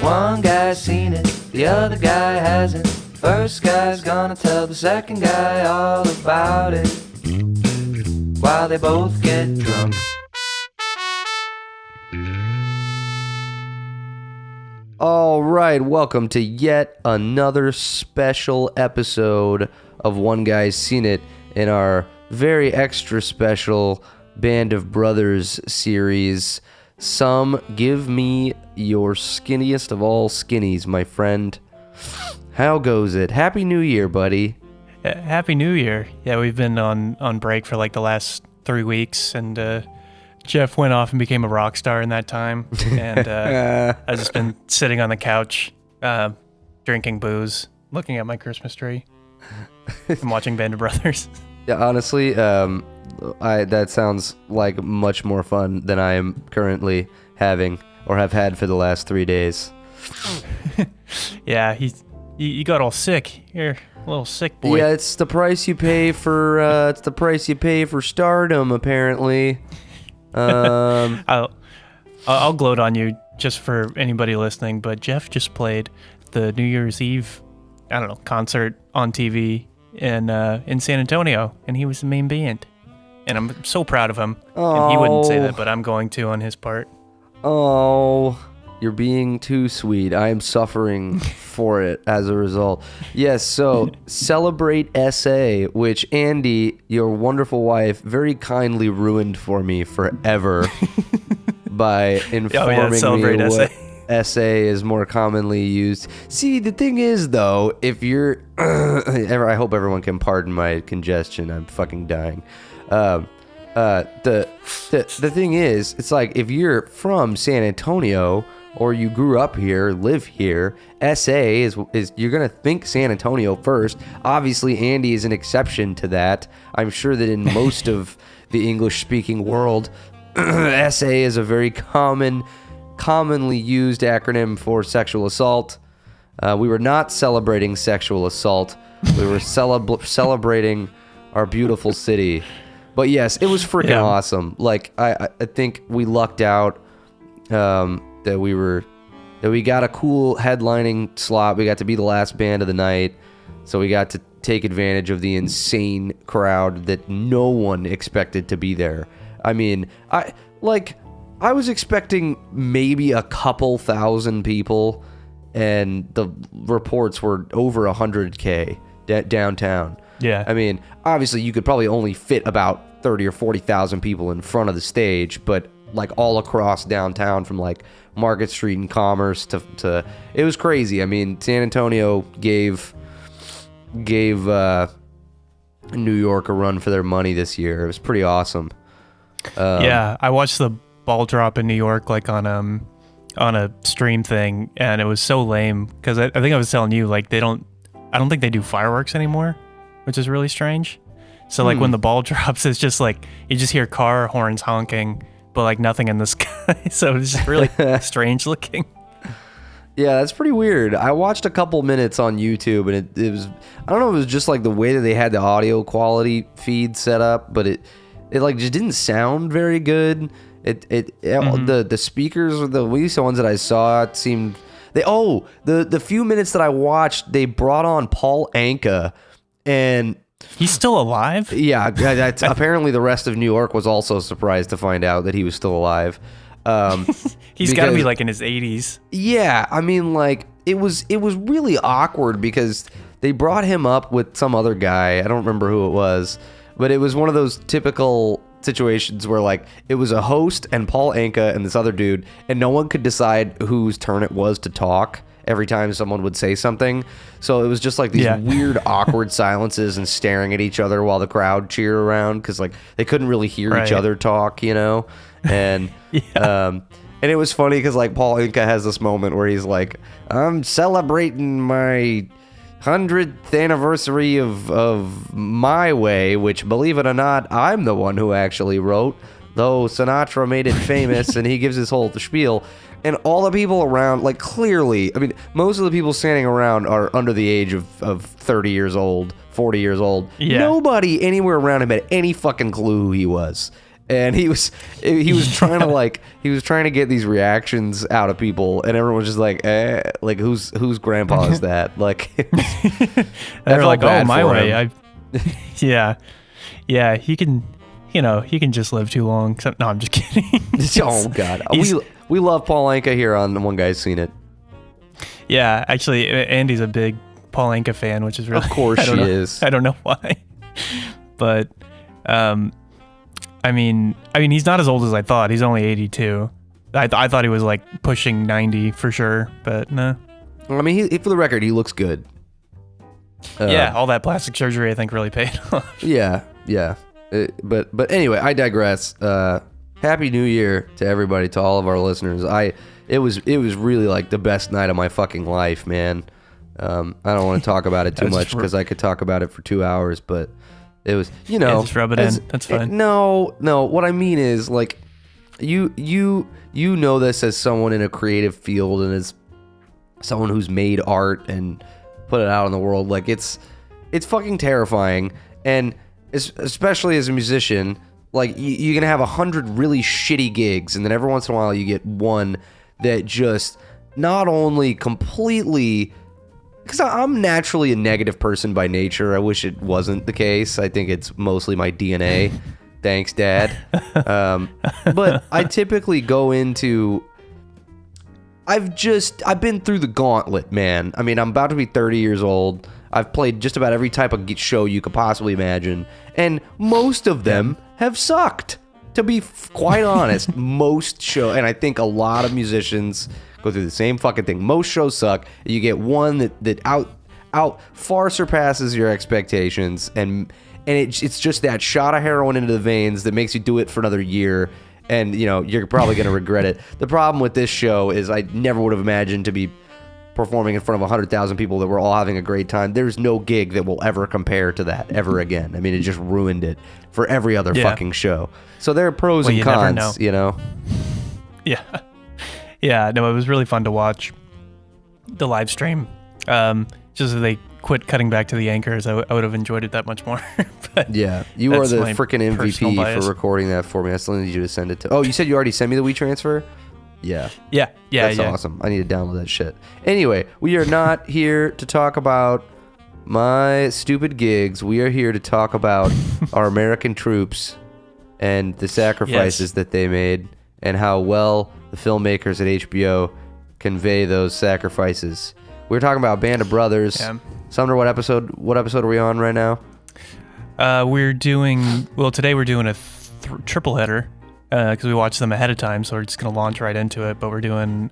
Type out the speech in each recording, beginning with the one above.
One guy's seen it, the other guy hasn't. First guy's gonna tell the second guy all about it while they both get drunk. All right, welcome to yet another special episode of One Guy's Seen It in our very extra special Band of Brothers series. Some give me your skinniest of all skinnies, my friend. How goes it? Happy New Year, buddy. Happy New Year. Yeah, we've been on break for like the last 3 weeks, and Jeff went off and became a rock star in that time. And I've just been sitting on the couch, drinking booze, looking at my Christmas tree, and watching Band of Brothers. Yeah, honestly, that sounds like much more fun than I am currently having or have had for the last 3 days. Yeah, you got all sick. You're a little sick boy. Yeah, it's the price you pay for stardom, apparently. I'll gloat on you just for anybody listening, but Jeff just played the New Year's Eve, concert on TV in San Antonio, and he was the main band. And I'm so proud of him. Oh. And he wouldn't say that, but I'm going to on his part. Oh, you're being too sweet. I am suffering for it as a result. Yes, so Celebrate SA, which Andy, your wonderful wife, very kindly ruined for me forever by informing me what SA is more commonly used. See, the thing is, though, if you're... I hope everyone can pardon my congestion. I'm fucking dying. The thing is, it's like if you're from San Antonio or you grew up here, live here, SA is you're gonna think San Antonio first. Obviously, Andy is an exception to that. I'm sure that in most of the English-speaking world, SA is a very commonly used acronym for sexual assault. We were not celebrating sexual assault. We were celebrating our beautiful city. But yes, it was freaking awesome. Like I think we lucked out that we got a cool headlining slot. We got to be the last band of the night, so we got to take advantage of the insane crowd that no one expected to be there. I mean, I was expecting maybe a couple thousand people, and the reports were over 100K downtown. Yeah. I mean, obviously you could probably only fit about 30 or 40,000 people in front of the stage, but like all across downtown from like Market Street and Commerce to it was crazy. I mean, San Antonio gave New York a run for their money this year. It was pretty awesome. Yeah, I watched the ball drop in New York like on a stream thing, and it was so lame because I think I was telling you like I don't think they do fireworks anymore, which is really strange. So like when the ball drops, it's just like you just hear car horns honking, but like nothing in the sky. So it's just really strange looking. Yeah, that's pretty weird. I watched a couple minutes on YouTube, and it was, I don't know if it was just like the way that they had the audio quality feed set up, but it like just didn't sound very good. The speakers, at least the ones that I saw, it seemed the few minutes that I watched, they brought on Paul Anka, and he's still alive? Yeah, that's apparently the rest of New York was also surprised to find out that he was still alive. He's got to be like in his 80s. Yeah, I mean, like it was really awkward because they brought him up with some other guy. I don't remember who it was, but it was one of those typical situations where like it was a host and Paul Anka and this other dude, and no one could decide whose turn it was to talk every time someone would say something. So it was just like these weird awkward silences and staring at each other while the crowd cheered around because like they couldn't really hear each other talk, you know. And and it was funny because like Paul Anka has this moment where he's like, I'm celebrating my 100th anniversary of My Way, which, believe it or not, I'm the one who actually wrote, though Sinatra made it famous. And he gives his whole spiel, and all the people around, like, clearly, I mean, most of the people standing around are under the age of 30 years old, 40 years old. Nobody anywhere around him had any fucking clue who he was. And he was trying to get these reactions out of people, and everyone was just like, like whose grandpa is that? Like, they're like, oh, my way. Yeah, he can just live too long. No, I'm just kidding. Oh God, we love Paul Anka here on The One Guy's Seen It. Yeah, actually, Andy's a big Paul Anka fan, which is really, of course she is. I don't know why, but I mean, he's not as old as I thought. He's only 82. I thought he was like pushing 90 for sure, but no. I mean, for the record, he looks good. Yeah, all that plastic surgery I think really paid off. Yeah. But anyway, I digress. Happy New Year to everybody, to all of our listeners. It was really like the best night of my fucking life, man. I don't want to talk about it too much because I could talk about it for 2 hours, but it was, just rub it in. That's fine. No. What I mean is, like, you know this as someone in a creative field and as someone who's made art and put it out in the world. Like, it's fucking terrifying, and especially as a musician, like you're gonna have 100 really shitty gigs, and then every once in a while you get one that just not only completely. Because I'm naturally a negative person by nature. I wish it wasn't the case. I think it's mostly my DNA. Thanks, Dad. But I typically go into... I've been through the gauntlet, man. I mean, I'm about to be 30 years old. I've played just about every type of show you could possibly imagine. And most of them have sucked. To be quite honest, most show... And I think a lot of musicians... go through the same fucking thing. Most shows suck. You get one that out far surpasses your expectations, and it's just that shot of heroin into the veins that makes you do it for another year, and you're probably gonna regret it. The problem with this show is I never would have imagined to be performing in front of 100,000 people that were all having a great time. There's no gig that will ever compare to that ever again. I mean, it just ruined it for every other fucking show. So there are pros and cons, Yeah. Yeah, no, it was really fun to watch the live stream. Just as they quit cutting back to the anchors, I would have enjoyed it that much more. But yeah, you are the freaking MVP for recording that for me. I still need you to send it to... Oh, you said you already sent me the WeTransfer? Yeah. Yeah. That's awesome. I need to download that shit. Anyway, we are not here to talk about my stupid gigs. We are here to talk about our American troops and the sacrifices that they made and how well the filmmakers at HBO convey those sacrifices. We're talking about Band of Brothers. Yeah. Sumner, what episode are we on right now? Today we're doing a triple header because we watched them ahead of time, so we're just going to launch right into it. But we're doing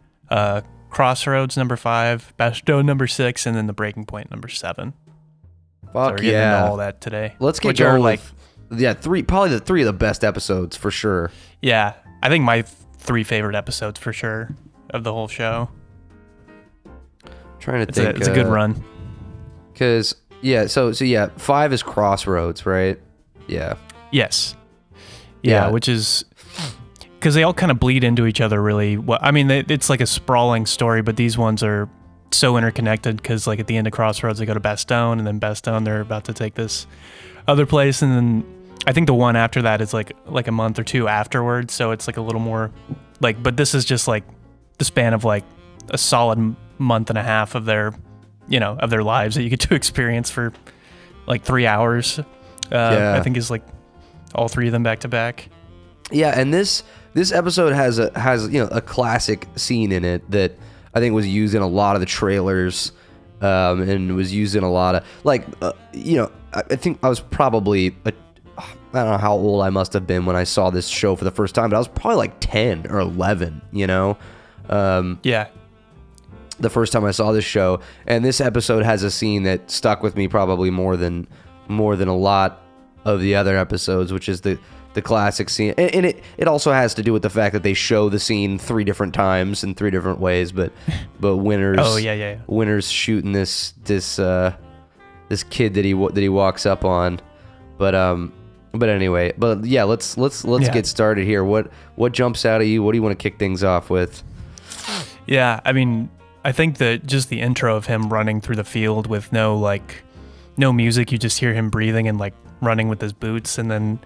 Crossroads number 5, Bastion number 6, and then the Breaking Point number 7. Fuck so we're getting into all that today. Let's get going. Probably the 3 of the best episodes for sure. Yeah, I think my 3 favorite episodes for sure of the whole show. Trying to think. It's a good run. Because, so 5 is Crossroads, right? Yeah. Yes. Yeah, which is... Because they all kind of bleed into each other really well. I mean, it's like a sprawling story, but these ones are so interconnected because like at the end of Crossroads, they go to Bastogne, and then Bastogne, they're about to take this other place, and then I think the one after that is like a month or 2 afterwards, so it's like a little more like, but this is just like the span of like a solid month and a half of their lives that you get to experience for like 3 hours. I think is like all 3 of them back to back. Yeah, and this episode has a classic scene in it that I think was used in a lot of the trailers, and was used in a lot of I think I was probably I don't know how old I must have been when I saw this show for the first time, but I was probably like 10 or 11, Yeah. The first time I saw this show, and this episode has a scene that stuck with me probably more than a lot of the other episodes, which is the classic scene, and it also has to do with the fact that they show the scene 3 different times in 3 different ways, but Winter's Winter's shooting this kid that he walks up on, but anyway, let's get started here. What jumps out at you? What do you want to kick things off with? Yeah, I mean, I think that just the intro of him running through the field with no music, you just hear him breathing and like running with his boots, and then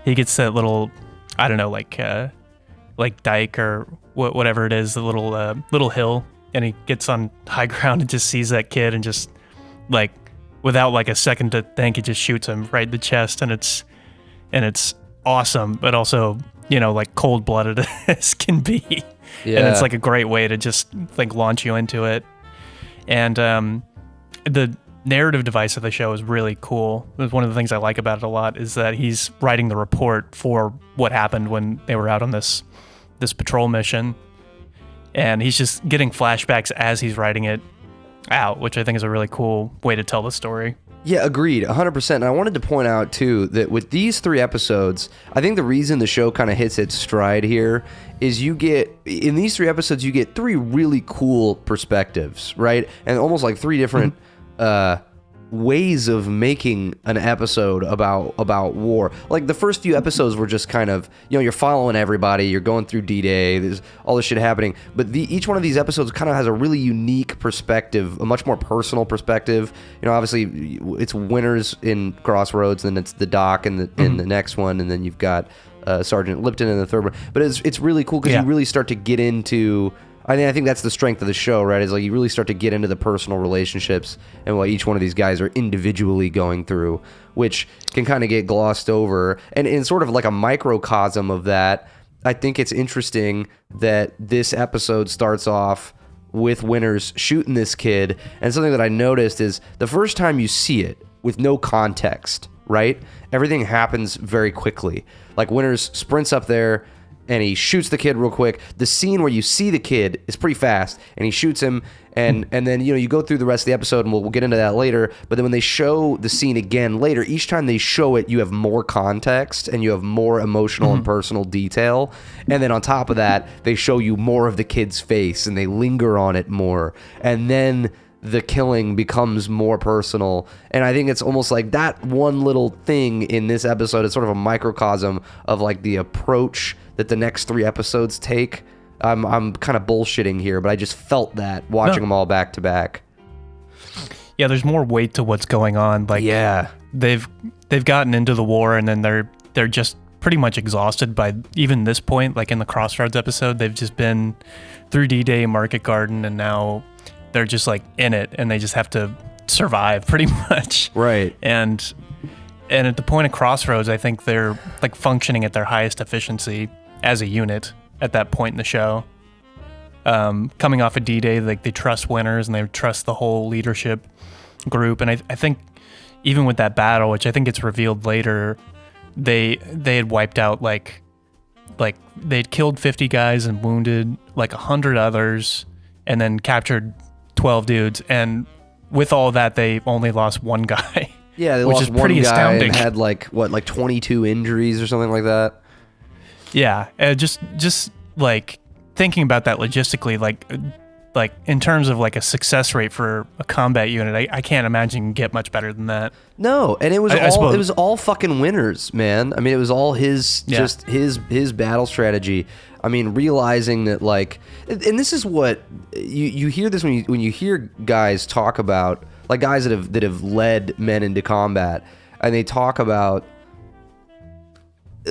he gets that little I don't know, like dike or whatever it is, the little hill, and he gets on high ground and just sees that kid and just like without like a second to think, he just shoots him right in the chest, and it's awesome, but also, you know, like cold-blooded as can be. Yeah. And it's like a great way to just like launch you into it. And the narrative device of the show is really cool. One of the things I like about it a lot is that he's writing the report for what happened when they were out on this patrol mission, and he's just getting flashbacks as he's writing it out, which I think is a really cool way to tell the story. Yeah, agreed, 100%. And I wanted to point out, too, that with these 3 episodes, I think the reason the show kind of hits its stride here is in these 3 episodes, you get 3 really cool perspectives, right? And almost like 3 different ways of making an episode about war. Like the first few episodes were just kind of, you know, you're following everybody, you're going through D-Day, there's all this shit happening, but each one of these episodes kind of has a really unique perspective, a much more personal perspective. You know, obviously it's Winters in Crossroads, then it's the Doc in the next one, and then you've got Sergeant Lipton in the third one. But it's really cool because you really start to get into, I think that's the strength of the show, right? Is like you really start to get into the personal relationships and what each one of these guys are individually going through, which can kind of get glossed over. And in sort of like a microcosm of that, I think it's interesting that this episode starts off with Winters shooting this kid. And something that I noticed is the first time you see it with no context, right? Everything happens very quickly. Like Winters sprints up there and he shoots the kid real quick. The scene where you see the kid is pretty fast, and he shoots him, and then, you know, you go through the rest of the episode, and we'll get into that later, but then when they show the scene again later, each time they show it, you have more context, and you have more emotional and personal detail, and then on top of that, they show you more of the kid's face, and they linger on it more, and then the killing becomes more personal. And I think it's almost like that one little thing in this episode is sort of a microcosm of like the approach that the next 3 episodes take. I'm kind of bullshitting here, but I just felt that watching them all back to back. Yeah, there's more weight to what's going on. Like, yeah, they've gotten into the war, and then they're just pretty much exhausted by even this point. Like in the Crossroads episode, they've just been through D-Day, Market Garden, and now they're just like in it, and they just have to survive pretty much. Right. And at the point of Crossroads, I think they're like functioning at their highest efficiency as a unit at that point in the show. Coming off of D-Day, like they trust Winters and they trust the whole leadership group. And I think even with that battle, which I think gets revealed later, they had wiped out like they'd killed 50 guys and wounded like 100 others, and then captured 12 dudes. And with all that, they only lost 1 guy. Yeah, they which lost is pretty one guy astounding. And had like 22 injuries or something like that. Yeah, just like thinking about that logistically, like in terms of like a success rate for a combat unit, I can't imagine you can get much better than that. No, and it was all fucking Winters, man. I mean, it was all his his battle strategy. I mean, realizing that like, and this is what you hear this when you hear guys talk about, like guys that have led men into combat, and they talk about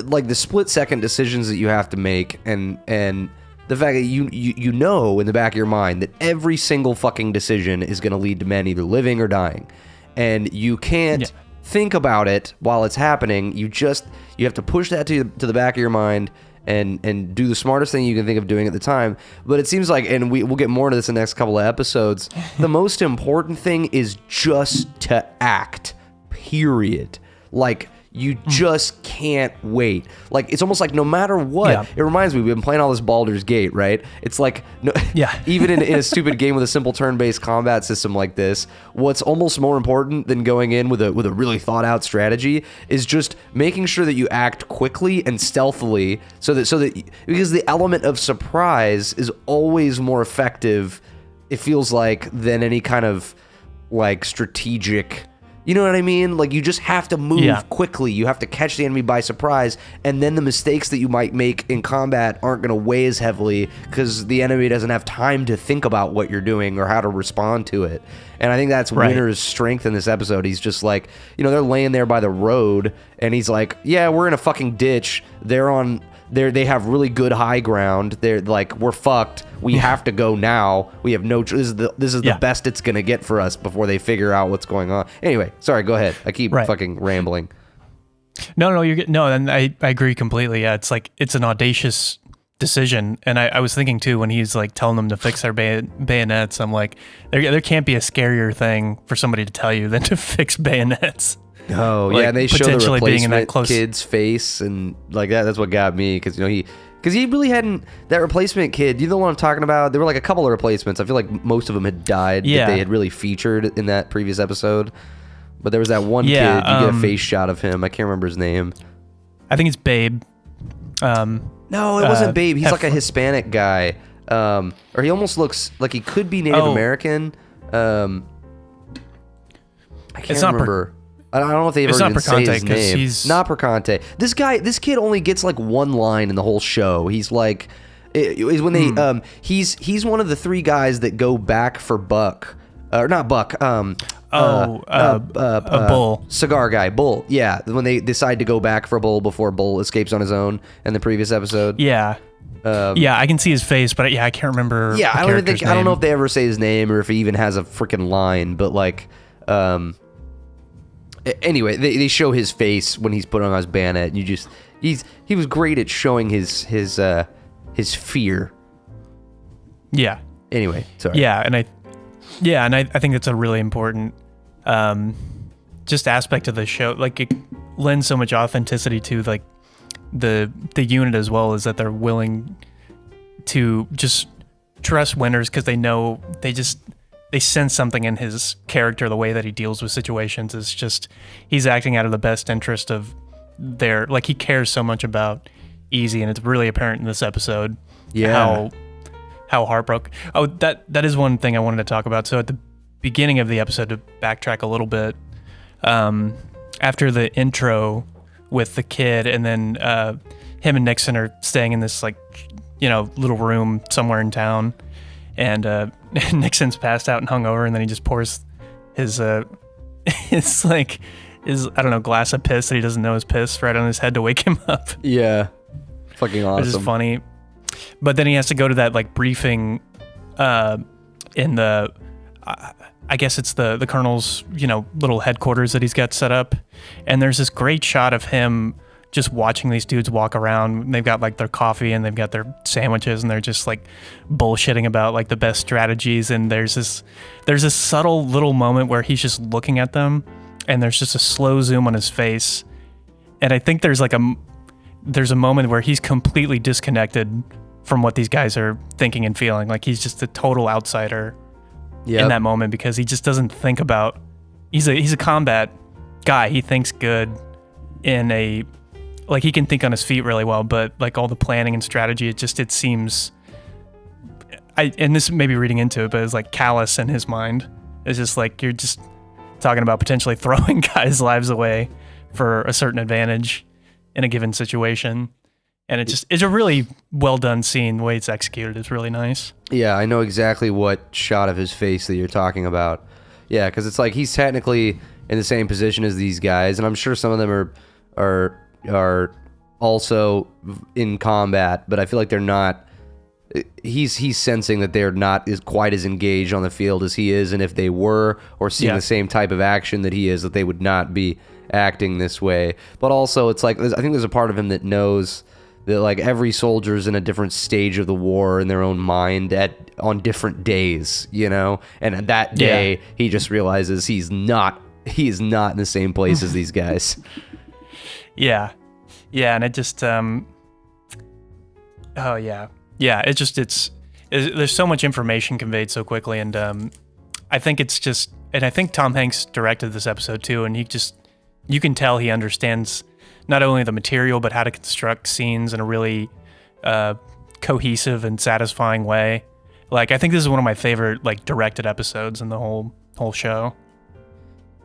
like the split-second decisions that you have to make, and the fact that you know in the back of your mind that every single fucking decision is going to lead to men either living or dying, and you can't think about it while it's happening. You have to push that to the back of your mind and do the smartest thing you can think of doing at the time. But it seems like, and we'll get more into this in the next couple of episodes, the most important thing is just to act, period. Like, you just can't wait. Like, it's almost like no matter what, it reminds me, we've been playing all this Baldur's Gate, right? It's like, even in a stupid game with a simple turn-based combat system like this, what's almost more important than going in with a really thought-out strategy is just making sure that you act quickly and stealthily, so that because the element of surprise is always more effective, it feels like, than any kind of like strategic. You know what I mean? Like, you just have to move quickly. You have to catch the enemy by surprise, and then the mistakes that you might make in combat aren't going to weigh as heavily because the enemy doesn't have time to think about what you're doing or how to respond to it. And I think that's Winter's strength in this episode. He's just like, you know, they're laying there by the road, and he's like, yeah, we're in a fucking ditch. They're on they have really good high ground. They're like, we're fucked. We have to go now. We have no. This is the best it's gonna get for us before they figure out what's going on. Anyway, sorry. Go ahead. I keep fucking rambling. No, you're good. No, and I agree completely. Yeah, it's like it's an audacious decision, and I was thinking too when he's like telling them to fix their bayonets. I'm like, there can't be a scarier thing for somebody to tell you than to fix bayonets. Oh like, yeah, and they show the replacement close kid's face and like that. That's what got me because he really hadn't, that replacement kid. You know what I'm talking about? There were like a couple of replacements. I feel like most of them had died. That they had really featured in that previous episode. But there was that one kid. You get a face shot of him. I can't remember his name. I think it's Babe. No, it wasn't Babe. He's like a Hispanic guy, or he almost looks like he could be Native American. I can't remember. I don't know if they ever even say his name. He's not Perconte. This kid only gets like one line in the whole show. He's like, is when they he's one of the three guys that go back for Buck, or not Buck. Bull. Cigar guy, Bull. Yeah, when they decide to go back for Bull before Bull escapes on his own in the previous episode. Yeah. I can see his face, but I can't remember. Yeah, I don't know if they ever say his name or if he even has a freaking line, but like, anyway, they show his face when he's put on his bayonet, and he was great at showing his fear. Yeah. Anyway, sorry. Yeah, and I think that's a really important just aspect of the show. Like, it lends so much authenticity to like the unit as well, is that they're willing to just trust Winters because they know they sense something in his character. The way that he deals with situations is just, he's acting out of the best interest of their, like, he cares so much about Easy, and it's really apparent in this episode how heartbroken. Oh, that is one thing I wanted to talk about. So at the beginning of the episode, to backtrack a little bit, after the intro with the kid, and then him and Nixon are staying in this like, little room somewhere in town, and Nixon's passed out and hungover, and then he just pours his glass of piss that he doesn't know is piss right on his head to wake him up. Yeah, fucking awesome. Which is funny. But then he has to go to that like briefing in the I guess it's the colonel's little headquarters that he's got set up, and there's this great shot of him just watching these dudes walk around. They've got like their coffee and they've got their sandwiches, and they're just like bullshitting about like the best strategies, and there's this subtle little moment where he's just looking at them, and there's just a slow zoom on his face, and I think there's a moment where he's completely disconnected from what these guys are thinking and feeling. Like, he's just a total outsider in that moment, because he just doesn't think about, he's a combat guy. He thinks good he can think on his feet really well, but like all the planning and strategy, it seems, and this may be reading into it, but it's like callous in his mind. It's just like, you're just talking about potentially throwing guys' lives away for a certain advantage in a given situation. And it's a really well done scene. The way it's executed is really nice. Yeah, I know exactly what shot of his face that you're talking about. Yeah, because it's like he's technically in the same position as these guys, and I'm sure some of them are also in combat, but I feel like they're not. He's sensing that they're not quite as engaged on the field as he is, and if they were, or seeing the same type of action that he is, that they would not be acting this way. But also, it's like, I think there's a part of him that knows that like every soldier's in a different stage of the war in their own mind on different days, and that day he just realizes he is not in the same place as these guys. Yeah, and it just there's so much information conveyed so quickly, and I think Tom Hanks directed this episode too, and you can tell he understands not only the material, but how to construct scenes in a really cohesive and satisfying way. Like, I think this is one of my favorite like directed episodes in the whole show.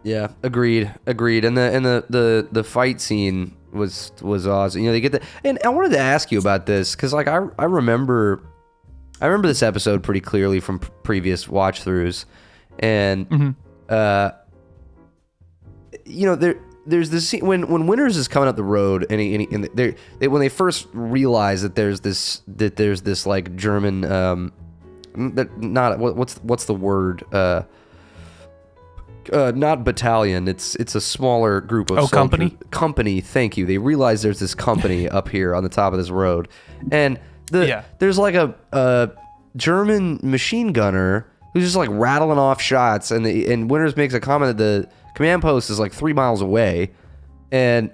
Yeah, agreed. And the fight scene was awesome. They get and I wanted to ask you about this because like I remember this episode pretty clearly from previous watch throughs, and there's this scene when Winters is coming up the road, and when they first realize that there's this like German what's the word not battalion, it's a smaller group of soldiers. Company, thank you. They realize there's this company up here on the top of this road, and there's like a German machine gunner who's just like rattling off shots, and Winters makes a comment that the command post is like 3 miles away, and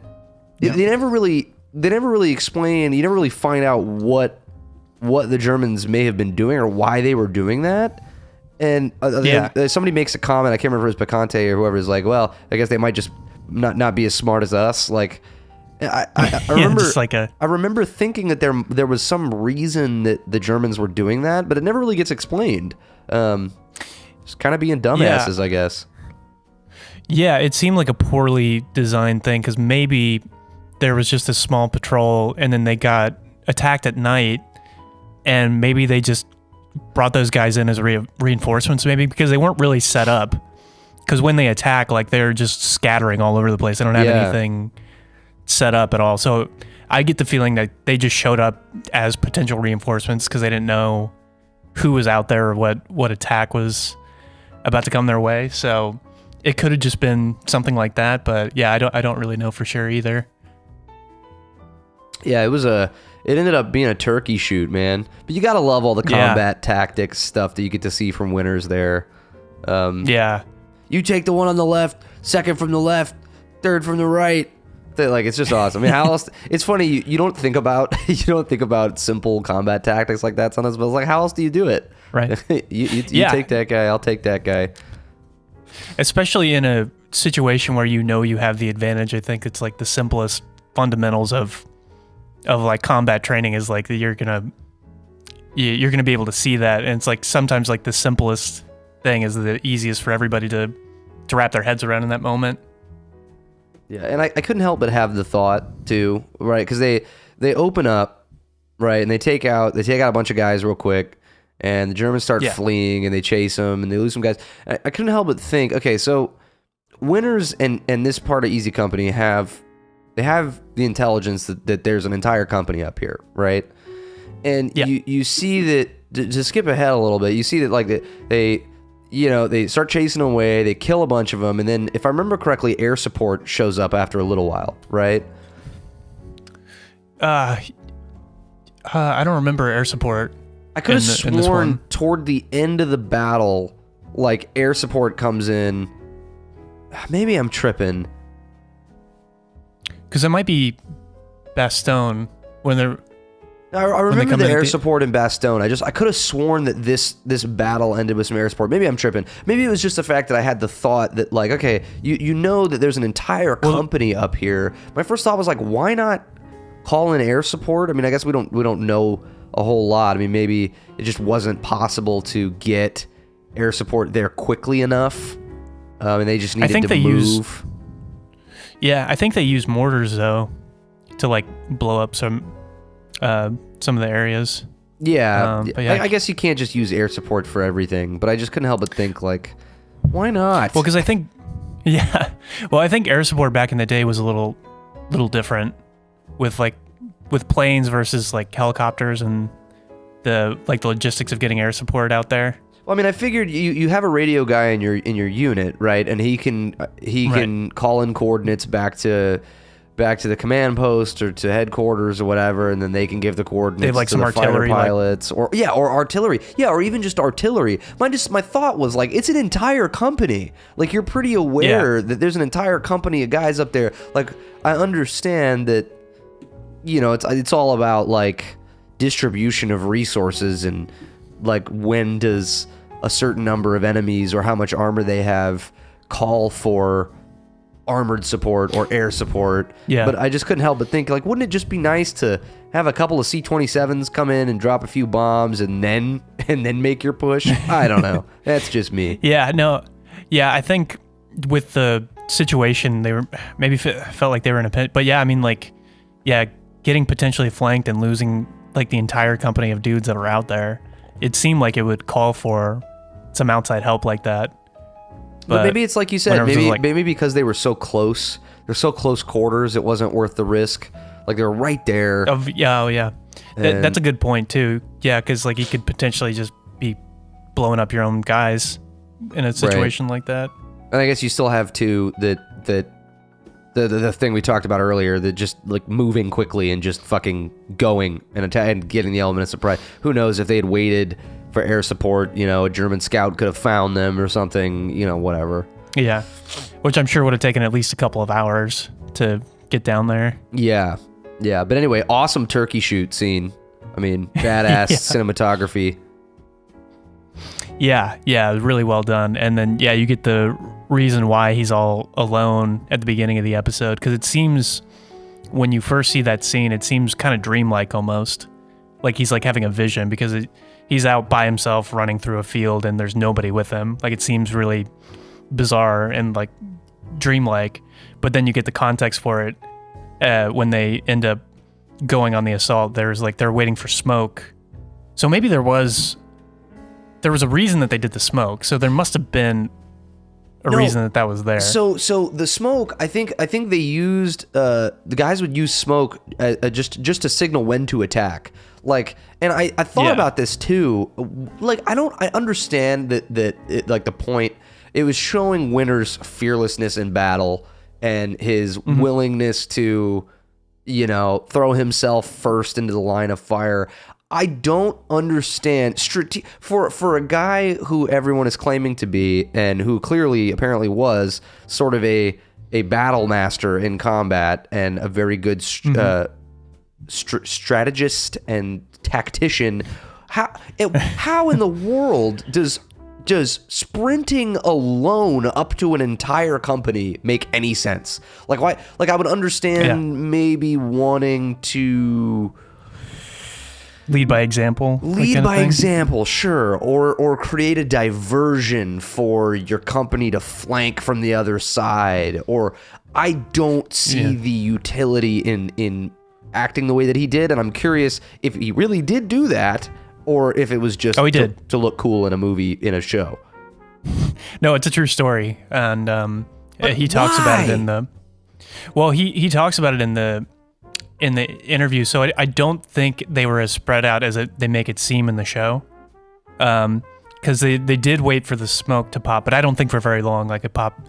they never really explain. You never really find out what the Germans may have been doing or why they were doing that. And somebody makes a comment, I can't remember if it was Picante or whoever, is like, well, I guess they might just not be as smart as us. Like, I remember, I remember thinking that there was some reason that the Germans were doing that, but it never really gets explained. Just kind of being dumbasses, I guess. Yeah, it seemed like a poorly designed thing, because maybe there was just a small patrol, and then they got attacked at night, and maybe they just brought those guys in as reinforcements, maybe, because they weren't really set up. Because when they attack, like, they're just scattering all over the place. They don't have anything set up at all. So I get the feeling that they just showed up as potential reinforcements because they didn't know who was out there or what attack was about to come their way. So it could have just been something like that. But yeah, I don't really know for sure either. Yeah, it ended up being a turkey shoot, man. But you gotta love all the combat tactics stuff that you get to see from Winters there. You take the one on the left, second from the left, third from the right. Like, it's just awesome. I mean, how else? It's funny, you don't think about simple combat tactics like that sometimes, but it's like, how else do you do it? Right. you take that guy, I'll take that guy. Especially in a situation where you have the advantage. I think it's like the simplest fundamentals of like combat training is like that you're gonna be able to see that, and it's like sometimes like the simplest thing is the easiest for everybody to wrap their heads around in that moment. Yeah, and I couldn't help but have the thought too, right? Because they open up, right, and they take out a bunch of guys real quick, and the Germans start fleeing, and they chase them, and they lose some guys. I couldn't help but think, okay, so Winters and this part of Easy Company have the intelligence that there's an entire company up here, right? And you see that, to skip ahead a little bit, you see that like they start chasing them away, they kill a bunch of them, and then, if I remember correctly, air support shows up after a little while, right? I don't remember air support. I could have sworn toward the end of the battle, like, air support comes in. Maybe I'm tripping. Because it might be Bastogne when they're... I remember the air support in Bastogne. I could have sworn that this battle ended with some air support. Maybe I'm tripping. Maybe it was just the fact that I had the thought that, like, okay, you know that there's an entire company up here. My first thought was like, why not call in air support? I mean, I guess we don't know a whole lot. I mean, maybe it just wasn't possible to get air support there quickly enough, and they just needed to move. I think they use mortars though to like blow up some of the areas. I guess you can't just use air support for everything, but I just couldn't help but think, like, why not? Well, because I think air support back in the day was a little different with planes versus like helicopters and the logistics of getting air support out there. Well, I mean, I figured you have a radio guy in your unit, right? And he can call in coordinates back to the command post or to headquarters or whatever, and then they can give the coordinates to the fighter pilots or artillery, or even just artillery. My thought was, like, it's an entire company. Like, you're pretty aware that there's an entire company of guys up there. Like, I understand that, it's all about like distribution of resources and like when does a certain number of enemies or how much armor they have call for armored support or air support. But I just couldn't help but think, like, wouldn't it just be nice to have a couple of C-27s come in and drop a few bombs and then make your push? I don't know. That's just me. I think with the situation, they were maybe felt like they were in a pit. But I mean, like, getting potentially flanked and losing like the entire company of dudes that are out there, it seemed like it would call for some outside help like that. But maybe it's like you said, maybe because they were so close they're so close quarters. It wasn't worth the risk. Like, they're right there. Yeah. That's a good point too. Yeah, because like you could potentially just be blowing up your own guys in a situation like that. And I guess you still have too the thing we talked about earlier, that just like moving quickly and just fucking going and getting the element of surprise. Who knows if they had waited for air support? You know, a German scout could have found them or something. You know, whatever. Yeah, which I'm sure would have taken at least a couple of hours to get down there. Yeah. But anyway, awesome turkey shoot scene. I mean, badass cinematography. Yeah, really well done. And then, you get the reason why he's all alone at the beginning of the episode, because it seems, when you first see that scene, it seems kind of dreamlike almost. Like he's like having a vision, because he's out by himself running through a field and there's nobody with him. Like, it seems really bizarre and like dreamlike. But then you get the context for it when they end up going on the assault. There's like, they're waiting for smoke. So maybe there was a reason that they did the smoke. So there must have been a reason that was there. So the smoke, I think they used the guys would use smoke just to signal when to attack. Like, and I thought about this too. Like, I understand that it, like, the point, it was showing Winter's fearlessness in battle and his willingness to, you know, throw himself first into the line of fire. I don't understand for a guy who everyone is claiming to be, and who clearly apparently was sort of a battle master in combat and a very good strategist and tactician. How in the world does sprinting alone up to an entire company make any sense? Like, why? Like, I would understand maybe wanting to lead by example. Sure. Or create a diversion for your company to flank from the other side. Or I don't see the utility in acting the way that he did, and I'm curious if he really did do that, or if it was just to look cool in a movie, in a show. No, it's a true story, and he talks about it in the. Well, he talks about it in the interview, so I don't think they were as spread out as they make it seem in the show, because they did wait for the smoke to pop, but I don't think for very long. Like, it popped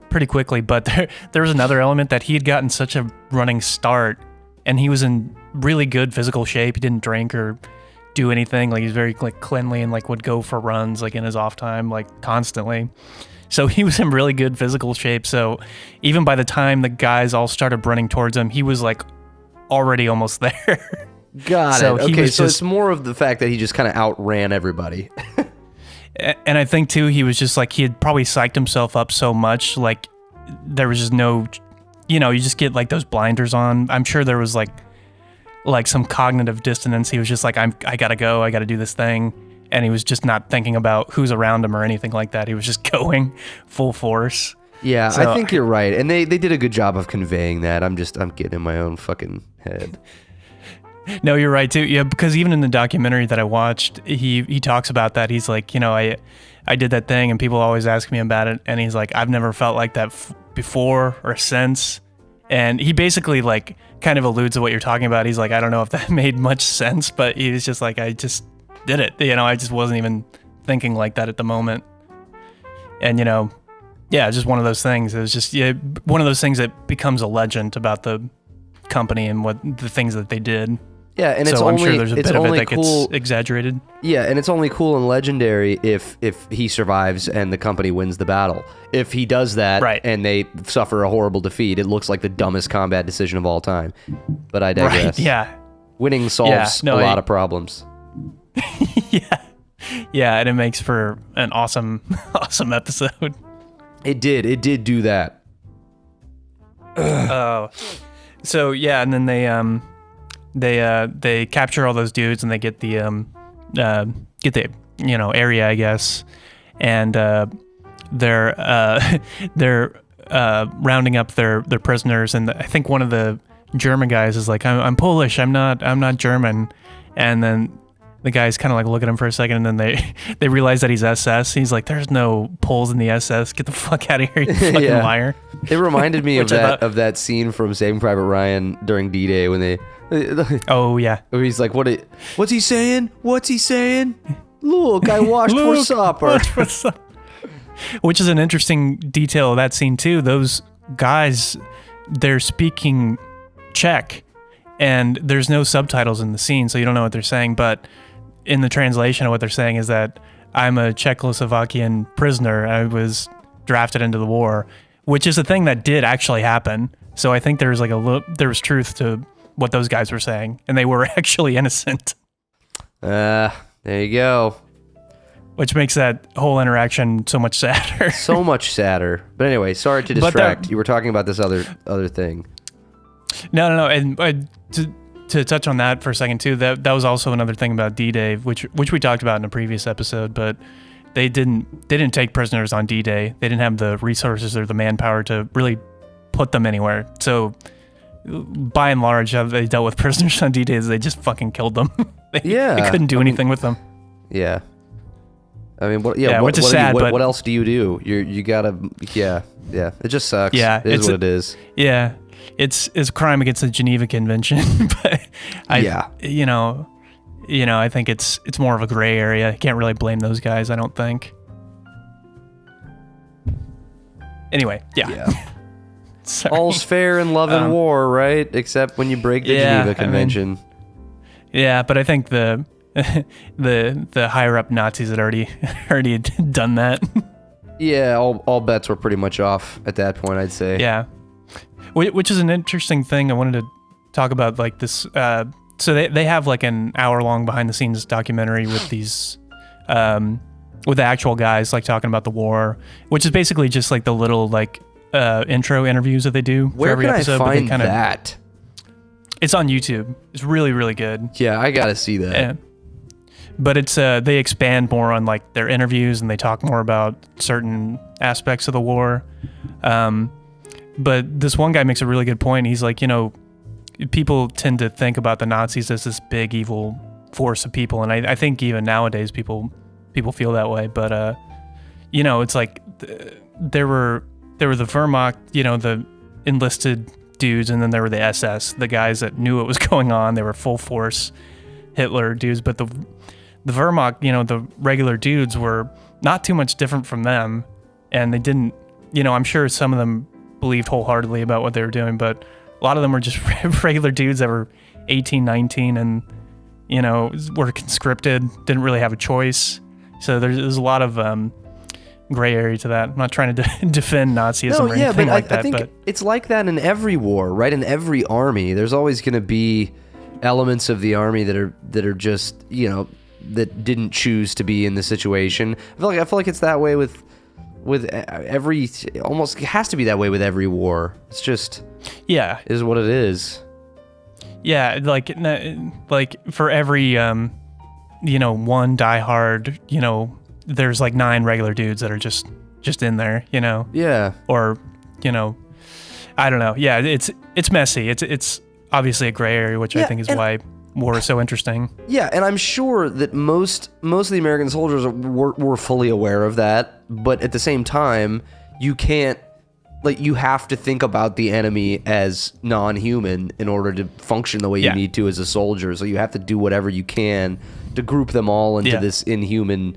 pretty quickly. But there was another element that he had gotten such a running start, and he was in really good physical shape. He didn't drink or do anything. Like, he's very like cleanly and like would go for runs like in his off time, like constantly. So he was in really good physical shape. So even by the time the guys all started running towards him, he was like already almost there. Got it. Okay, so it's more of the fact that he just kind of outran everybody. And I think too, he was just like, he had probably psyched himself up so much, like there was just no, you just get like those blinders on. I'm sure there was like some cognitive dissonance. He was just like, I gotta go, I gotta do this thing. And he was just not thinking about who's around him or anything like that. He was just going full force. Yeah, so, I think you're right. And they did a good job of conveying that. I'm getting in my own fucking head. No, you're right too. Yeah, because even in the documentary that I watched, he talks about that. He's like, I did that thing and people always ask me about it. And he's like, I've never felt like that before or since. And he basically like kind of alludes to what you're talking about. He's like, I don't know if that made much sense, but he was just like, I just did it. I just wasn't even thinking like that at the moment. And, just one of those things. It was just one of those things that becomes a legend about the company and what the things that they did. Yeah, and so I'm sure there's a bit of it that gets exaggerated. Yeah, and it's only cool and legendary if he survives and the company wins the battle. If he does that and they suffer a horrible defeat, it looks like the dumbest combat decision of all time. But I digress. Right, yeah. Winning solves a lot of problems. Yeah, and it makes for an awesome episode. It did do that. So yeah, and then they capture all those dudes and they get the area, I guess, and they're rounding up their prisoners, and I think one of the German guys is like, I'm Polish, I'm not German, and then the guys kind of like look at him for a second, and then they realize that he's SS. He's like, "There's no poles in the SS. Get the fuck out of here, you fucking liar." It reminded me of that scene from Saving Private Ryan during D-Day when they. Oh yeah. Where he's like, what's he saying? What's he saying? Look, I washed for supper. Which is an interesting detail of that scene too. Those guys, they're speaking Czech, and there's no subtitles in the scene, so you don't know what they're saying. But in the translation of what they're saying is that I'm a Czechoslovakian prisoner. I was drafted into the war, which is a thing that did actually happen. So I think there's like there was truth to what those guys were saying, and they were actually innocent. There you go. Which makes that whole interaction so much sadder. So much sadder. But anyway, sorry to distract. You were talking about this other thing. No. And to touch on that for a second too, that was also another thing about D-Day, which we talked about in a previous episode. But they didn't take prisoners on D-Day. They didn't have the resources or the manpower to really put them anywhere. So by and large, how they dealt with prisoners on D-Day is they just fucking killed them. They couldn't do anything with them. Yeah. I mean, what else do you do? You gotta, yeah. It just sucks. Yeah, it is what it is. Yeah, it's a crime against the Geneva Convention, but I think it's more of a gray area. You can't really blame those guys, I don't think. Anyway, yeah. All's fair in love and war, right? Except when you break the Geneva Convention. But I think the higher up Nazis had already done that. Yeah, all bets were pretty much off at that point, I'd say. Yeah, which is an interesting thing I wanted to talk about, like this. So they have like an hour-long behind-the-scenes documentary with these, with the actual guys like talking about the war, which is basically just like the little like intro interviews that they do for every episode. Where can I find that? It's on YouTube. It's really, really good. Yeah, I gotta see that. Yeah. But it's they expand more on like their interviews, and they talk more about certain aspects of the war. But this one guy makes a really good point. He's like, people tend to think about the Nazis as this big evil force of people, and I think even nowadays people feel that way. But it's like there were the Wehrmacht, the enlisted dudes, and then there were the SS, the guys that knew what was going on. They were full force Hitler dudes, but the Wehrmacht, the regular dudes were not too much different from them, and they didn't, I'm sure some of them believed wholeheartedly about what they were doing, but a lot of them were just regular dudes that were 18, 19, and, were conscripted, didn't really have a choice. So there's a lot of gray area to that. I'm not trying to defend Nazism or anything like that. I think it's like that in every war, right? In every army, there's always going to be elements of the army that are just, that didn't choose to be in the situation. I feel like it's that way with every, almost it has to be that way with every war. It's just is what it is. Yeah, like for every one diehard, there's like 9 regular dudes that are just in there, Yeah. Or, I don't know. Yeah, it's messy. It's obviously a gray area, which I think is why war is so interesting. Yeah, and I'm sure that most of the American soldiers were fully aware of that, but at the same time, you can't, you have to think about the enemy as non-human in order to function the way you need to as a soldier. So you have to do whatever you can to group them all into this inhuman,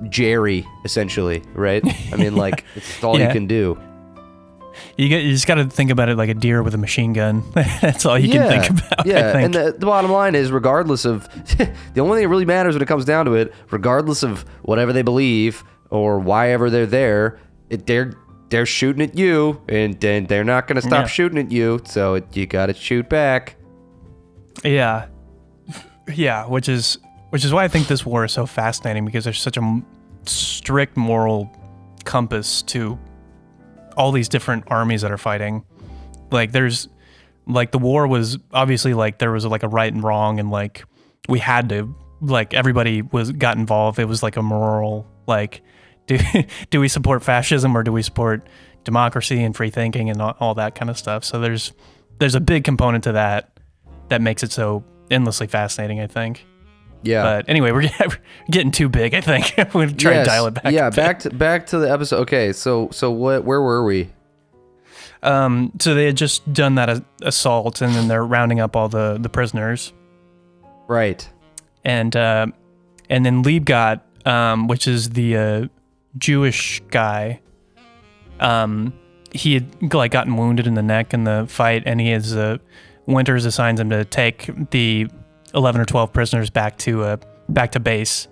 Jerry, essentially, right? I mean, it's all you can do. You just got to think about it like a deer with a machine gun. That's all you can think about. Yeah, I think. And the bottom line is, regardless of the only thing that really matters when it comes down to it, regardless of whatever they believe or why ever they're there, they're shooting at you, and they're not going to stop shooting at you. So you got to shoot back. Yeah, which is why I think this war is so fascinating, because there's such a strict moral compass to all these different armies that are fighting. There's the war was obviously there was a right and wrong, and we had to everybody got involved. It was a moral do we support fascism or do we support democracy and free thinking and all that kind of stuff. So there's a big component to that makes it so endlessly fascinating, I think. Yeah. But anyway, we're getting too big, I think. We're going to try and dial it back. Yeah, back to the episode. Okay, so where were we? So they had just done that assault, and then they're rounding up all the prisoners. Right. And then Liebgott, which is the Jewish guy, he had like gotten wounded in the neck in the fight, and he has Winters assigns him to take the 11 or 12 prisoners back to base,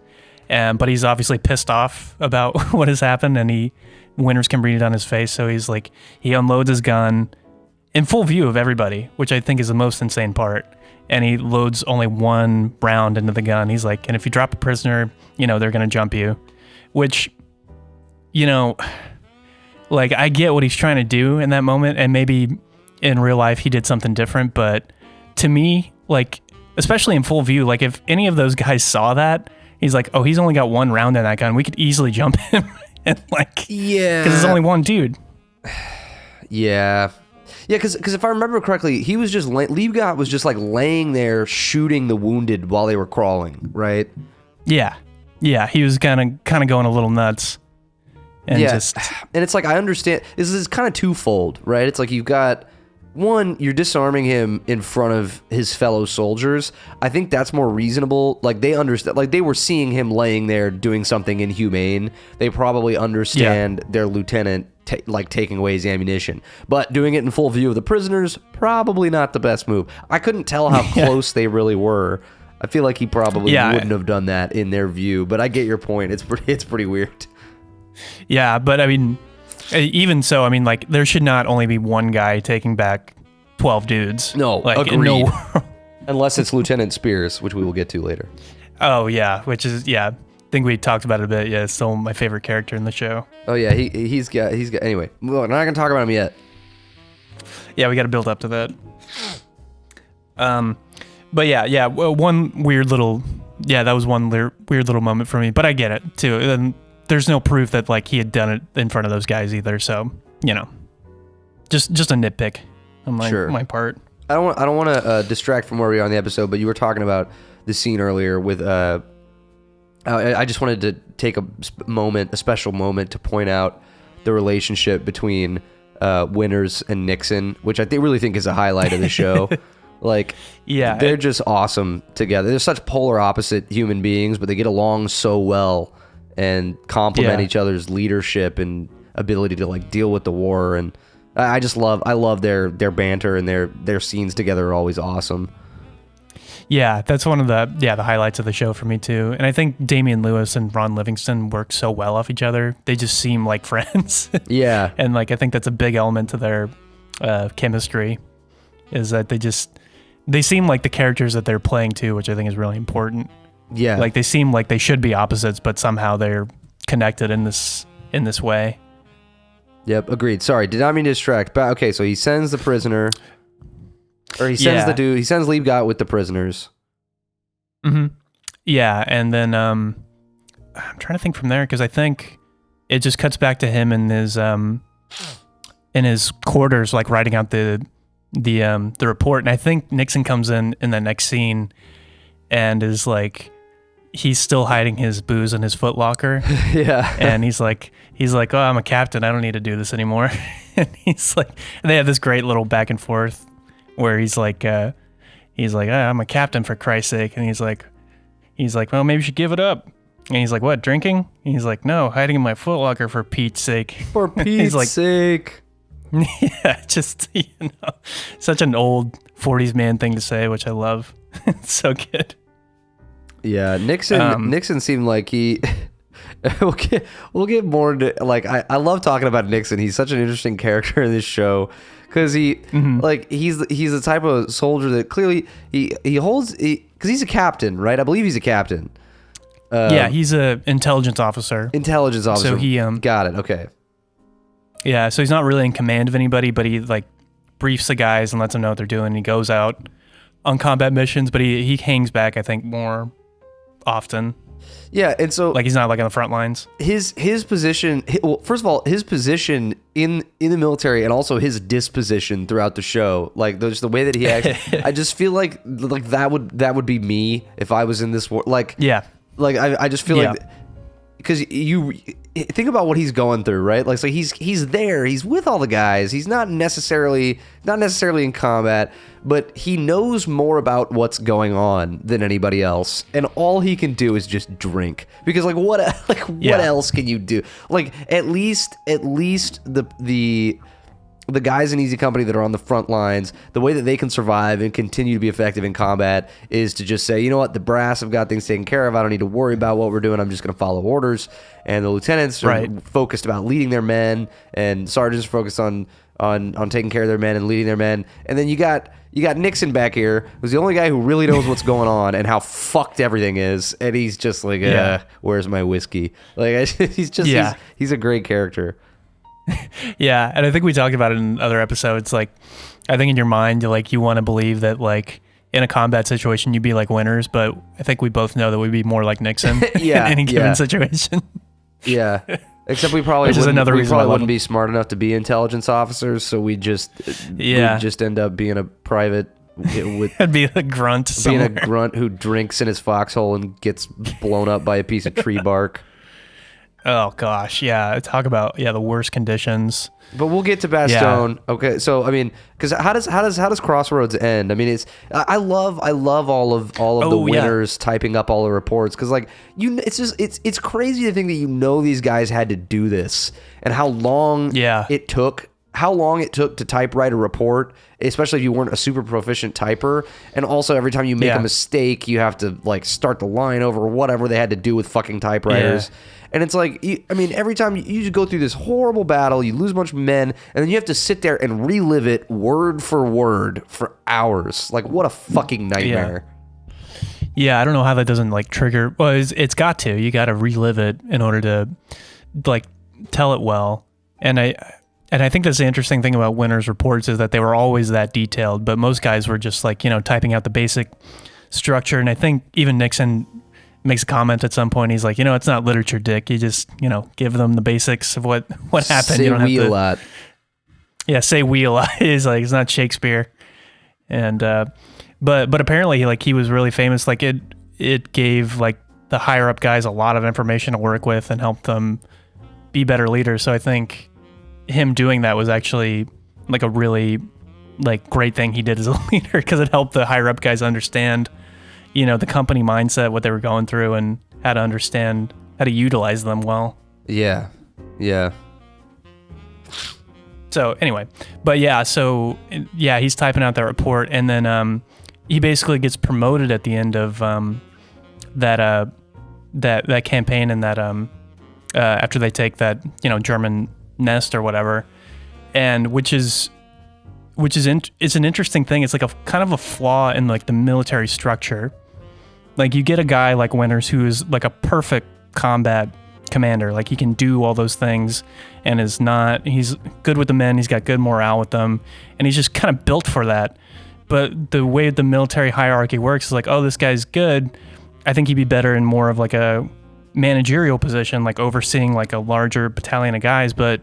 but he's obviously pissed off about what has happened, and Winters can read it on his face, so he's like, he unloads his gun in full view of everybody, which I think is the most insane part, and he loads only one round into the gun. He's like, and if you drop a prisoner, they're gonna jump you, which, like, I get what he's trying to do in that moment, and maybe in real life he did something different, but to me, like, especially in full view, like, if any of those guys saw that, he's like, oh, he's only got one round in that gun, we could easily jump him. And like, yeah, because there's only one dude. Yeah, because if I remember correctly, he was just Liebgott was just like laying there shooting the wounded while they were crawling, right? Yeah, he was kind of going a little nuts. And and it's like, I understand this is kind of twofold, right? It's like, you've got one, you're disarming him in front of his fellow soldiers. I think that's more reasonable. Like, they understand, like, they were seeing him laying there doing something inhumane. They probably understand their lieutenant taking away his ammunition. But doing it in full view of the prisoners, probably not the best move. I couldn't tell how close they really were. I feel like he probably wouldn't have done that in their view. But I get your point. It's pretty weird. Yeah, but I mean, even so, I mean, like, there should not only be one guy taking back 12 dudes. No, like, agreed. Unless it's Lieutenant Spears, which we will get to later. Oh, yeah, which is, I think we talked about it a bit. Yeah, it's still my favorite character in the show. Oh, yeah, he's got, anyway, we're not going to talk about him yet. Yeah, we got to build up to that. But yeah, one weird little, that was one weird little moment for me, but I get it, too. And there's no proof that, like, he had done it in front of those guys either, so, just a nitpick on my part. I don't want to distract from where we are in the episode, but you were talking about the scene earlier with I just wanted to take a special moment to point out the relationship between Winters and Nixon, which I really think is a highlight of the show. Like, they're just awesome together. They're such polar opposite human beings, but they get along so well and complement each other's leadership and ability to, like, deal with the war. And I love their banter, and their scenes together are always awesome. Yeah, that's one of the highlights of the show for me too. And I think Damian Lewis and Ron Livingston work so well off each other. They just seem like friends. Yeah. And, like, I think that's a big element to their chemistry, is that they seem like the characters that they're playing too, which I think is really important. Yeah. Like, they seem like they should be opposites, but somehow they're connected in this way. Yep, agreed. Sorry, did not mean to distract. But okay, so he sends the prisoner, or he sends the dude. He sends Liebgott with the prisoners. Mm-hmm. Yeah, and then I'm trying to think from there, because I think it just cuts back to him in his quarters, like, writing out the report. And I think Nixon comes in the next scene and is like, he's still hiding his booze in his footlocker. Yeah. And he's like, oh, I'm a captain, I don't need to do this anymore. And he's like, they have this great little back and forth where he's like, oh, I'm a captain, for Christ's sake. And he's like, well, maybe you should give it up. And he's like, what, drinking? And he's like, no, hiding in my footlocker, for Pete's sake. For Pete's sake. Yeah, just, such an old 40s man thing to say, which I love. It's so good. Yeah, Nixon seemed like he... we'll get more into... Like, I love talking about Nixon. He's such an interesting character in this show, because he's the type of soldier that clearly he holds... Because he's a captain, right? I believe he's a captain. Yeah, he's an intelligence officer. So he... Got it, okay. Yeah, so he's not really in command of anybody, but he, like, briefs the guys and lets them know what they're doing. He goes out on combat missions, but he hangs back, I think, more often Yeah, and so like he's not like on the front lines. His position. Well, first of all, his position in the military and also his disposition throughout the show, like just the way that he acts. I just feel like that would be me if I was in this war. Like yeah, like I just feel like because you think about what he's going through, right? Like so he's there, he's with all the guys. He's not necessarily in combat, but he knows more about what's going on than anybody else, and all he can do is just drink. Because what else can you do? Like at least the guys in Easy Company that are on the front lines, the way that they can survive and continue to be effective in combat is to just say, you know what, the brass have got things taken care of. I don't need to worry about what we're doing. I'm just going to follow orders. And the lieutenants are focused about leading their men, and sergeants are focused on taking care of their men and leading their men. And then you got Nixon back here, who's the only guy who really knows what's going on and how fucked everything is. And he's just like, where's my whiskey? Like he's a great character. Yeah, and I think we talked about it in other episodes. Like, I think in your mind, you want to believe that, like, in a combat situation, you'd be like winners, but I think we both know that we'd be more like Nixon in any given situation. Yeah, except we probably wouldn't be smart enough to be intelligence officers, so we'd just end up being a private. I'd be a grunt. Being a grunt who drinks in his foxhole and gets blown up by a piece of tree bark. Oh gosh, yeah. Talk about the worst conditions. But we'll get to Bastogne. Yeah. Okay, so I mean, because how does Crossroads end? I mean, I love all of the winners typing up all the reports, because it's crazy to think that these guys had to do this and how long it took. How long it took to typewrite a report, especially if you weren't a super proficient typer. And also every time you make a mistake, you have to start the line over, or whatever they had to do with fucking typewriters. And it's every time you just go through this horrible battle, you lose a bunch of men, and then you have to sit there and relive it word for word for hours. Like, what a fucking nightmare. Yeah, I don't know how that doesn't trigger. Well, it's got to. You got to relive it in order to tell it well. And I think that's the interesting thing about Winter's reports is that they were always that detailed, but most guys were just typing out the basic structure. And I think even Nixon makes a comment at some point. He's like, it's not literature, Dick. You just, give them the basics of what happened. Say you don't we have to, a lot. Yeah, say we a lot. He's like, it's not Shakespeare. And but apparently he was really famous. It gave the higher up guys a lot of information to work with and helped them be better leaders. So I think him doing that was actually a really great thing he did as a leader, because it helped the higher up guys understand the company mindset, what they were going through, and how to utilize them well. Yeah So anyway, but he's typing out that report, and then he basically gets promoted at the end of that campaign, and that after they take that German nest or whatever, and which is it's an interesting thing. It's a kind of a flaw in the military structure. You get a guy like Winters who is a perfect combat commander. He can do all those things, and he's good with the men. He's got good morale with them, and he's just kind of built for that. But the way the military hierarchy works is oh, this guy's good. I think he'd be better in more of a managerial position, overseeing a larger battalion of guys, but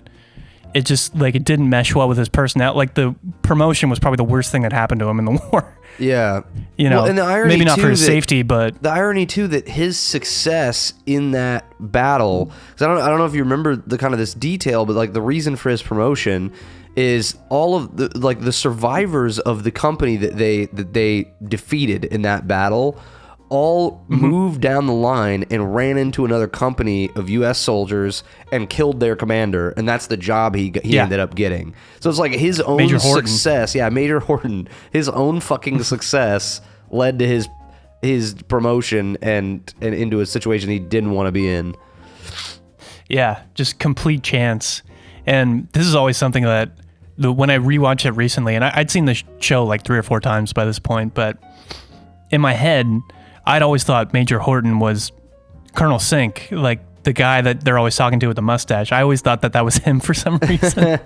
it just it didn't mesh well with his personality. The promotion was probably the worst thing that happened to him in the war. Yeah. Well, and the irony maybe not for his safety, but the irony too that his success in that battle, because I don't know if you remember the kind of this detail, but the reason for his promotion is all of the the survivors of the company that they defeated in that battle all moved down the line and ran into another company of U.S. soldiers and killed their commander, and that's the job he ended up getting. So it's his own success. Yeah, Major Horton. His own fucking success led to his promotion and into a situation he didn't want to be in. Yeah, just complete chance. And this is always something that when I rewatch it recently, and I'd seen the show 3 or 4 times by this point, but in my head, I'd always thought Major Horton was Colonel Sink, the guy that they're always talking to with the mustache. I always thought that was him for some reason.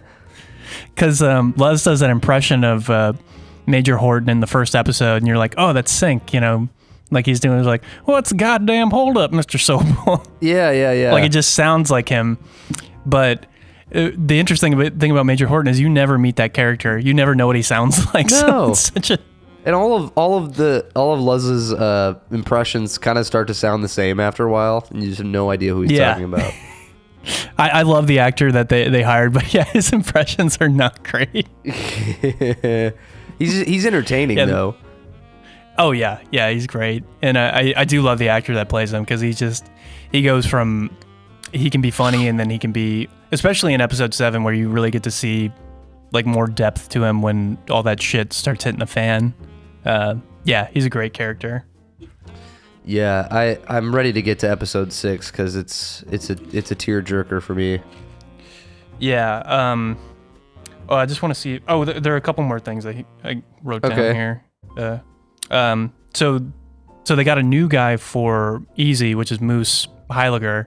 Because Les does that impression of Major Horton in the first episode, and you're like, oh, that's Sink, Like he's doing, like, what's the goddamn holdup, Mr. Sobel? Yeah. Like it just sounds like him. But the interesting thing about Major Horton is you never meet that character. You never know what he sounds like. No. So it's such a... And all of Luz's impressions kind of start to sound the same after a while, and you just have no idea who he's talking about. I love the actor that they hired, but yeah, his impressions are not great. He's entertaining though. Oh yeah, he's great, and I do love the actor that plays him because he goes from he can be funny and then he can be, especially in episode 7 where you really get to see like more depth to him when all that shit starts hitting the fan. Yeah, he's a great character. Yeah, I'm ready to get to episode 6 because it's a tearjerker for me. Yeah. I just want to see. Oh, there are a couple more things I wrote down here. So they got a new guy for Easy, which is Moose Heiliger,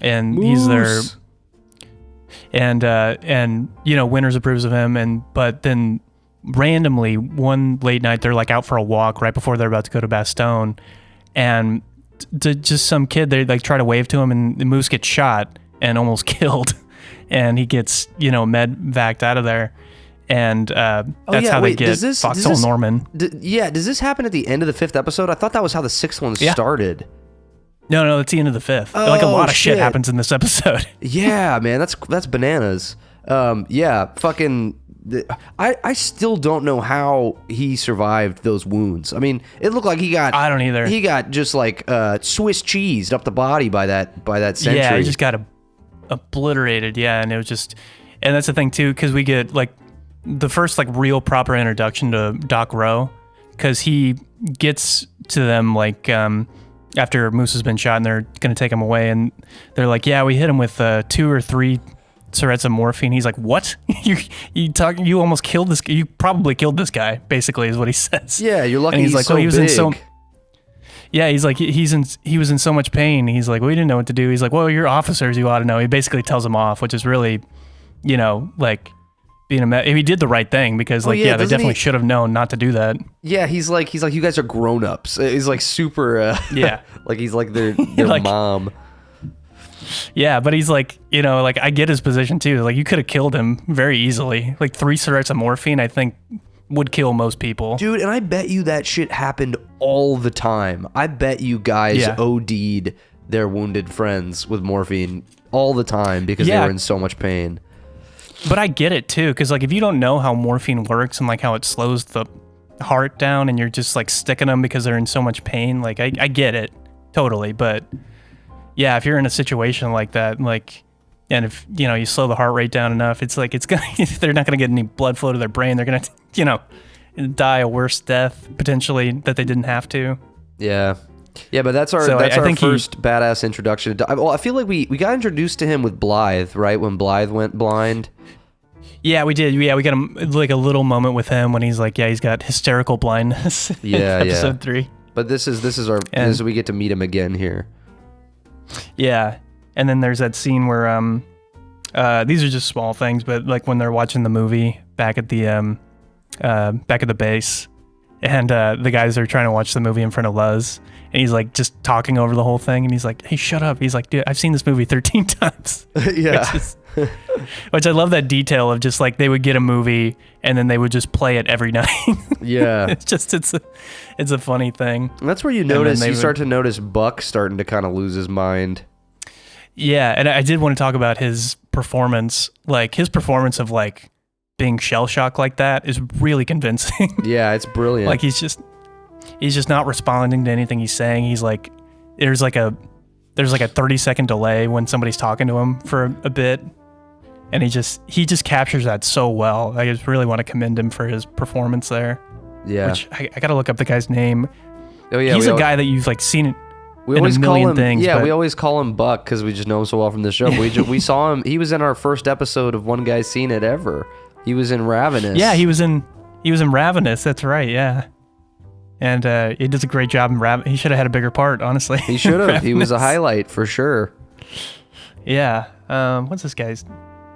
and he's their. And Winters approves of him, but then randomly one late night they're like out for a walk right before they're about to go to Bastogne, and just some kid, they like try to wave to him, and the Moose gets shot and almost killed, and he gets med-vaced out of there, and that's how they get Foxhole Norman. Does this happen at the end of the 5th episode? I thought that was how the 6th one started. No, that's the end of the 5th. Like a lot of shit happens in this episode. Yeah, man, that's bananas. Fucking. I still don't know how he survived those wounds. I mean, it looked like he got. I don't either. He got just like Swiss cheesed up the body by that sentry. Yeah, he just got obliterated. Yeah, and it was just, and that's the thing too, because we get like the first like real proper introduction to Doc Rowe, because he gets to them like. After Moose has been shot and they're going to take him away, and they're like, yeah, we hit him with 2 or 3 syringes of morphine. He's like, what? You almost killed this guy. You probably killed this guy, basically, is what he says. Yeah, you're lucky. And he's like, so he was big. in so. Yeah, he's like, he was in so much pain. He's like, we didn't know what to do. He's like, well, you're officers, you ought to know. He basically tells him off, which is really, like being he did the right thing, because they definitely should have known not to do that. Yeah, he's like you guys are grown-ups. He's like super like he's like their like, mom. Yeah, but he's like, like I get his position too. Like you could have killed him very easily. Like 3 syringes of morphine, I think would kill most people. Dude, and I bet you that shit happened all the time. I bet you guys OD'd their wounded friends with morphine all the time because they were in so much pain. But I get it too, because like if you don't know how morphine works and like how it slows the heart down, and you're just like sticking them because they're in so much pain, like I get it totally. But yeah, if you're in a situation like that, like, and if you slow the heart rate down enough, it's like they're not gonna get any blood flow to their brain. They're gonna die a worse death potentially that they didn't have to. Yeah, but that's our first badass introduction. I feel like we got introduced to him with Blythe, right? When Blythe went blind. Yeah, we did. Yeah, we got like a little moment with him when he's like, he's got hysterical blindness. Yeah, in episode 3. But this is we get to meet him again here. Yeah, and then there's that scene where these are just small things, but like when they're watching the movie back at the base, and the guys are trying to watch the movie in front of Luz, and he's like just talking over the whole thing, and he's like, hey, shut up. He's like, dude, I've seen this movie 13 times. Yeah. Which I love that detail of just like they would get a movie and then they would just play it every night. Yeah. It's a funny thing. And that's where you start to notice Buck starting to kind of lose his mind. Yeah, and I did want to talk about his performance. Like his performance of like being shell shocked like that is really convincing. Yeah, it's brilliant. Like he's just not responding to anything he's saying. He's like there's like a 30-second delay when somebody's talking to him for a bit. And he just captures that so well. I just really want to commend him for his performance there. Yeah. Which I got to look up the guy's name. Oh yeah. He's a guy that you've like seen we in always a million call him, things. Yeah, we always call him Buck because we just know him so well from the show. We saw him. He was in our first episode of One Guy's Seen It Ever. He was in Ravenous. Yeah, he was in Ravenous. That's right. Yeah. And he does a great job in Ravenous. He should have had a bigger part, honestly. He should have. He was a highlight for sure. Yeah. What's this guy's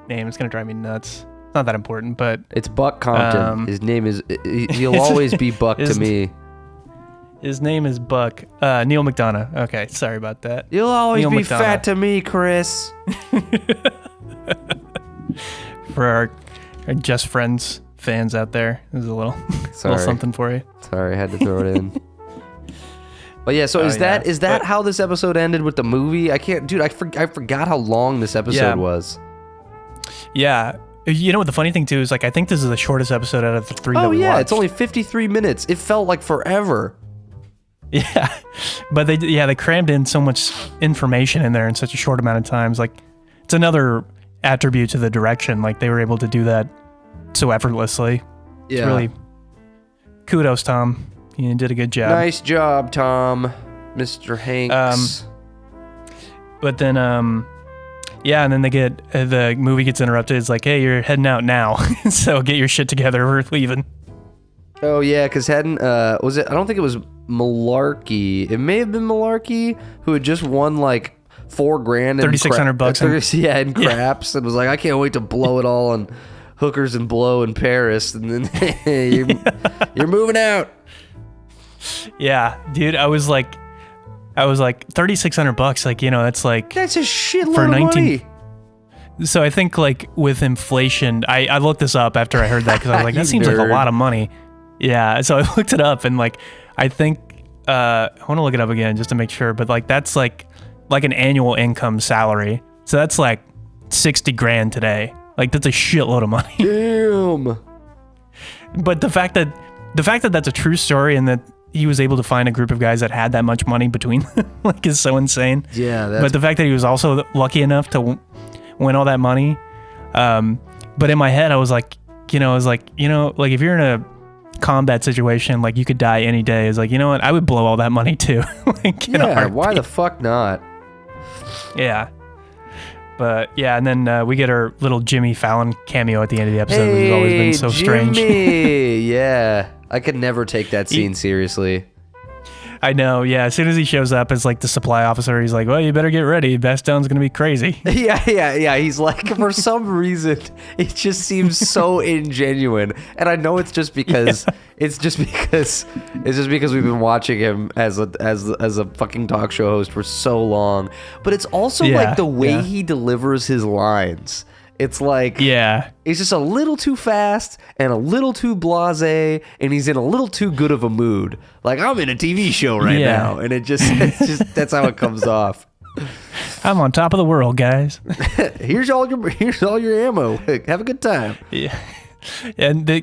name? It's gonna drive me nuts. It's not that important, but it's Buck Compton. His name is. He'll always be Buck to me. His name is Buck. Neil McDonough. Okay, sorry about that. You'll always Neil be McDonough. fat to me, Chris. For our Just Friends fans out there, there's a little, little something for you. Sorry, I had to throw it in. But yeah, so is that how this episode ended with the movie? I can't, dude. I forgot how long this episode was. Yeah. You know what the funny thing too is, like, I think this is the shortest episode out of the 3 that we watched. It's only 53 minutes. It felt like forever. Yeah, but they crammed in so much information in there in such a short amount of time. Like, it's another attribute to the direction. Like, they were able to do that so effortlessly. Yeah. It's really kudos, Tom. You did a good job. Nice job, Tom, Mr. Hanks. But then, yeah, and then they get the movie gets interrupted. It's like, hey, you're heading out now, so get your shit together. We're leaving. Oh yeah, because was it? I don't think it was Malarkey. It may have been Malarkey who had just won like $4,000 $3,600 in craps, and was like, I can't wait to blow it all on hookers and blow in Paris, and then you're moving out. Yeah, dude, I was like $3,600. Like, you know, that's a shitload of money. So I think, like, with inflation, I looked this up after I heard that, because I was like, that seems like a lot of money. Yeah, so I looked it up, and like, I think I want to look it up again just to make sure, but like, that's like an annual income salary. So that's like $60,000 today. Like, that's a shitload of money. Damn. But the fact that that's a true story, and that he was able to find a group of guys that had that much money between them, like, is so insane. Yeah. But the fact that he was also lucky enough to win all that money. But in my head, I was like, if you're in a combat situation, like, you could die any day. It's like, you know what? I would blow all that money too. Like, why the fuck not? Yeah. But yeah, and then we get our little Jimmy Fallon cameo at the end of the episode, which has always been so strange. Yeah. I could never take that scene seriously. I know, yeah. As soon as he shows up as like the supply officer, he's like, well, you better get ready. Bastone's going to be crazy. Yeah. He's like, for some reason, it just seems so ingenuine. And I know it's just because we've been watching him as a fucking talk show host for so long. But it's also like the way he delivers his lines. It's like, he's just a little too fast and a little too blasé, and he's in a little too good of a mood. Like, I'm in a TV show right now, and it's just that's how it comes off. I'm on top of the world, guys. here's all your ammo. Have a good time. Yeah, and I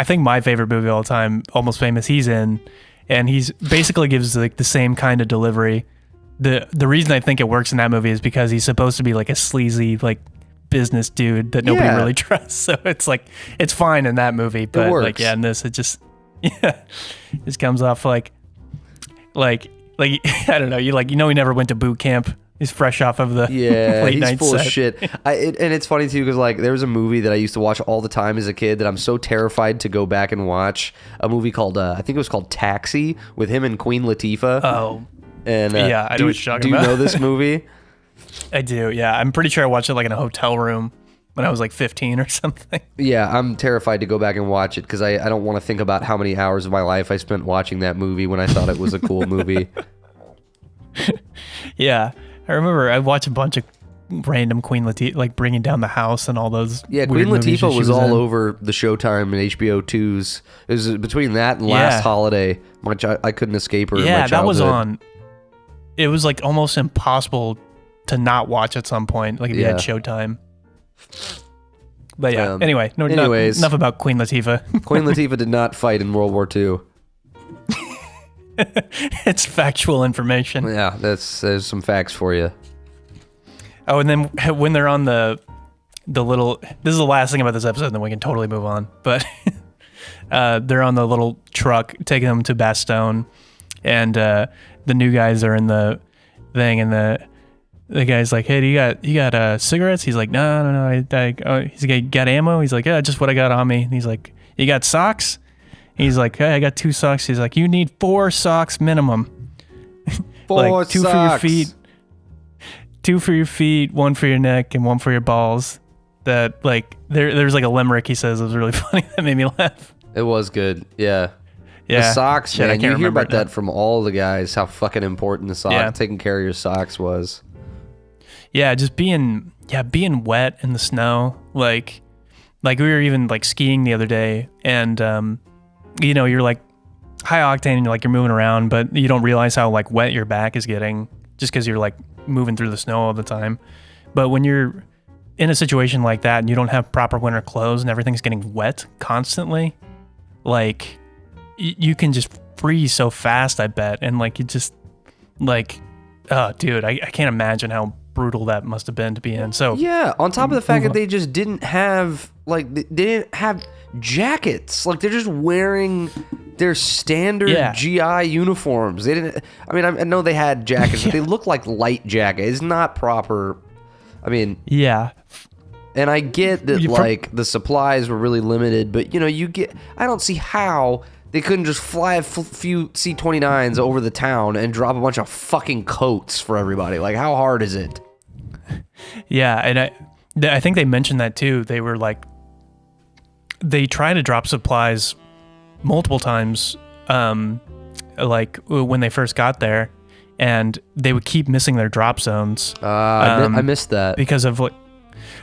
think my favorite movie of all time, Almost Famous, he's in, and he's basically gives like the same kind of delivery. The reason I think it works in that movie is because he's supposed to be like a sleazy, like, business dude that nobody really trusts. So it's like, it's fine in that movie, but like, in this, it just comes off like I don't know. He never went to boot camp. He's fresh off of the late night full set. Of shit. And it's funny too, because like, there was a movie that I used to watch all the time as a kid that I'm so terrified to go back and watch. A movie called I think it was called Taxi, with him and Queen Latifah. Oh. And I know what you're talking about. Do you know this movie? I do, yeah. I'm pretty sure I watched it like in a hotel room when I was like 15 or something. Yeah, I'm terrified to go back and watch it because I don't want to think about how many hours of my life I spent watching that movie when I thought it was a cool movie. Yeah, I remember I watched a bunch of random Queen Latifah, like Bringing Down the House and all those. Yeah, Queen Latifah was all over the Showtime and HBO 2s. It was between that and Last Holiday, which I couldn't escape her. Yeah, that was on. It was like almost impossible to not watch at some point, like if you had Showtime. But yeah, anyways, enough about Queen Latifah. Queen Latifah did not fight in World War II. It's factual information. Yeah, there's some facts for you. Oh, and then when they're on the little, this is the last thing about this episode, and then we can totally move on. But they're on the little truck taking them to Bastogne, and the new guys are in the thing, and the guy's like, "Hey, you got cigarettes?" He's like, "No. He's like, "Got ammo?" He's like, "Yeah, just what I got on me." And he's like, "You got socks?" He's like, "Hey, I got 2 socks." He's like, "You need 4 socks minimum." 4 like 2 socks. for your feet, 2 for your feet, 1 for your neck, and 1 for your balls. That like there's like a limerick he says. It was really funny. That made me laugh. It was good. Yeah. The socks, Shit, man. You hear about that from all the guys, how fucking important the socks, taking care of your socks was. Yeah, just being wet in the snow. Like we were even like skiing the other day, and you're like high octane and you're moving around, but you don't realize how like wet your back is getting just because you're like moving through the snow all the time. But when you're in a situation like that and you don't have proper winter clothes and everything's getting wet constantly, like you can just freeze so fast, I bet. And like you just like, oh dude, I can't imagine how brutal that must have been to be in. So yeah, on top of the fact that they just didn't have like they didn't have jackets. Like they're just wearing their standard GI uniforms. They didn't. I mean, I know they had jackets, but they look like light jackets. It's not proper. I mean, yeah. And I get that like the supplies were really limited, but I don't see how they couldn't just fly a few C-29s over the town and drop a bunch of fucking coats for everybody. Like, how hard is it? Yeah, and I think they mentioned that too. They were like, they try to drop supplies multiple times, like when they first got there, and they would keep missing their drop zones. I missed that because of like.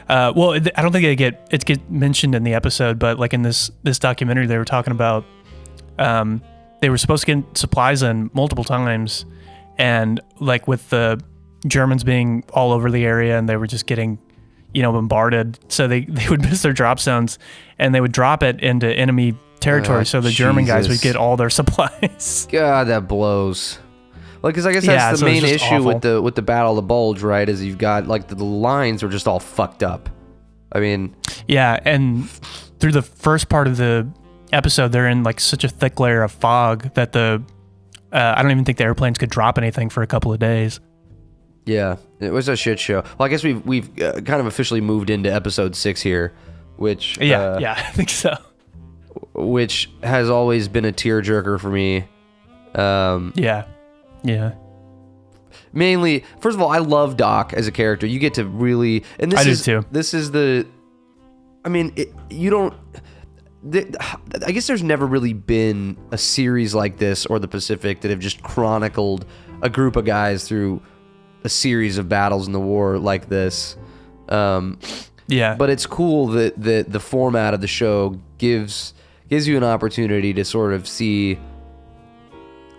Well, I don't think it get mentioned in the episode, but like in this documentary, they were talking about they were supposed to get supplies in multiple times, and like with the Germans being all over the area, and they were just getting bombarded, so they would miss their drop zones, and they would drop it into enemy territory, so the German guys would get all their supplies. God, that blows. Like, because I guess that's the main issue with the Battle of the Bulge, right? Is you've got like the lines are just all fucked up. I mean, yeah, and through the first part of the episode, they're in like such a thick layer of fog that I don't even think the airplanes could drop anything for a couple of days. Yeah, it was a shit show. Well, I guess we've kind of officially moved into episode 6 here, which yeah, I think so. Which has always been a tearjerker for me. Yeah. Mainly, first of all, I love Doc as a character. You get to really, and this I do is too. This is the, I mean, you don't. I guess there's never really been a series like this or the Pacific that have just chronicled a group of guys through a series of battles in the war like this. Yeah. But it's cool that the format of the show gives you an opportunity to sort of see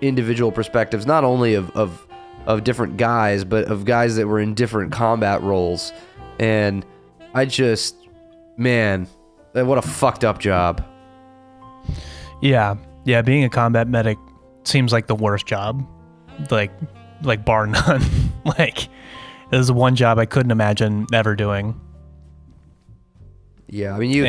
individual perspectives, not only of different guys, but of guys that were in different combat roles. And I just, man, what a fucked up job. Yeah, being a combat medic seems like the worst job, like bar none. Like, this is one job I couldn't imagine ever doing. Yeah, I mean, you're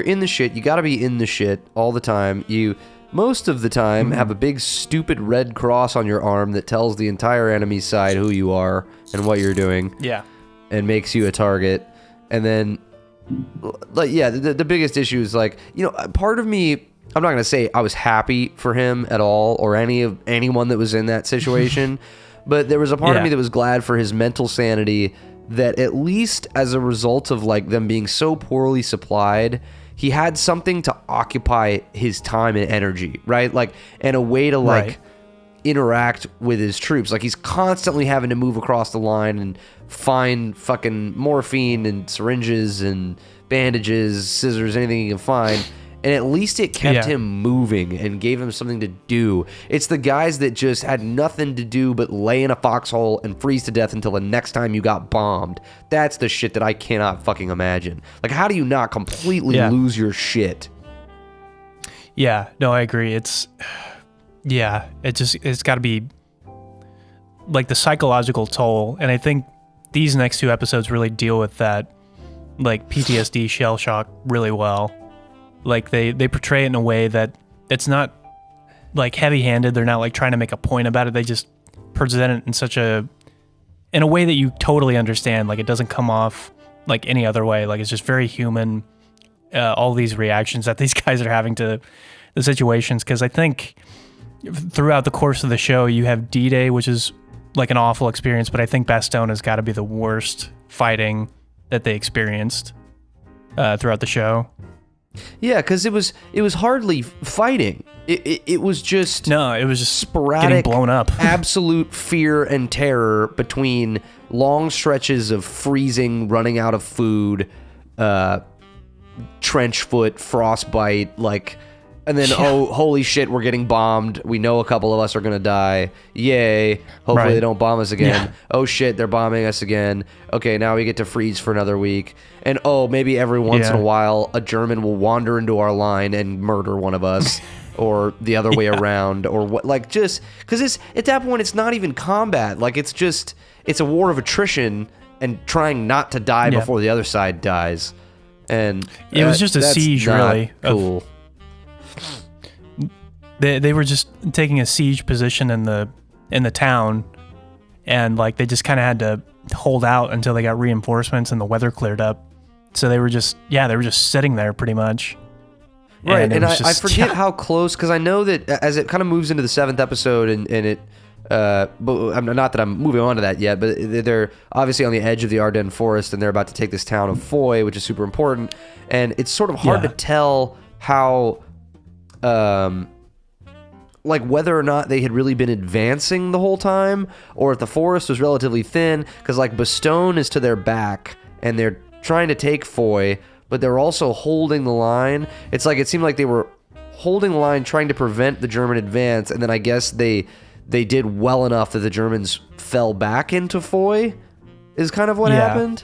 in the shit. You got to be in the shit all the time. You most of the time have a big stupid red cross on your arm that tells the entire enemy side who you are and what you're doing. Yeah, and makes you a target. And then, like, yeah, the biggest issue is like, part of me, I'm not gonna say I was happy for him at all or anyone that was in that situation, but there was a part of me that was glad for his mental sanity, that at least as a result of like them being so poorly supplied, he had something to occupy his time and energy, right? Like, and a way to like interact with his troops. Like, he's constantly having to move across the line and find fucking morphine and syringes and bandages, scissors, anything he can find. And at least it kept him moving and gave him something to do. It's the guys that just had nothing to do but lay in a foxhole and freeze to death until the next time you got bombed. That's the shit that I cannot fucking imagine. Like, how do you not completely lose your shit? Yeah, no, I agree. It's got to be like the psychological toll. And I think these next 2 episodes really deal with that, like PTSD, shell shock really well. Like they portray it in a way that it's not like heavy-handed. They're not like trying to make a point about it. They just present it in a way that you totally understand. Like, it doesn't come off like any other way. Like, it's just very human. All these reactions that these guys are having to the situations. Because I think throughout the course of the show, you have D-Day, which is like an awful experience. But I think Bastogne has got to be the worst fighting that they experienced throughout the show. Yeah, because it was hardly fighting. It was just it was just sporadic, getting blown up. Absolute fear and terror between long stretches of freezing, running out of food, trench foot, frostbite, and then oh holy shit, we're getting bombed. We know a couple of us are gonna die. Yay! Hopefully they don't bomb us again. Yeah. Oh shit, they're bombing us again. Okay, now we get to freeze for another week. And oh, maybe every once in a while a German will wander into our line and murder one of us. Or the other way around, or what? Just because it's at that point, it's not even combat. It's a war of attrition and trying not to die before the other side dies. And it was just a siege, really. Cool. They were just taking a siege position in the town, and they just kind of had to hold out until they got reinforcements and the weather cleared up. So they were just sitting there pretty much. Right, and I forget how close, because I know that as it kind of moves into the 7th episode, and it, but not that I'm moving on to that yet, but they're obviously on the edge of the Ardennes forest, and they're about to take this town of Foy, which is super important, and it's sort of hard to tell how, whether or not they had really been advancing the whole time, or if the forest was relatively thin, because Bastogne is to their back, and they're trying to take Foy, but they're also holding the line. It's it seemed like they were holding the line, trying to prevent the German advance, and then I guess they did well enough that the Germans fell back into Foy, is kind of what happened?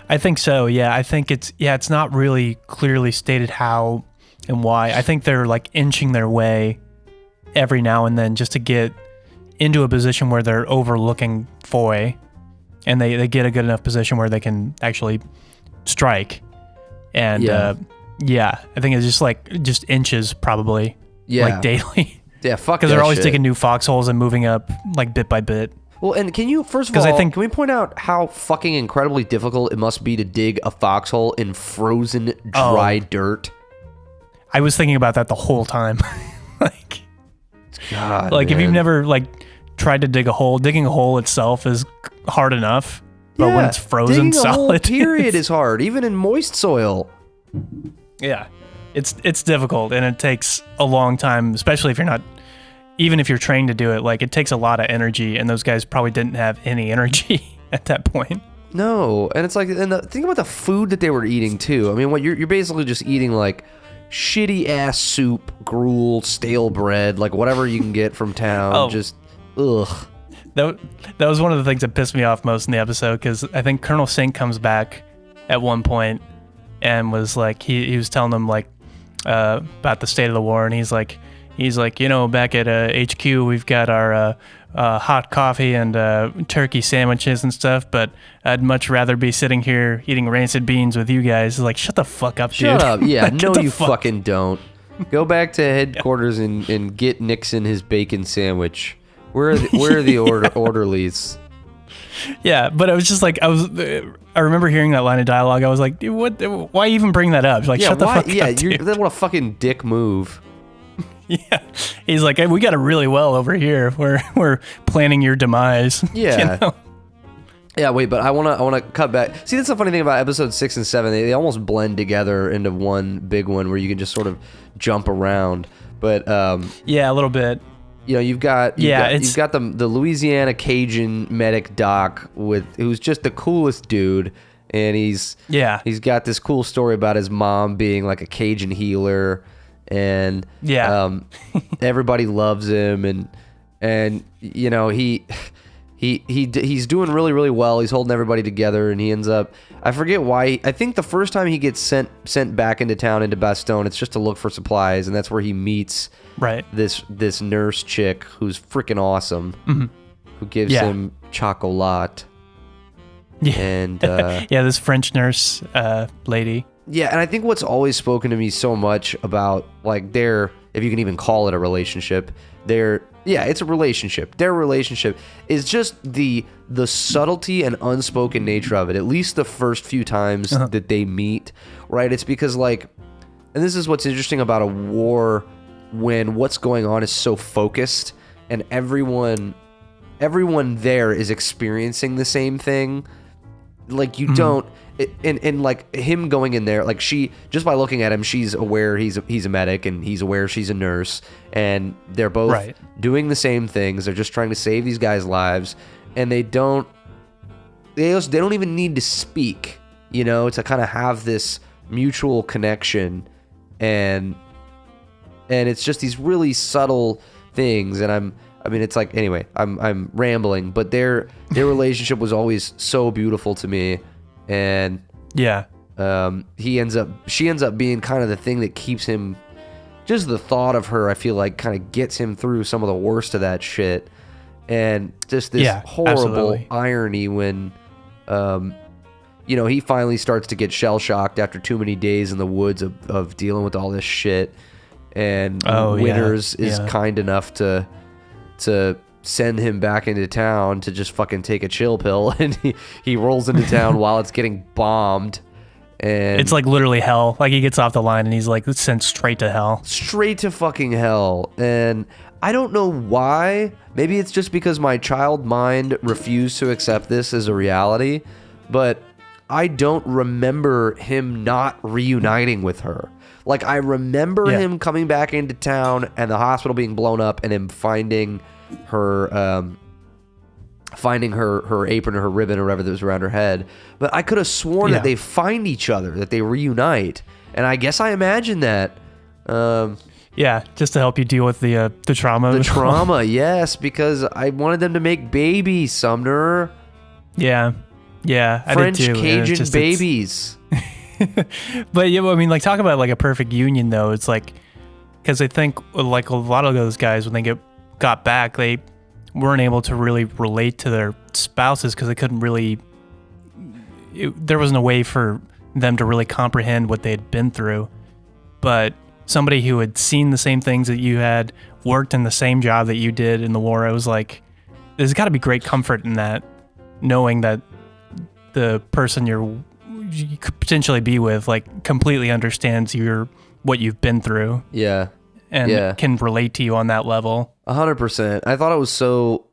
I think so, yeah. I think it's not really clearly stated how and why. I think they're inching their way every now and then just to get into a position where they're overlooking Foy, and they get a good enough position where they can actually strike. And I think it's just inches probably, daily. Yeah, fuck. Because they're always digging new foxholes and moving up bit by bit. Well, and can you first of all, can we point out how fucking incredibly difficult it must be to dig a foxhole in frozen dry dirt? I was thinking about that the whole time. God, if you've never tried to dig a hole, digging a hole itself is hard enough. But when it's frozen digging solid, a hole, period, is hard, even in moist soil. Yeah, it's difficult, and it takes a long time, especially if you're not, even if you're trained to do it. It takes a lot of energy, and those guys probably didn't have any energy at that point. No, and it's and think about the food that they were eating too. I mean, you're basically just eating shitty ass soup, gruel, stale bread, whatever you can get from town. Just ugh. That was one of the things that pissed me off most in the episode, because I think Colonel Sink comes back at one point and was he was telling them about the state of the war, and he's like back at HQ we've got our hot coffee and turkey sandwiches and stuff, but I'd much rather be sitting here eating rancid beans with you guys. Shut the fuck up, dude. Shut up. Yeah, no, you fucking don't. Go back to headquarters and get Nixon his bacon sandwich. Where are the orderlies? Yeah, but I was just I remember hearing that line of dialogue. I was like, dude, what? Why even bring that up? Shut the fuck up, dude. What a fucking dick move. Yeah, he's like, hey, we got it really well over here. We're planning your demise. Yeah. Yeah, wait, but I wanna cut back. See, that's the funny thing about episodes 6 and 7. They almost blend together into one big one where you can just sort of jump around. But yeah, a little bit. You've got the Louisiana Cajun medic doc who's just the coolest dude, and he's got this cool story about his mom being a Cajun healer, and everybody loves him, and he's doing really, really well. He's holding everybody together, and he ends up, I forget why. I think the first time he gets sent back into town, into Bastogne, it's just to look for supplies, and that's where he meets this nurse chick who's freaking awesome, who gives him chocolat. Yeah. And this French nurse lady. Yeah, and I think what's always spoken to me so much about their, if you can even call it a relationship, it's a relationship. Their relationship is just the subtlety and unspoken nature of it, at least the first few times that they meet, right? It's because and this is what's interesting about a war, when what's going on is so focused and everyone there is experiencing the same thing, like you don't. And like him going in there, like she, just by looking at him, she's aware he's a medic, and he's aware she's a nurse, and they're both doing the same things. They're just trying to save these guys' lives, and they don't even need to speak, to kind of have this mutual connection, and it's just these really subtle things. And it's like, anyway, I'm rambling, but their relationship was always so beautiful to me. And she ends up being kind of the thing that keeps him, just the thought of her, I feel like, kind of gets him through some of the worst of that shit. And just this horrible irony when, he finally starts to get shell shocked after too many days in the woods of dealing with all this shit. And Winters is kind enough to send him back into town to just fucking take a chill pill, and he rolls into town while it's getting bombed, and it's like literally hell. Like he gets off the line and he's like sent straight to hell. Straight to fucking hell. And I don't know why. Maybe it's just because my child mind refused to accept this as a reality, but I don't remember him not reuniting with her. Like I remember him coming back into town and the hospital being blown up, and him finding her apron or her ribbon or whatever that was around her head. But I could have sworn that they find each other, that they reunite. And I guess I imagined that. Just to help you deal with the trauma. The trauma, yes, because I wanted them to make babies, Sumner. Yeah, French I did too. Cajun babies. But like talk about like a perfect union though. It's like, because I think like a lot of those guys, when they got back, they weren't able to really relate to their spouses because they couldn't really, there wasn't a way for them to really comprehend what they had been through. But somebody who had seen the same things that you had, worked in the same job that you did in the war, I was like, there's got to be great comfort in that, knowing that the person you could potentially be with like completely understands what you've been through. And can relate to you on that level. 100%. I thought it was so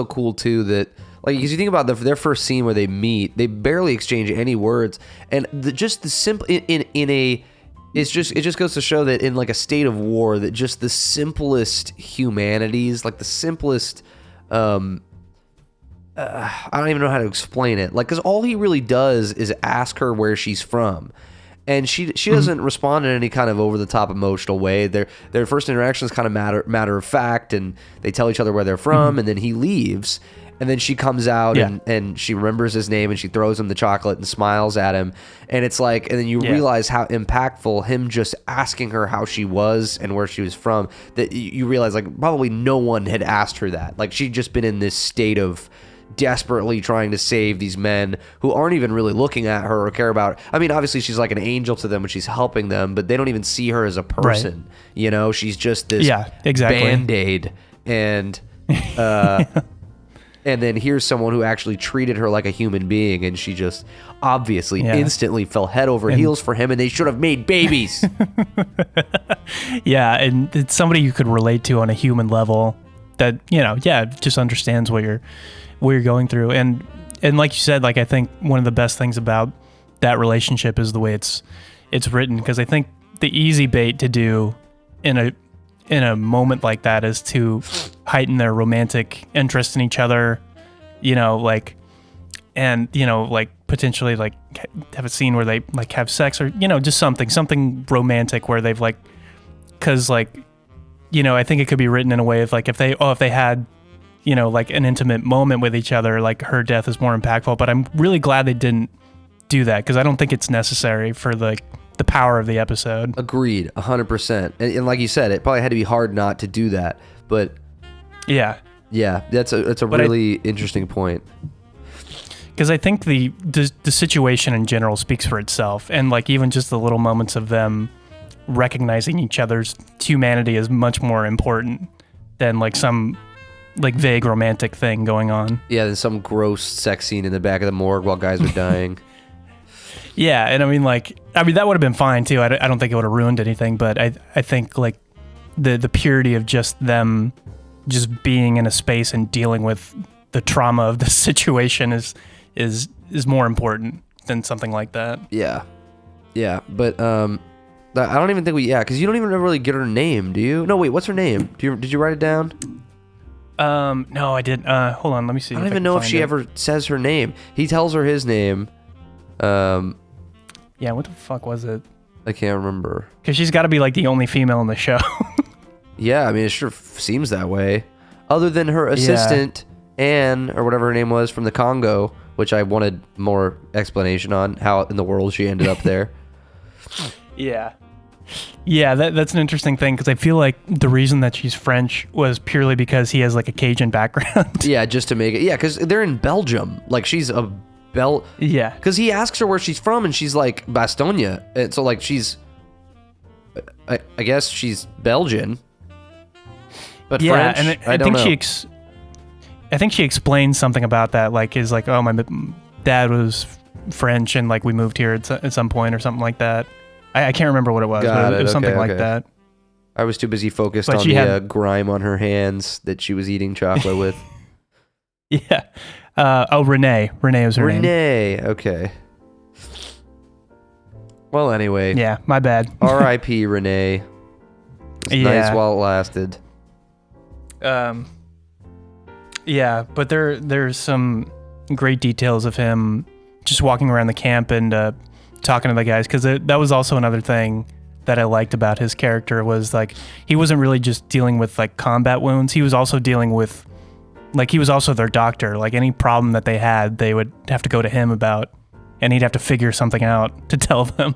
cool too that, like, because you think about their first scene where they meet, they barely exchange any words, and it just goes to show that in like a state of war, that just the simplest humanities, like the simplest, I don't even know how to explain it, like, because all he really does is ask her where she's from. And she doesn't respond in any kind of over-the-top emotional way. Their first interaction is kind of matter of fact, and they tell each other where they're from, and then he leaves. And then she comes out, and she remembers his name, and she throws him the chocolate and smiles at him. And it's like, and then you realize how impactful him just asking her how she was and where she was from, that you realize, like, probably no one had asked her that. Like, she'd just been in this state of desperately trying to save these men who aren't even really looking at her or care about her. I mean, obviously she's like an angel to them when she's helping them, but they don't even see her as a person. She's just this Band-Aid. And and then here's someone who actually treated her like a human being, and she just obviously instantly fell head over heels for him, and they should have made babies. And it's somebody you could relate to on a human level that, just understands what you're going through. And like you said, like, I think one of the best things about that relationship is the way it's written, because I think the easy bait to do in a moment like that is to heighten their romantic interest in each other, and potentially like have a scene where they like have sex, or just something romantic where they've like, because like, I think it could be written in a way of like, if they had like an intimate moment with each other, like her death is more impactful. But I'm really glad they didn't do that, because I don't think it's necessary for the power of the episode. Agreed, 100%. And like you said, it probably had to be hard not to do that. But that's a really interesting point. Because I think the situation in general speaks for itself, and like even just the little moments of them recognizing each other's humanity is much more important than like some like vague romantic thing going on. Yeah, there's some gross sex scene in the back of the morgue while guys are dying. And I mean that would have been fine too. I don't think it would have ruined anything, but I think like the purity of just them just being in a space and dealing with the trauma of the situation is is more important than something like that. Yeah, but I don't even think because you don't even really get her name, do you? No, wait, what's her name? Did you write it down? No, I didn't. Hold on, let me see. I don't even know if she ever says her name. He tells her his name. Yeah, what the fuck was it? I can't remember. Because she's got to be like the only female in the show. Yeah, I mean, it sure seems that way. Other than her assistant, Anne, or whatever her name was, from the Congo, which I wanted more explanation on how in the world she ended up there. Yeah. Yeah, that's an interesting thing, because I feel like the reason that she's French was purely because he has like a Cajun background. Yeah, just to make it. Yeah, because they're in Belgium. Like, she's a Yeah. Because he asks her where she's from, and she's like, Bastogne. And so, like, she's... I guess she's Belgian. But French, and I don't think know. I think she explains something about that, like, is like, oh, my dad was French, and like we moved here at some point or something like that. I can't remember what it was, but it was something like that. I was too busy focused on the grime on her hands that she was eating chocolate with. Yeah. Renee. Renee was her name. Renee, okay. Well, anyway. Yeah, my bad. R.I.P. Renee. It's nice while it lasted. Yeah, but there's some great details of him just walking around the camp and talking to the guys, because that was also another thing that I liked about his character, was like he wasn't really just dealing with like combat wounds. He was also dealing with, like, he was also their doctor. Like, any problem that they had, they would have to go to him about, and he'd have to figure something out to tell them.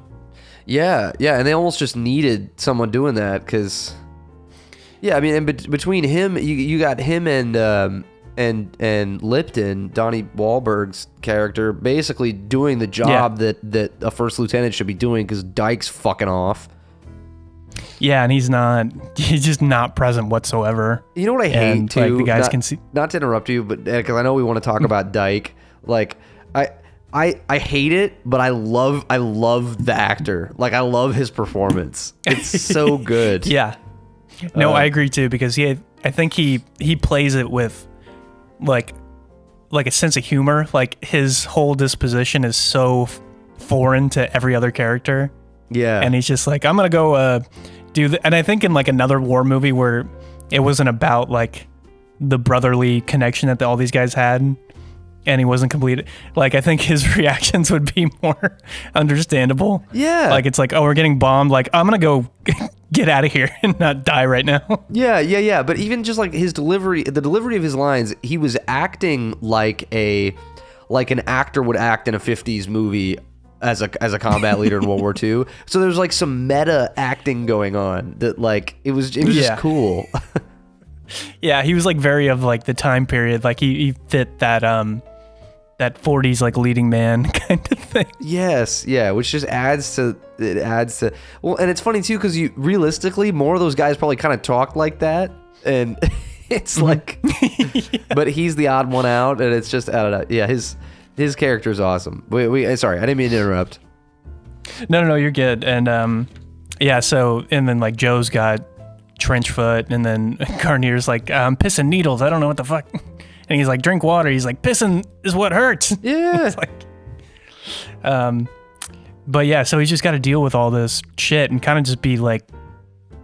Yeah, and they almost just needed someone doing that, because I mean, and between him, you got him and Lipton, Donnie Wahlberg's character, basically doing the job that a first lieutenant should be doing, because Dyke's fucking off. Yeah, and he's just not present whatsoever. You know what I hate too? Like, the guys can see. Not to interrupt you, but because I know we want to talk about Dyke. Like, I hate it, but I love the actor. Like, I love his performance. It's so good. Yeah. No, I agree too, because I think he plays it with like a sense of humor. Like, his whole disposition is so foreign to every other character. Yeah. And he's just like, I'm gonna go do and I think in like another war movie where it wasn't about like the brotherly connection that all these guys had, and he wasn't complete, like, I think his reactions would be more understandable. Yeah. Like, it's like, oh, we're getting bombed, like, I'm gonna go get out of here and not die right now. Yeah. But even just like his delivery, the delivery of his lines, he was acting like an actor would act in a 50s movie as a combat leader in World War II. So there's like some meta acting going on that, like, it was just cool. Yeah, he was like very of like the time period. Like, he fit that 40s like leading man kind of thing. Yes, yeah, which just adds to well, and it's funny too, because you realistically, more of those guys probably kind of talked like that, and it's like, but he's the odd one out, and it's just, I don't know. Yeah, his character is awesome. Sorry, I didn't mean to interrupt. No, you're good. And yeah, so, and then like Joe's got trench foot, and then Garnier's like, I'm pissing needles, I don't know what the fuck. And he's like, drink water. He's like, pissing is what hurts. Yeah. It's like, but yeah, so he's just got to deal with all this shit and kind of just be like,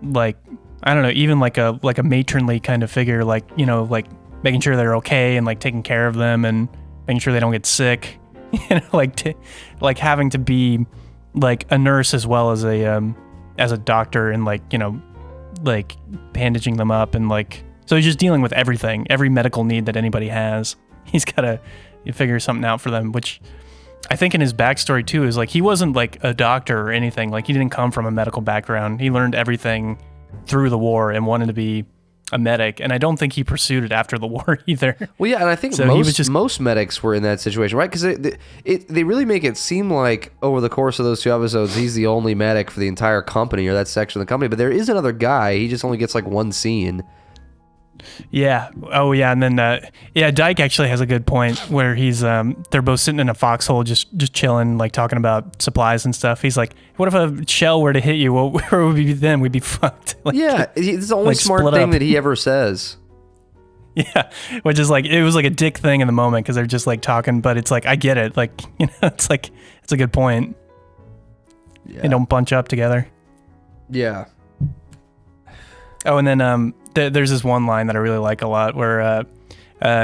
I don't know, even like a matronly kind of figure, like, you know, like making sure they're okay and like taking care of them and making sure they don't get sick, you know, like having to be like a nurse as well as a doctor, and like, you know, like bandaging them up, and like, so he's just dealing with everything, every medical need that anybody has. He's got to figure something out for them, which I think in his backstory too is like, he wasn't like a doctor or anything. Like, he didn't come from a medical background. He learned everything through the war and wanted to be a medic, and I don't think he pursued it after the war either. Well, yeah, and I think so most medics were in that situation, right? Because they really make it seem like over the course of those 2 episodes, he's the only medic for the entire company, or that section of the company, but there is another guy. He just only gets like one scene. Yeah. Oh, yeah. And then, Dyke actually has a good point where he's, they're both sitting in a foxhole, just chilling, like talking about supplies and stuff. He's like, what if a shell were to hit you? Where would we be then? We'd be fucked. Like, yeah. It's the only like, smart thing that he ever says. Yeah, which is like, it was like a dick thing in the moment because they're just like talking, but it's like, I get it. Like, you know, it's like, it's a good point. Yeah. They don't bunch up together. Yeah. Oh, and then there's this one line that I really like a lot where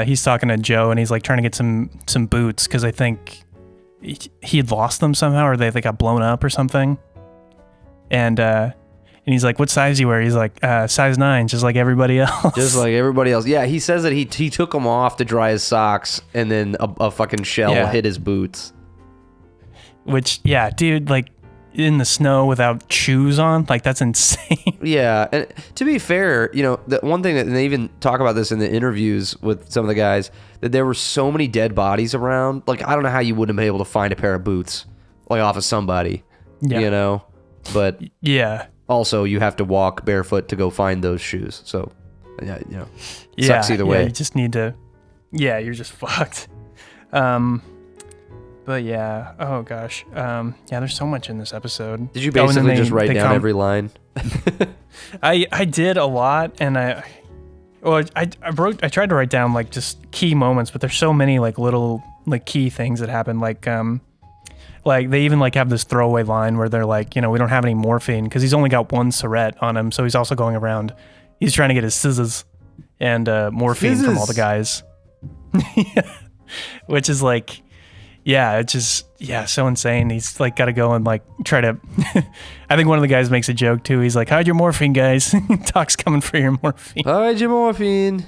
he's talking to Joe and he's like trying to get some boots because I think he had lost them somehow or they got blown up or something. And he's like, what size do you wear? He's like, size 9, just like everybody else. Just like everybody else. Yeah, he says that he took them off to dry his socks and then a fucking shell hit his boots. Which, yeah, dude, like in the snow without shoes on, like that's insane. Yeah, and to be fair, you know, the one thing that and they even talk about this in the interviews with some of the guys, that there were so many dead bodies around. Like, I don't know how you wouldn't be able to find a pair of boots like off of somebody, you know? But yeah. Also, you have to walk barefoot to go find those shoes. So, yeah, you know, sucks either way. You just need to. Yeah, you're just fucked. But yeah, oh gosh, yeah. There's so much in this episode. Did you basically just write down every line? I did a lot, and I tried to write down like just key moments, but there's so many like little like key things that happen. Like they even like have this throwaway line where they're like, you know, we don't have any morphine because he's only got one Surette on him, so he's also going around. He's trying to get his scissors and morphine from all the guys, which is like, yeah, it's just so insane. He's like got to go and like try to. I think one of the guys makes a joke too. He's like, "Hide your morphine, guys." Doc's coming for your morphine. Hide your morphine.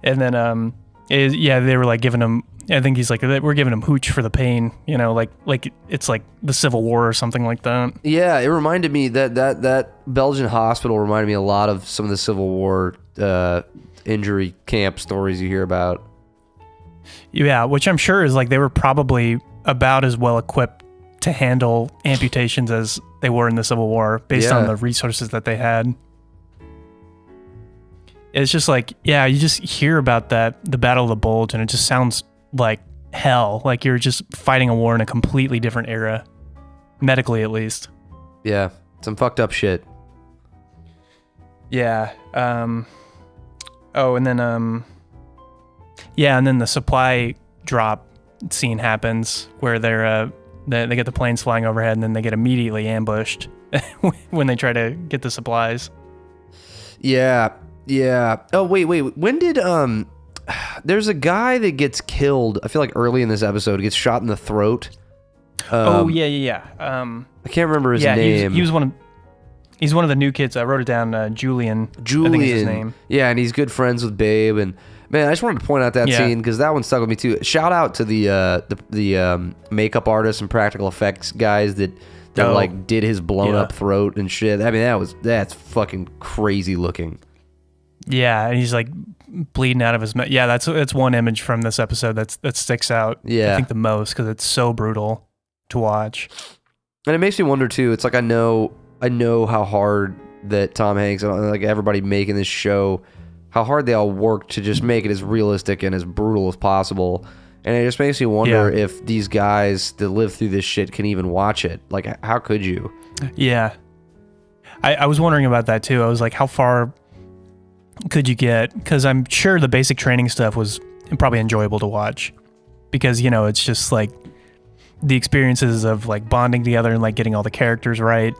And then they were like giving him. I think he's like, we're giving him hooch for the pain, you know, like it's like the Civil War or something like that. Yeah, it reminded me that Belgian hospital reminded me a lot of some of the Civil War injury camp stories you hear about. Yeah, which I'm sure is like they were probably about as well equipped to handle amputations as they were in the Civil War based on the resources that they had. It's just like, yeah, you just hear about the Battle of the Bulge, and it just sounds like hell. Like you're just fighting a war in a completely different era, medically at least. Yeah, some fucked up shit. Yeah. Oh, and then and then the supply drop scene happens where they get the planes flying overhead, and then they get immediately ambushed when they try to get the supplies. Yeah. Oh, wait. When did there's a guy that gets killed, I feel like early in this episode, gets shot in the throat. Yeah. I can't remember his name. He's one of the new kids. I wrote it down, Julian. I think is his name. Yeah, and he's good friends with Babe. And man, I just wanted to point out that scene because that one stuck with me too. Shout out to the makeup artists and practical effects guys that like did his blown up throat and shit. I mean, that's fucking crazy looking. Yeah, and he's like bleeding out of his mouth. Yeah, that's one image from this episode that sticks out. Yeah, I think the most because it's so brutal to watch. And it makes me wonder too. It's like I know how hard that Tom Hanks and like everybody making this show, how hard they all work to just make it as realistic and as brutal as possible. And it just makes me wonder if these guys that live through this shit can even watch it. Like, how could you? Yeah, I was wondering about that too. I was like, how far could you get? Because I'm sure the basic training stuff was probably enjoyable to watch because, you know, it's just like the experiences of like bonding together and like getting all the characters right.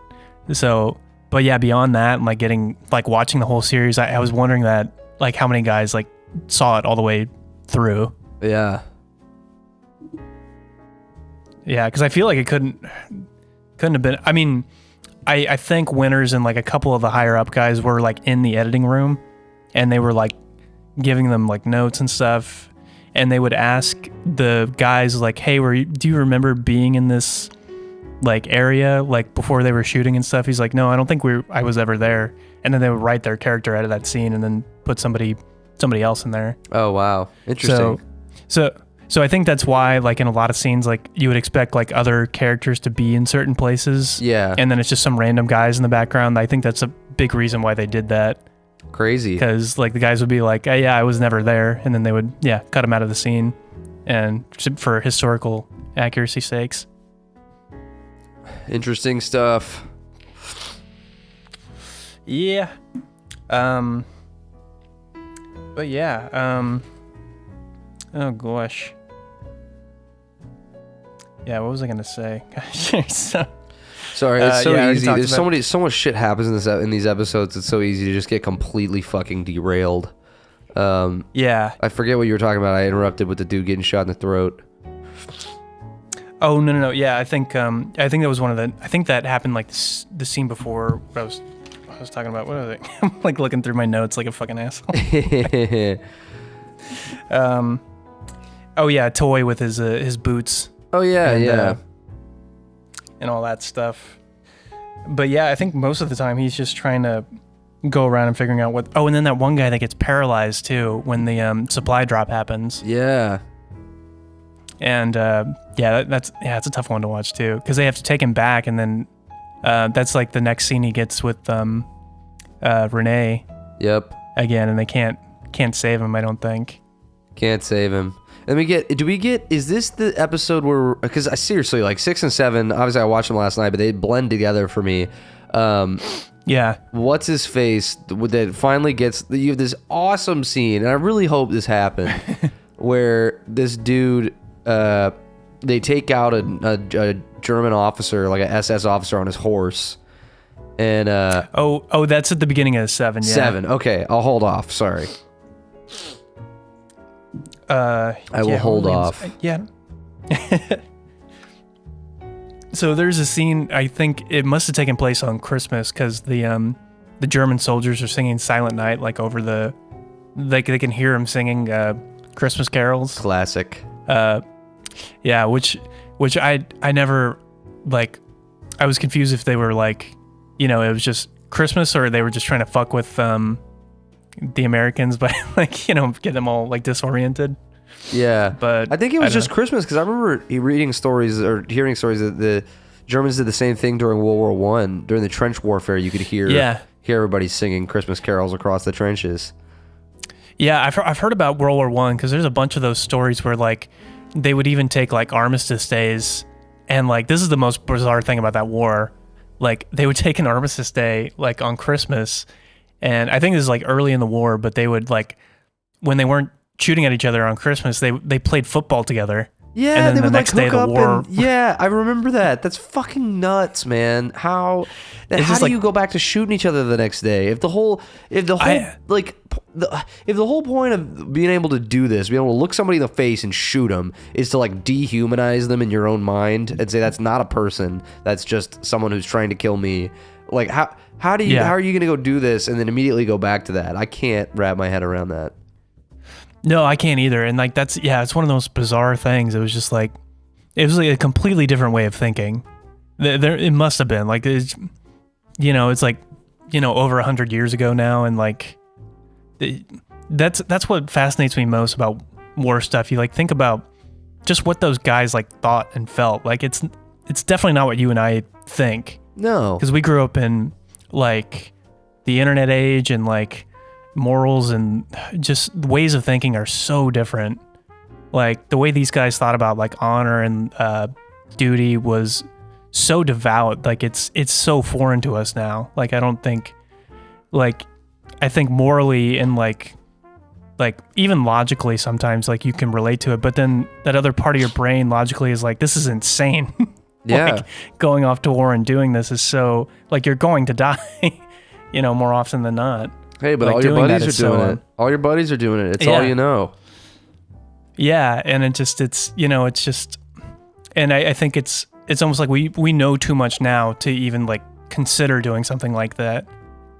So, but yeah, beyond that and like getting like watching the whole series, I was wondering that like how many guys like saw it all the way through. Yeah, because I feel like it couldn't have been. I mean, I think Winters and like a couple of the higher up guys were like in the editing room. And they were like giving them like notes and stuff, and they would ask the guys like, "Hey, do you remember being in this like area like before they were shooting and stuff?" He's like, "No, I don't think I was ever there." And then they would write their character out of that scene and then put somebody else in there. Oh wow, interesting. So I think that's why like in a lot of scenes like you would expect like other characters to be in certain places. Yeah. And then it's just some random guys in the background. I think that's a big reason why they did that. Crazy. Because like the guys would be like, yeah, I was never there, and then they would cut them out of the scene, and for historical accuracy sakes. Interesting stuff. Yeah. But yeah, oh gosh. Yeah, what was I gonna say? Sorry, it's so yeah, easy. There's so much shit happens in these episodes. It's so easy to just get completely fucking derailed. Yeah. I forget what you were talking about. I interrupted with the dude getting shot in the throat. Oh no. Yeah, I think that was one of the. I think that happened like the scene before. What I was talking about. What was it? I'm like looking through my notes like a fucking asshole. Oh yeah, Toy with his boots. Oh yeah, yeah. And all that stuff. But yeah, I think most of the time he's just trying to go around and figuring out what. Oh, and then that one guy that gets paralyzed too when the supply drop happens. Yeah. And it's a tough one to watch too because they have to take him back, and then that's like the next scene he gets with Renee. Yep. Again, and they can't save him. I don't think. Can't save him. Is this the episode where, because I seriously, like 6 and 7, obviously I watched them last night, but they blend together for me. Yeah. What's his face that finally gets, you have this awesome scene, and I really hope this happened, where this dude, they take out a German officer, like a SS officer on his horse. And, oh, that's at the beginning of 7, yeah. 7, okay, I'll hold off, sorry. I will hold off. Yeah. So there's a scene, I think it must have taken place on Christmas because the German soldiers are singing Silent Night like over they can hear them singing Christmas carols. Classic. Yeah, which I never, like, I was confused if they were like, it was just Christmas or they were just trying to fuck with the Americans by like, get them all like disoriented. Yeah. But I think it was just Christmas because I remember reading stories or hearing stories that the Germans did the same thing during World War One. During the trench warfare, you could hear everybody singing Christmas carols across the trenches. Yeah, I've heard about World War One because there's a bunch of those stories where like they would even take like armistice days, and like this is the most bizarre thing about that war. Like they would take an armistice day like on Christmas, and I think this is like early in the war, but they would like when they weren't shooting at each other on Christmas, they played football together. Yeah, and then they the would next like day hook of the war. up. Yeah, I remember that. That's fucking nuts, man. How do you go back to shooting each other the next day? If the whole point of being able to do this, being able to look somebody in the face and shoot them, is to like dehumanize them in your own mind and say that's not a person, that's just someone who's trying to kill me. Like how are you gonna go do this and then immediately go back to that? I can't wrap my head around that. No, I can't either. And like it's one of those bizarre things. It was like a completely different way of thinking. It must have been like it's like over 100 years ago now, and like that's what fascinates me most about war stuff. You like think about just what those guys like thought and felt. Like it's definitely not what you and I think. No, because we grew up in like the internet age, and like morals and just ways of thinking are so different. Like the way these guys thought about like honor and duty was so devout. Like it's so foreign to us now. Like I don't think, like I think morally and like even logically sometimes like you can relate to it, but then that other part of your brain logically is like, this is insane. Yeah. Like going off to war and doing this is so like you're going to die, more often than not. Hey, but like all your buddies are doing it. All your buddies are doing it. It's all you know. Yeah, and it's just, and I think it's almost like we know too much now to even like consider doing something like that.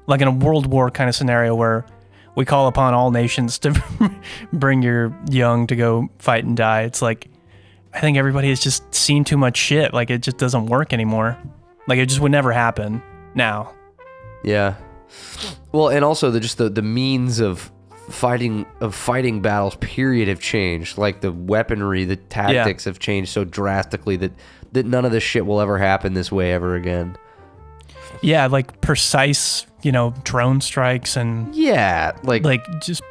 Like in a World War kind of scenario where we call upon all nations to bring your young to go fight and die. It's like, I think everybody has just seen too much shit. Like it just doesn't work anymore. Like it just would never happen now. Yeah. Well, and also the means of fighting battles period have changed. Like the weaponry, the tactics have changed so drastically that none of this shit will ever happen this way ever again. Yeah, like precise, drone strikes and like just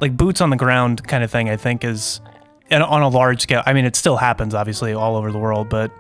like boots on the ground kind of thing. I think is on a large scale. I mean, it still happens obviously all over the world, but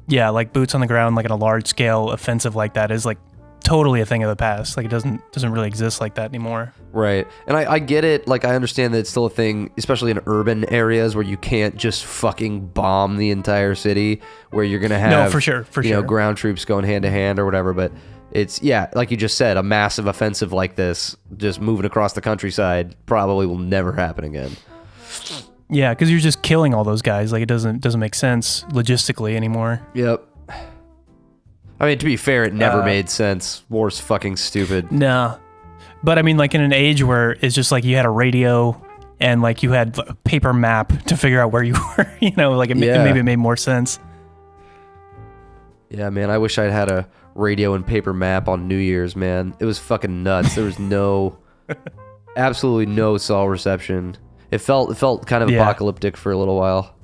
yeah, like boots on the ground, like in a large scale offensive like that is like totally a thing of the past. Like it doesn't really exist like that anymore. Right. And I get it. Like I understand that it's still a thing, especially in urban areas where you can't just fucking bomb the entire city, where you're going to have, no, for sure. ground troops going hand to hand or whatever. But it's, like you just said, a massive offensive like this, just moving across the countryside, probably will never happen again. Yeah, because you're just killing all those guys. Like it doesn't make sense logistically anymore. Yep. I mean, to be fair, it never made sense. War's fucking stupid. No. But I mean, like in an age where it's just like you had a radio and like you had a paper map to figure out where you were, like maybe it made more sense. Yeah, man, I wish I'd had a radio and paper map on New Year's, man. It was fucking nuts. There was absolutely no cell reception. It felt kind of apocalyptic for a little while.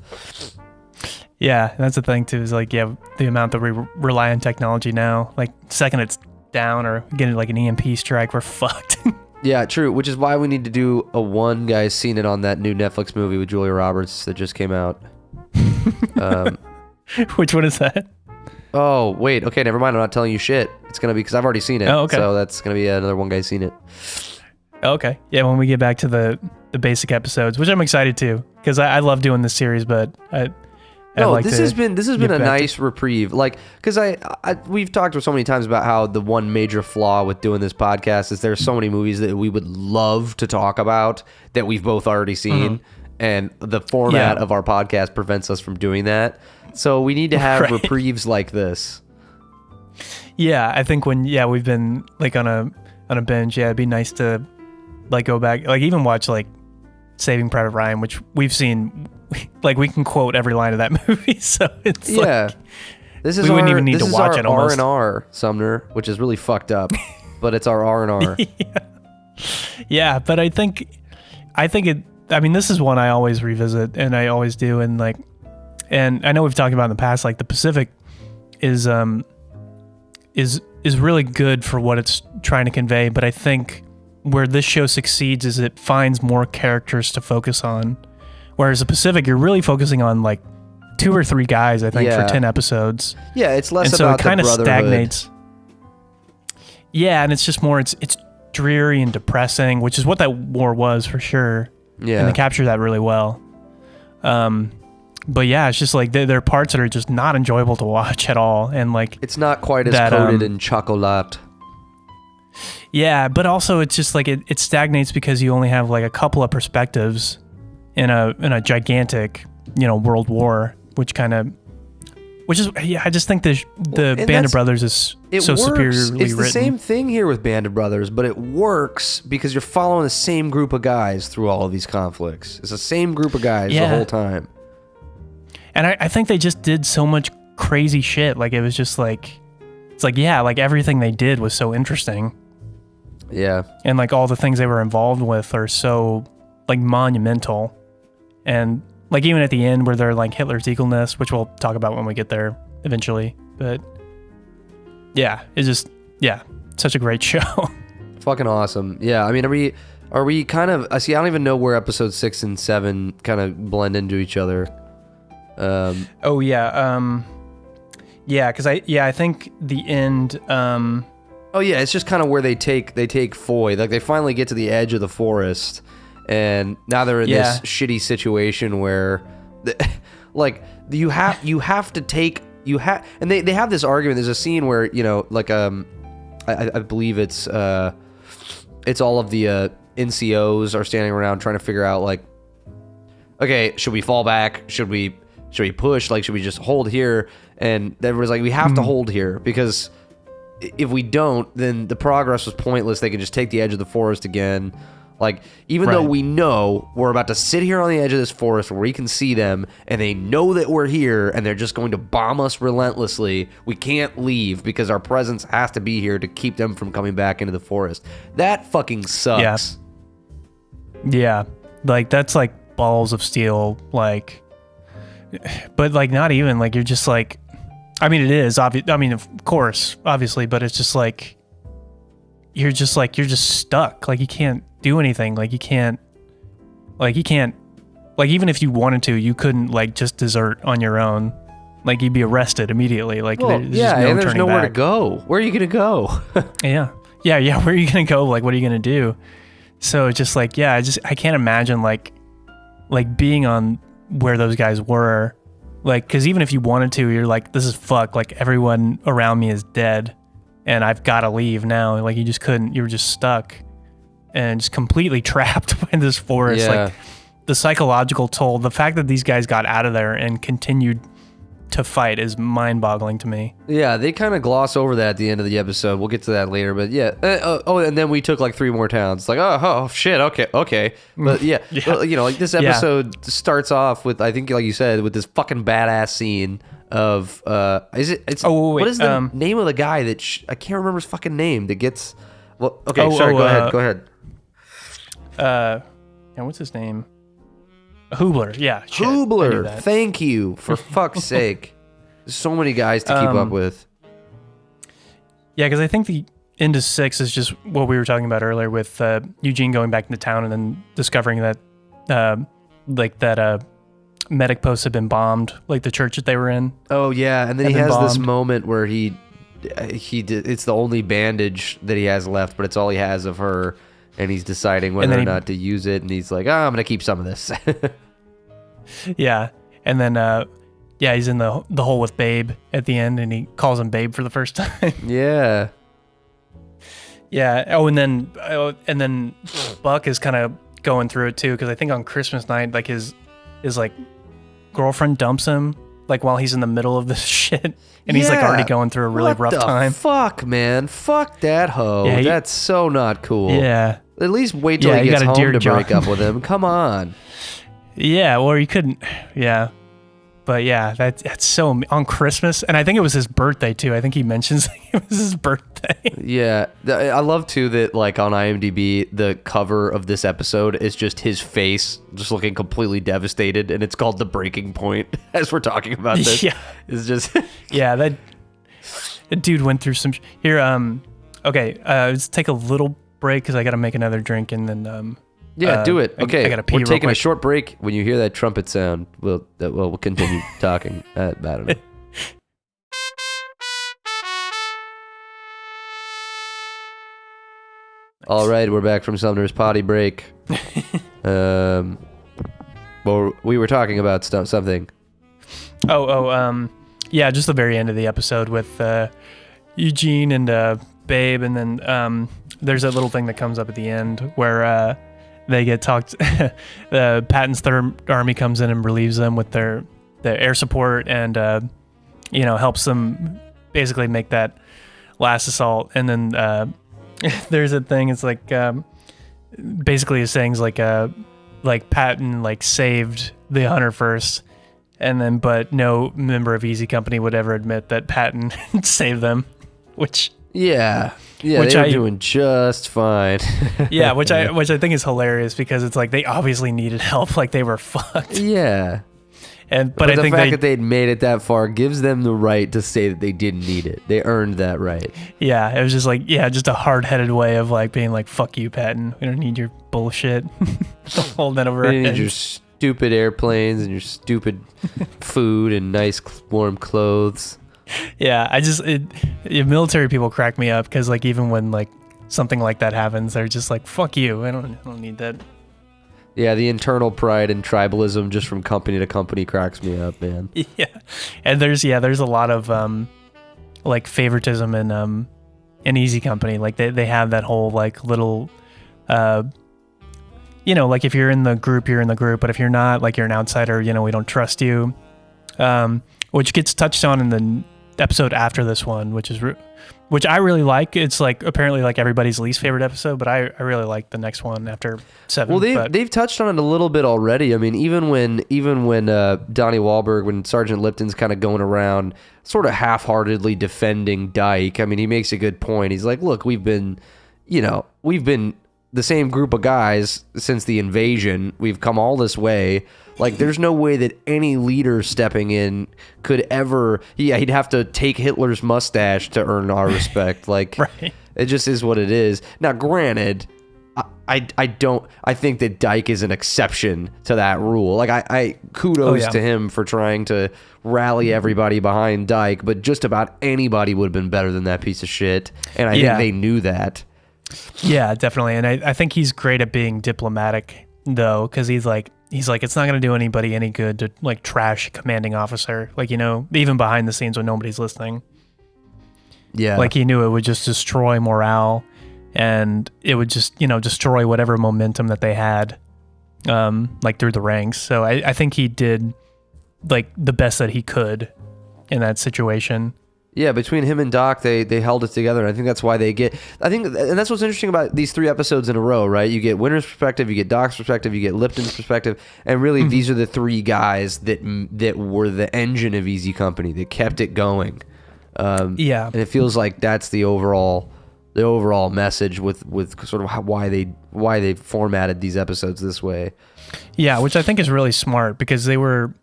Yeah, that's the thing too, is like, the amount that we rely on technology now, like second it's down or getting like an EMP strike, we're fucked. Yeah, true, which is why we need to do a one guy's seen it on that new Netflix movie with Julia Roberts that just came out. Which one is that? Oh, wait, okay, never mind, I'm not telling you shit. It's going to be, because I've already seen it. Oh, okay. So that's going to be another one guy's seen it. Okay, yeah, when we get back to the basic episodes, which I'm excited to, because I love doing this series, but this has been a nice reprieve. Like, because we've talked so many times about how the one major flaw with doing this podcast is there's so many movies that we would love to talk about that we've both already seen, and the format of our podcast prevents us from doing that. So we need to have reprieves like this. Yeah, I think when we've been like on a binge, it'd be nice to like go back, like even watch like Saving Private Ryan, which we've seen. Like we can quote every line of that movie, so it's like this is we wouldn't even need to watch it. Almost R&R, Sumner, which is really fucked up, but it's our R&R. Yeah, but I think it. I mean, this is one I always revisit, and I always do, and I know we've talked about in the past. Like the Pacific is really good for what it's trying to convey, but I think where this show succeeds is it finds more characters to focus on. Whereas the Pacific, you're really focusing on like 2 or 3 guys, I think, for 10 episodes. Yeah, it's less and so about it kind the of brotherhood. stagnates. Yeah, and it's just more, it's dreary and depressing, which is what that war was for sure. Yeah. And they capture that really well. But yeah, it's just like there are parts that are just not enjoyable to watch at all. And like it's not quite as coated in chocolate. Yeah, but also it's just like it stagnates because you only have like a couple of perspectives in a gigantic, world war, which is I just think the Band of Brothers is so superiorly It's the same thing here with Band of Brothers, but it works because you're following the same group of guys through all of these conflicts. It's the same group of guys the whole time. And I think they just did so much crazy shit. Like it was just like, it's like, like everything they did was so interesting. Yeah. And like all the things they were involved with are so like monumental. And like even at the end where they're like Hitler's Eagle Nest, which we'll talk about when we get there eventually. But yeah, it's just, such a great show. Fucking awesome. Yeah, I mean, are we kind of, I don't even know where episode 6 and 7 kind of blend into each other. Because I think the end, it's just kind of where they take Foy. Like they finally get to the edge of the forest, and now they're in this shitty situation where, like they have this argument. There's a scene where I believe it's all of the NCOs are standing around trying to figure out like, okay, should we fall back? Should we push? Like, should we just hold here? And everybody's like, we have to hold here because if we don't, then the progress was pointless. They can just take the edge of the forest again. Like, even though we know we're about to sit here on the edge of this forest where we can see them, and they know that we're here, and they're just going to bomb us relentlessly, we can't leave because our presence has to be here to keep them from coming back into the forest. That fucking sucks. Yeah. Like, that's like balls of steel, like, but like not even, like you're just like, I mean, it is obvious. I mean, of course, obviously, but it's just like, you're just stuck. Like you can't do anything. Like you can't, like even if you wanted to, you couldn't like just desert on your own. Like you'd be arrested immediately. Like Well, there's yeah, just no and there's turning nowhere back. to go. Where are you gonna go? Yeah. Where are you gonna go? Like, what are you gonna do? So it's just like, I can't imagine like being on where those guys were, like, because even if you wanted to, you're like, this is fuck. Like everyone around me is dead, and I've got to leave now. Like you just couldn't. You were just stuck, and just completely trapped in this forest. Yeah. Like the psychological toll, the fact that these guys got out of there and continued to fight is mind-boggling to me. Yeah, they kind of gloss over that at the end of the episode. We'll get to that later, but yeah. And then we took like 3 more towns. Like, oh shit, okay. But yeah, well, you know, like this episode starts off with, I think, like you said, with this fucking badass scene of what is the name of the guy that I can't remember his fucking name that gets. Well, okay, go ahead. What's his name? Hubler, yeah. Shit, Hubler, thank you, for fuck's sake. There's so many guys to keep up with. Yeah, because I think the end of 6 is just what we were talking about earlier with Eugene going back into town and then discovering that medic post had been bombed, like the church that they were in. Oh yeah, and then he has this moment where he did. It's the only bandage that he has left, but it's all he has of her. And he's deciding whether or not to use it, and he's like, I'm gonna keep some of this. Yeah, and then he's in the hole with Babe at the end, and he calls him Babe for the first time. Yeah. Yeah. Oh, and then Buck is kind of going through it too, because I think on Christmas night, like his like girlfriend dumps him, like while he's in the middle of this shit, and he's like already going through a really rough time. Fuck, man, fuck that hoe. Yeah, that's so not cool. Yeah. At least wait till he gets home to break up with him. Come on. Yeah, or you couldn't. Yeah. But yeah, that's so on Christmas, and I think it was his birthday too. I think he mentions it was his birthday. Yeah, I love too that like on IMDb the cover of this episode is just his face, just looking completely devastated, and it's called The Breaking Point. As we're talking about this, yeah, it's just that dude went through some. Here, okay, let's take a little break because I got to make another drink, and then do it. Okay, I gotta pee. We're taking a short break. When you hear that trumpet sound, we'll continue talking. I don't know. All right, we're back from Sumner's potty break. Well, we were talking about something. Yeah, just the very end of the episode with Eugene and Babe, and then there's that little thing that comes up at the end where they get talked. The Patton's Third Army comes in and relieves them with their air support, and helps them basically make that last assault. And then there's a thing. It's like basically it's saying like Patton like saved the hunter first, and then but no member of Easy Company would ever admit that Patton saved them, which. Yeah, they're doing just fine. Yeah, which I think is hilarious because it's like they obviously needed help, like they were fucked. Yeah, but I the think fact that they'd made it that far gives them the right to say that they didn't need it. They earned that right. Yeah, it was just like just a hard-headed way of like being like, "Fuck you, Patton. We don't need your bullshit." Hold that over our heads. Your stupid airplanes and your stupid food and nice warm clothes. Yeah, military people crack me up because like even when like something like that happens, they're just like, "Fuck you! I don't need that." Yeah, the internal pride and tribalism just from company to company cracks me up, man. Yeah, and there's a lot of like favoritism in Easy Company. Like they have that whole like little like if you're in the group, you're in the group, but if you're not, like you're an outsider. We don't trust you. Which gets touched on in the episode after this one, which I really like. It's like apparently like everybody's least favorite episode, but I really like the next one after 7. Well, they've touched on it a little bit already. I mean, even when Donnie Wahlberg, when Sergeant Lipton's kind of going around sort of half-heartedly defending Dyke, I mean, he makes a good point. He's like, look, we've been the same group of guys since the invasion. We've come all this way. Like, there's no way that any leader stepping in could ever... Yeah, he'd have to take Hitler's mustache to earn our respect. Like, right. It just is what it is. Now, granted, I think that Dyke is an exception to that rule. Like I kudos to him for trying to rally everybody behind Dyke, but just about anybody would have been better than that piece of shit. And I think they knew that. Yeah, definitely. And I think he's great at being diplomatic though, because he's like, it's not going to do anybody any good to like trash a commanding officer. Like, even behind the scenes when nobody's listening. Yeah. Like he knew it would just destroy morale and it would just, destroy whatever momentum that they had, like through the ranks. So I think he did like the best that he could in that situation. Yeah, between him and Doc, they held it together. And I think that's why and that's what's interesting about these 3 episodes in a row, right? You get Winter's perspective, you get Doc's perspective, you get Lipton's perspective, and really these are the 3 guys that were the engine of Easy Company that kept it going. And it feels like that's the overall message with sort of why they formatted these episodes this way. Yeah, which I think is really smart because they were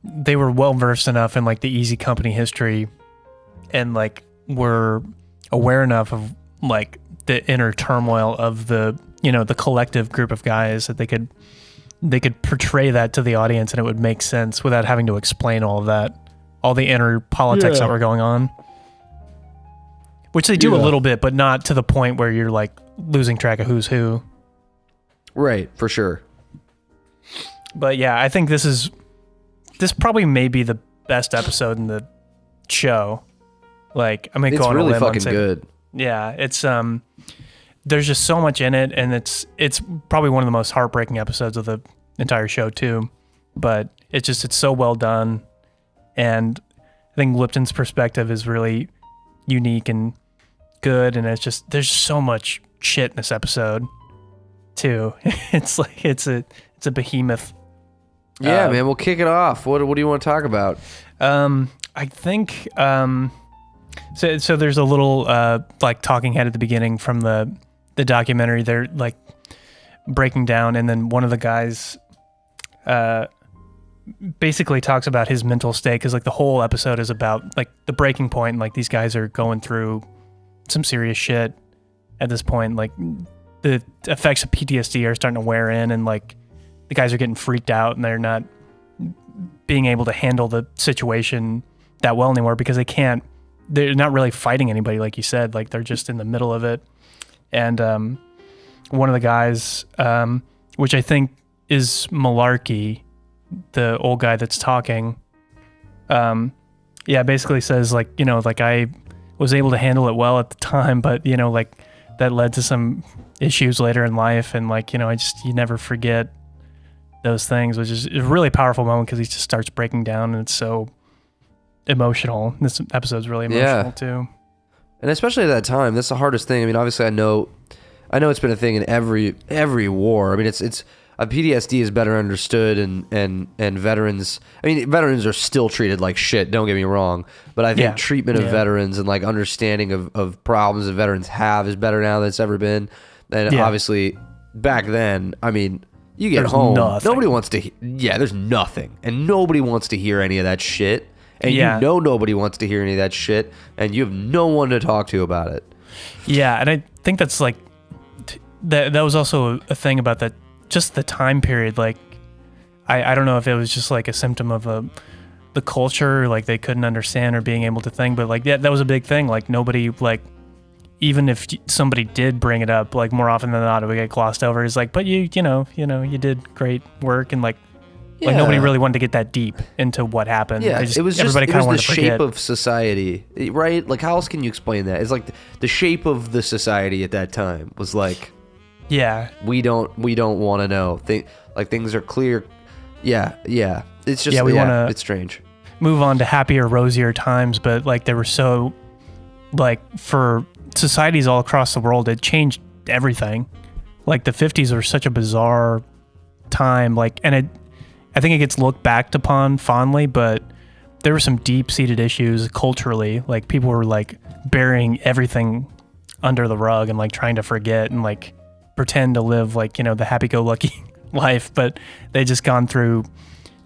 well versed enough in like the Easy Company history and like were aware enough of like the inner turmoil of the the collective group of guys that they could portray that to the audience and it would make sense without having to explain all of that. All the inner politics that were going on, which they do a little bit, but not to the point where you're like losing track of who's who. Right, for sure. But yeah, I think this probably may be the best episode in the show. Like, I mean, it's really fucking good. Yeah, it's there's just so much in it, and it's probably one of the most heartbreaking episodes of the entire show too. But it's so well done. And I think Lipton's perspective is really unique and good. And there's so much shit in this episode too. It's like, it's a behemoth. Yeah, man, we'll kick it off. What do you want to talk about? I think, so there's a little, like talking head at the beginning from the documentary. They're like breaking down. And then one of the guys, basically talks about his mental state because like the whole episode is about like the breaking point and like these guys are going through some serious shit at this point. Like the effects of PTSD are starting to wear in and like the guys are getting freaked out and they're not being able to handle the situation that well anymore because they're not really fighting anybody like you said, like they're just in the middle of it. And one of the guys, which I think is Malarkey, the old guy that's talking, basically says like, like I was able to handle it well at the time, but like that led to some issues later in life. And like, you never forget those things, which is a really powerful moment because he just starts breaking down and it's so emotional. This episode's really emotional too. And especially at that time, that's the hardest thing. I mean, obviously I know it's been a thing in every war. I mean, it's PTSD is better understood and veterans, I mean, veterans are still treated like shit, don't get me wrong, but I think treatment of veterans and like understanding of problems that veterans have is better now than it's ever been. And obviously back then, I mean, you get home, nobody wants to, there's nothing. And nobody wants to hear any of that shit. And nobody wants to hear any of that shit. And you have no one to talk to about it. Yeah, and I think that's like, that was also a thing about that, just the time period. Like, I don't know if it was just like a symptom of the culture, like they couldn't understand or being able to think, but like that was a big thing. Like nobody, like even if somebody did bring it up, like more often than not, it would get glossed over. It's like, but you did great work, and like nobody really wanted to get that deep into what happened. Yeah, it was everybody kind of wanted to forget. The shape of society, right? Like how else can you explain that? It's like the shape of the society at that time was like, we don't want to know. Things are clear. Yeah. It's just we want to it's strange. Move on to happier, rosier times, but like they were so like for societies all across the world, it changed everything. Like the 50s were such a bizarre time, like, and I think it gets looked back upon fondly, but there were some deep-seated issues culturally. Like people were like burying everything under the rug and like trying to forget and like pretend to live like, the happy-go-lucky life, but they just gone through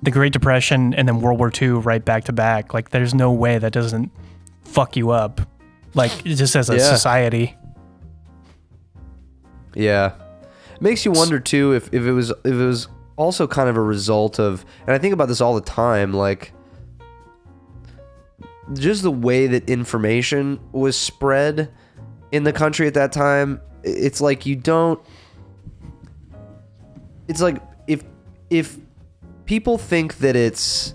the Great Depression and then World War II right back to back. Like there's no way that doesn't fuck you up, like just as a society. Yeah. makes you wonder too if it was also kind of a result of, and I think about this all the time, like just the way that information was spread in the country at that time. It's like it's like if people think that it's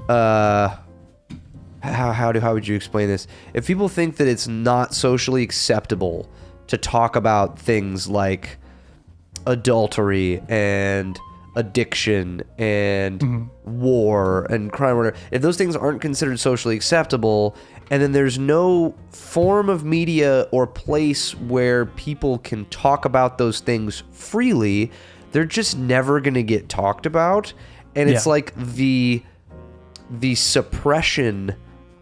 how would you explain this? If people think that it's not socially acceptable to talk about things like adultery and addiction and war and crime, or whatever, if those things aren't considered socially acceptable, and then there's no form of media or place where people can talk about those things freely, they're just never going to get talked about. And it's like the suppression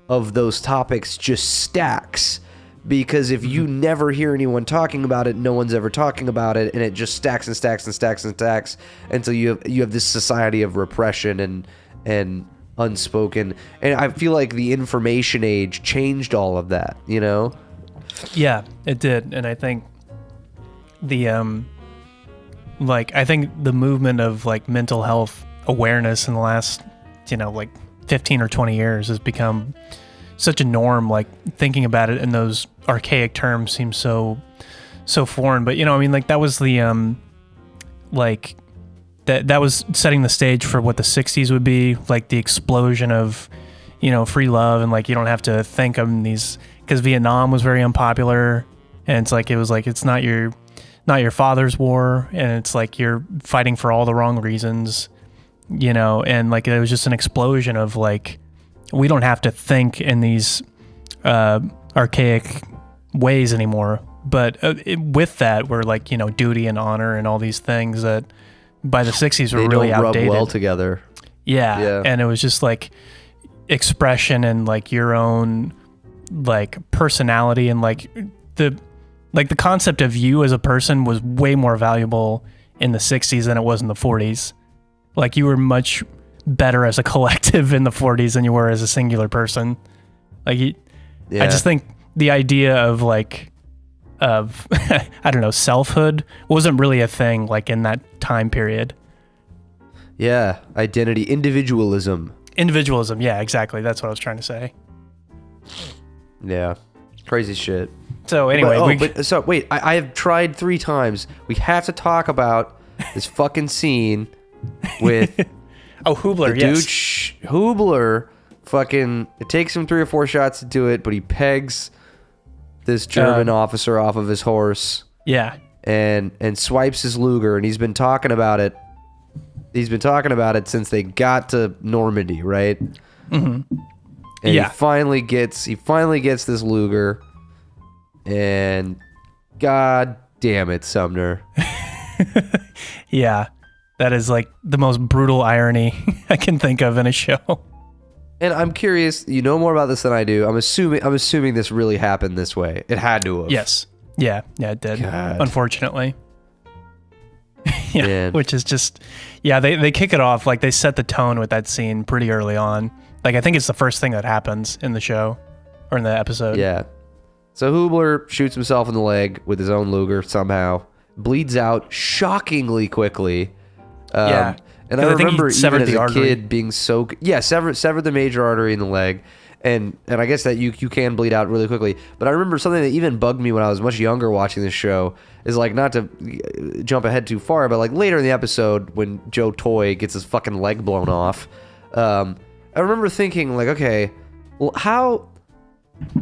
of those topics just stacks, because if you never hear anyone talking about it, no one's ever talking about it, and it just stacks and stacks and stacks and stacks until you have this society of repression and unspoken. And I feel like the information age changed all of that, you know? Yeah, it did. And I think the I think the movement of like mental health awareness in the last, 15 or 20 years has become such a norm. Like thinking about it in those archaic terms seems so foreign. But that was the that was setting the stage for what the 60s would be, like the explosion of free love, and like you don't have to think of these, because Vietnam was very unpopular, and it's not your father's war, and it's like you're fighting for all the wrong reasons, and like it was just an explosion of like, we don't have to think in these archaic ways anymore. But with that, we're like, duty and honor and all these things that by the 60s were really outdated. They don't rub well together. Yeah. And it was just like expression and like your own like personality, and like the concept of you as a person was way more valuable in the 60s than it was in the 40s. Like you were much better as a collective in the 40s than you were as a singular person. Like I just think the idea of like I don't know, selfhood wasn't really a thing like in that time period. Yeah, identity, individualism. Yeah, exactly. That's what I was trying to say. Yeah, crazy shit. So anyway, I have tried 3 times. We have to talk about this fucking scene with Hubler. Dude, Hubler. Fucking, it takes him 3 or 4 shots to do it, but he pegs this German officer off of his horse. Yeah. And swipes his Luger, and he's been talking about it. He's been talking about it since they got to Normandy, right? Mm-hmm. And he finally gets this Luger, and god damn it, Sumner. Yeah. That is like the most brutal irony I can think of in a show. And I'm curious, you know more about this than I do. I'm assuming this really happened this way. It had to have. Yes. Yeah, it did. God. Unfortunately. Yeah, man. Which is just, they kick it off, like they set the tone with that scene pretty early on. Like I think it's the first thing that happens in the show or in the episode. Yeah. So Hubler shoots himself in the leg with his own Luger somehow, bleeds out shockingly quickly. And I remember even as a kid being so... Yeah, severed the major artery in the leg. And I guess that you can bleed out really quickly. But I remember something that even bugged me when I was much younger watching this show is like, not to jump ahead too far, but like later in the episode when Joe Toy gets his fucking leg blown off, I remember thinking like, okay, well, how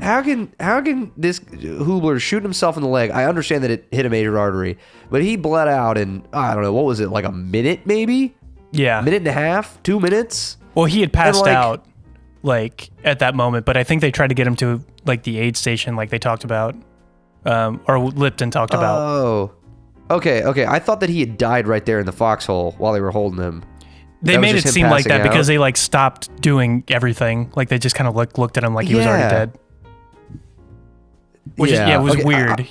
can this Hubler shoot himself in the leg? I understand that it hit a major artery, but he bled out in, I don't know, what was it, like a minute maybe? Yeah. Minute and a half? 2 minutes? Well, he had passed out like at that moment, but I think they tried to get him to like the aid station like they talked about, or Lipton talked about. Oh. Okay. I thought that he had died right there in the foxhole while they were holding him. They made it seem like that because they like stopped doing everything. Like they just kind of looked at him like he was already dead. Which it was weird.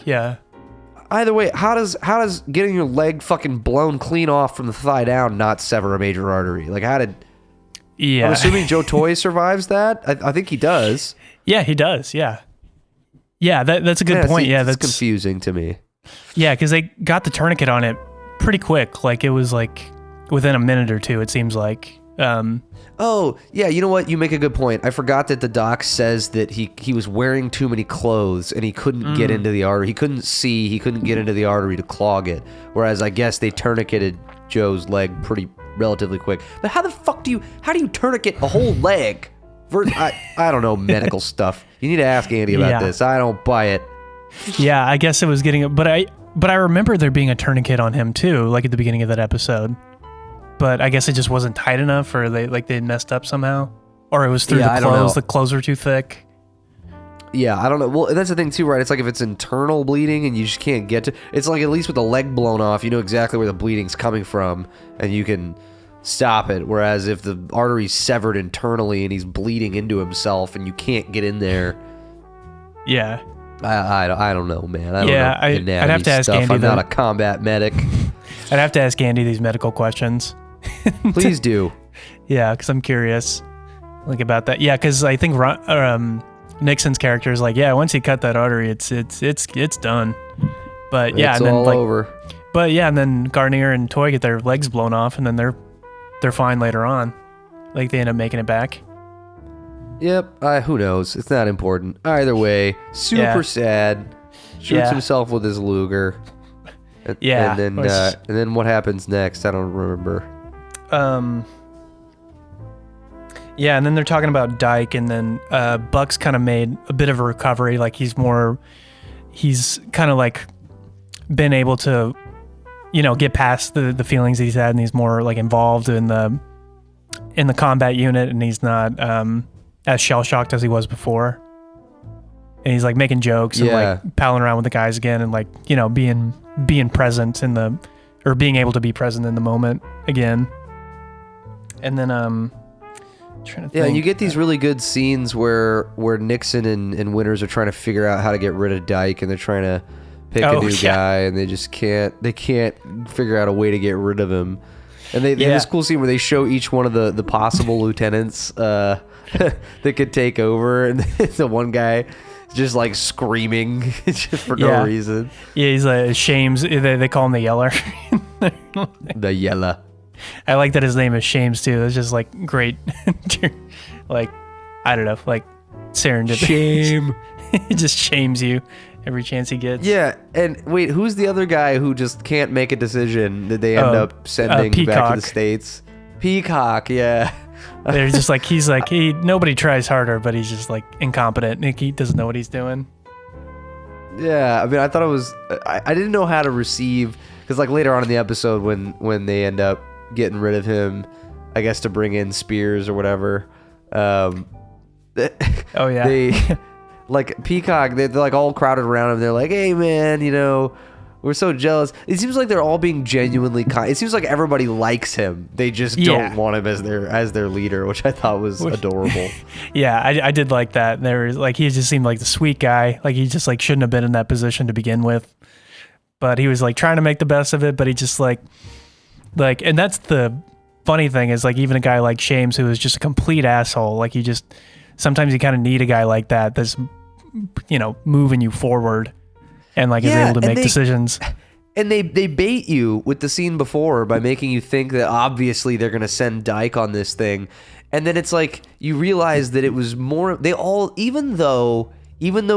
Either way, how does getting your leg fucking blown clean off from the thigh down not sever a major artery? Like how did? Yeah. I'm assuming Joe Toy survives that. I think he does. Yeah, he does. Yeah. That's a good point. That's confusing to me. Yeah, because they got the tourniquet on it pretty quick. Like it was like within a minute or two, it seems like. Oh, yeah, you know what? You make a good point. I forgot that the doc says that he was wearing too many clothes and he couldn't get into the artery. He couldn't see. He couldn't get into the artery to clog it. Whereas I guess they tourniqueted Joe's leg relatively quick. But how the fuck do you tourniquet a whole leg? I don't know medical stuff. You need to ask Andy about this. I don't buy it. Yeah, I guess it was getting... But I remember there being a tourniquet on him too, like at the beginning of that episode. But I guess it just wasn't tight enough, or they messed up somehow, or it was through the clothes. The clothes were too thick. Yeah, I don't know. Well, that's the thing too, right? It's like if it's internal bleeding and you just can't get to. It's like at least with the leg blown off, you know exactly where the bleeding's coming from, and you can stop it. Whereas if the artery's severed internally and he's bleeding into himself and you can't get in there. Yeah. I don't know, man. I don't know. I'd have to ask Andy. I'm not a combat medic. I'd have to ask Andy these medical questions. Please do. Yeah, because I'm curious, like about that. Yeah, because I think Nixon's character is like, yeah, once you cut that artery, it's done. But yeah, it's and then all like, over. But yeah, and then Garnier and Toy get their legs blown off, and then they're fine later on. Like they end up making it back. Yep. Who knows? It's not important. Either way, super sad. Shoots himself with his Luger. And then what happens next? I don't remember. Yeah, and then they're talking about Dyke, and then Buck's kind of made a bit of a recovery. Like he's kind of like been able to, get past the feelings he's had, and he's more like involved in the combat unit, and he's not as shell shocked as he was before. And he's like making jokes and like palling around with the guys again, and like being present or being able to be present in the moment again. And then trying to think. Yeah, you get these really good scenes where Nixon and Winters are trying to figure out how to get rid of Dyke, and they're trying to pick a new guy, and they just can't figure out a way to get rid of him. And they have this cool scene where they show each one of the possible lieutenants that could take over, and the one guy just like screaming just for no reason. Yeah, he's like Shames. They call him the Yeller. The Yeller. I like that his name is Shames too. That's just like great. Like, I don't know, like serendipity. Shame. He just shames you every chance he gets. Yeah, and wait, who's the other guy who just can't make a decision that they end up sending back to the States? Peacock, yeah. They're just like, nobody tries harder, but he's just like incompetent. He doesn't know what he's doing. Yeah, I mean, I thought it was, I didn't know how to receive, because like later on in the episode when they end up getting rid of him, I guess to bring in Spears or whatever. Oh yeah. They, like Peacock, they're like all crowded around him. They're like, hey man, we're so jealous. It seems like they're all being genuinely kind. It seems like everybody likes him. They just don't want him as their leader, which I thought was adorable. Yeah, I did like that. There was like, he just seemed like the sweet guy. Like he just like shouldn't have been in that position to begin with. But he was like trying to make the best of it, but he just like, and that's the funny thing is like even a guy like Shames, who is just a complete asshole, like sometimes you kind of need a guy like that that's, moving you forward. And like is able to make decisions. And they bait you with the scene before by making you think that obviously they're going to send Dyke on this thing. And then it's like you realize that it was more, even though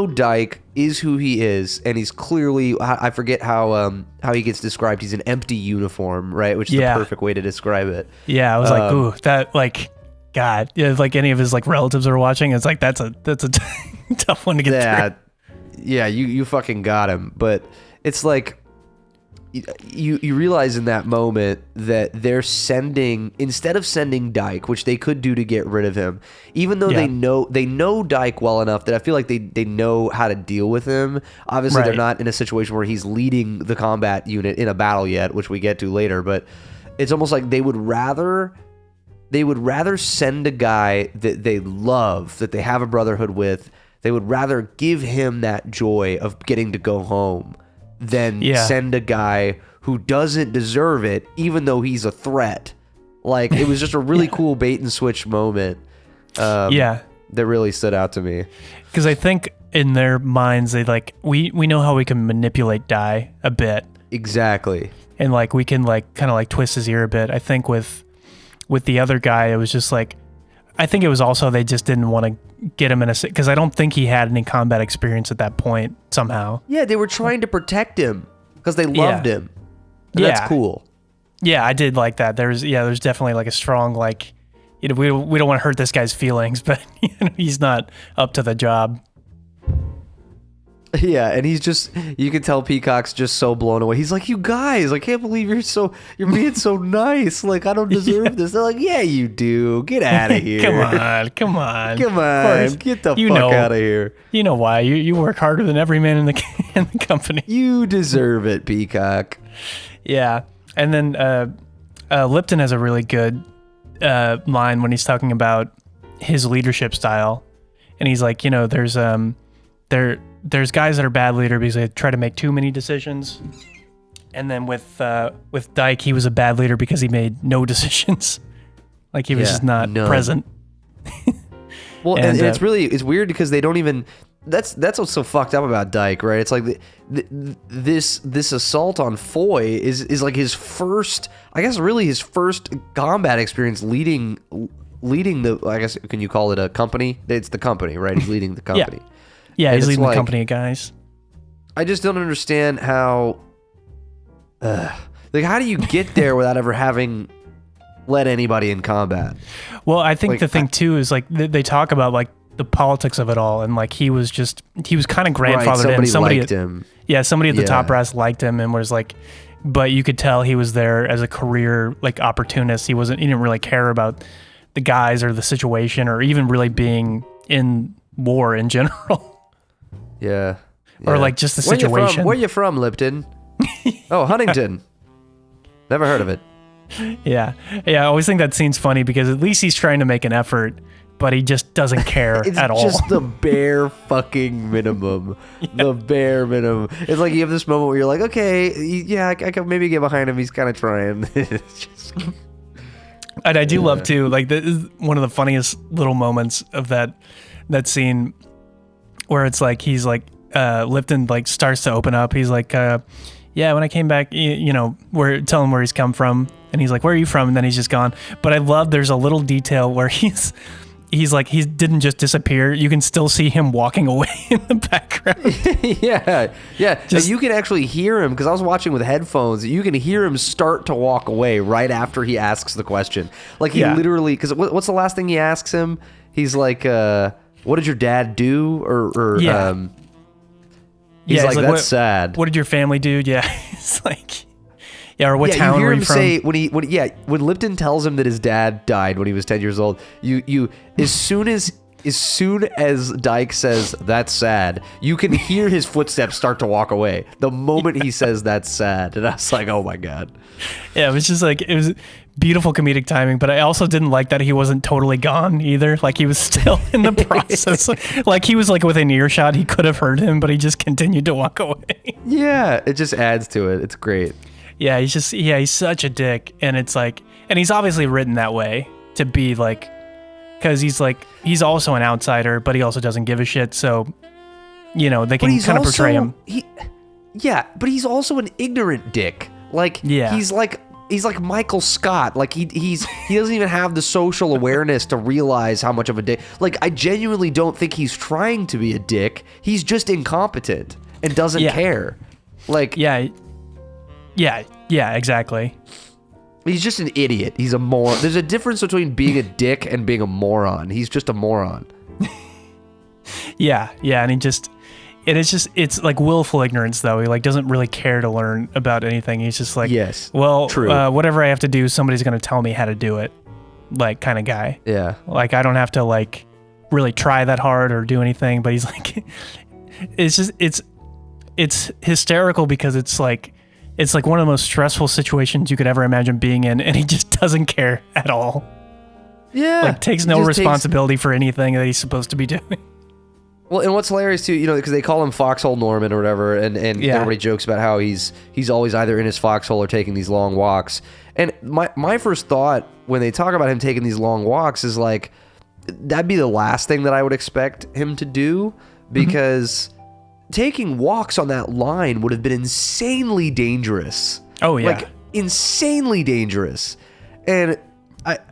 Dyke is who he is, and he's clearly, I forget how he gets described. He's an empty uniform, right? Which is the perfect way to describe it. Yeah, I was like, ooh, that like, God, if like any of his like relatives are watching, it's like that's a tough one to get through. Yeah, you fucking got him. But it's like you realize in that moment that they're instead of sending Dyke, which they could do to get rid of him, even though they know Dyke well enough that I feel like they know how to deal with him. Obviously, they're not in a situation where he's leading the combat unit in a battle yet, which we get to later. But it's almost like they would rather send a guy that they love, that they have a brotherhood with. They would rather give him that joy of getting to go home than send a guy who doesn't deserve it, even though he's a threat. Like, it was just a really cool bait and switch moment. That really stood out to me. Because I think in their minds, they like, we know how we can manipulate Dai a bit. Exactly. and like we can like kind of like twist his ear a bit. I think with the other guy, it was just like, I think it was also they just didn't want to get him in a, because I don't think he had any combat experience at that point somehow. Yeah, they were trying to protect him because they loved him. And that's cool. Yeah, I did like that. There's definitely like a strong like, you know, we don't want to hurt this guy's feelings, but you know, he's not up to the job. Yeah, and he's just, you can tell Peacock's just so blown away. He's like, you guys, I can't believe you're being so nice. Like, I don't deserve this. They're like, yeah, you do. Get out of here. Come on. Come on. Get the fuck out of here. You know why. You work harder than every man in the company. You deserve it, Peacock. Yeah. And then Lipton has a really good line when he's talking about his leadership style. And he's like, you know, there's guys that are bad leader because they try to make too many decisions. And then with Dyke, he was a bad leader because he made no decisions. Like he was just not present. Well, and it's weird because they don't even, that's what's so fucked up about Dyke, right? It's like this assault on Foy is like his first, I guess really his first combat experience leading the, I guess, can you call it a company? It's the company, right? He's leading the company. Yeah, he's leading the company of guys. I just don't understand how, how do you get there without ever having led anybody in combat? Well, I think the thing too is like they talk about like the politics of it all, and like he was kind of grandfathered in. Somebody liked him. Yeah, somebody at the top brass liked him and was like, but you could tell he was there as a career like opportunist. He didn't really care about the guys or the situation or even really being in war in general. Yeah. Or like just the situation. Where you from, Lipton? Oh, Huntington. Never heard of it. Yeah. I always think that scene's funny because at least he's trying to make an effort, but he just doesn't care at all. It's just the bare fucking minimum. The bare minimum. It's like you have this moment where you're like, okay, yeah, I can maybe get behind him. He's kind of trying. It's just... And I do love too, like this is one of the funniest little moments of that scene where it's like he's like Lipton like starts to open up. He's like, yeah, when I came back, you know, we're telling him where he's come from, and he's like, where are you from? And then he's just gone. But I love there's a little detail where he's like, he didn't just disappear. You can still see him walking away in the background. yeah. You can actually hear him, because I was watching with headphones. You can hear him start to walk away right after he asks the question. Like he literally, because what's the last thing he asks him? He's like, what did your dad do? He's like, that's sad. What did your family do? Yeah. It's like, yeah, or what town you hear were him you from? say when Lipton tells him that his dad died when he was 10 years old, you as soon as Dyke says that's sad, you can hear his footsteps start to walk away the moment he says that's sad. And I was like, oh my God. Yeah, it was just like, it was beautiful comedic timing, but I also didn't like that he wasn't totally gone either. Like he was still in the process. Like he was like within earshot. He could have heard him, but he just continued to walk away. Yeah, it just adds to it. It's great. Yeah, he's such a dick. And it's like, and he's obviously written that way to be like, because he's also an outsider, but he also doesn't give a shit. So, you know, they can kind of portray him. But he's also an ignorant dick. Like, he's like Michael Scott. Like he doesn't even have the social awareness to realize how much of a dick. Like I genuinely don't think he's trying to be a dick. He's just incompetent and doesn't care. Like yeah, exactly. He's just an idiot. He's a moron. There's a difference between being a dick and being a moron. He's just a moron. Yeah, and it's like willful ignorance though. He like doesn't really care to learn about anything. He's just like, true. Whatever I have to do, somebody's gonna tell me how to do it, like kind of guy. Yeah. Like I don't have to like really try that hard or do anything. But he's like, it's hysterical because it's like one of the most stressful situations you could ever imagine being in, and he just doesn't care at all. Yeah. Like takes no responsibility for anything that he's supposed to be doing. Well, and what's hilarious too, you know, because they call him Foxhole Norman or whatever, and everybody jokes about how he's always either in his foxhole or taking these long walks. And my first thought when they talk about him taking these long walks is like, that'd be the last thing that I would expect him to do, because taking walks on that line would have been insanely dangerous. Oh, yeah. Like, insanely dangerous. And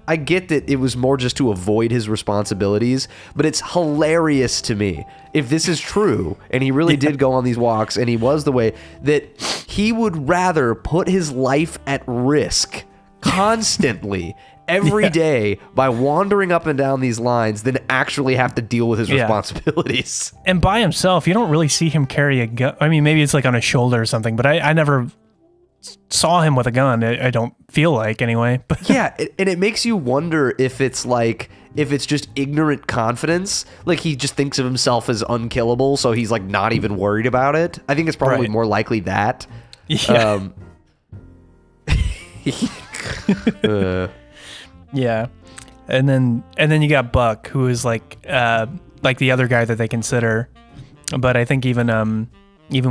I get that it was more just to avoid his responsibilities, but it's hilarious to me if this is true and he really did go on these walks and he was the way that he would rather put his life at risk constantly every day by wandering up and down these lines than actually have to deal with his responsibilities. And by himself, you don't really see him carry a gun. I mean, maybe it's like on his shoulder or something, but I never saw him with a gun. I don't feel like, anyway. But yeah, and it makes you wonder if it's just ignorant confidence, like he just thinks of himself as unkillable, so he's like not even worried about it. I think it's probably more likely that. Yeah. Yeah, and then you got Buck, who is like the other guy that they consider, but I think even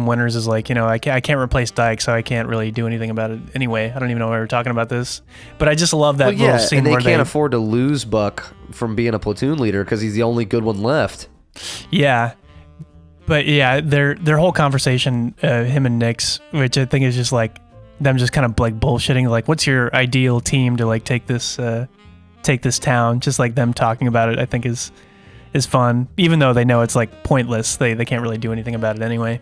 Winters is like, I can't replace Dyke, so I can't really do anything about it anyway. I don't even know why we're talking about this, but I just love that little scene and they where can't afford to lose Buck from being a platoon leader because he's the only good one left. Yeah, but yeah, their whole conversation, him and Nick's, which I think is just like them just kind of like bullshitting, like, what's your ideal team to like take this town? Just like them talking about it, I think is fun, even though they know it's like pointless. They can't really do anything about it anyway.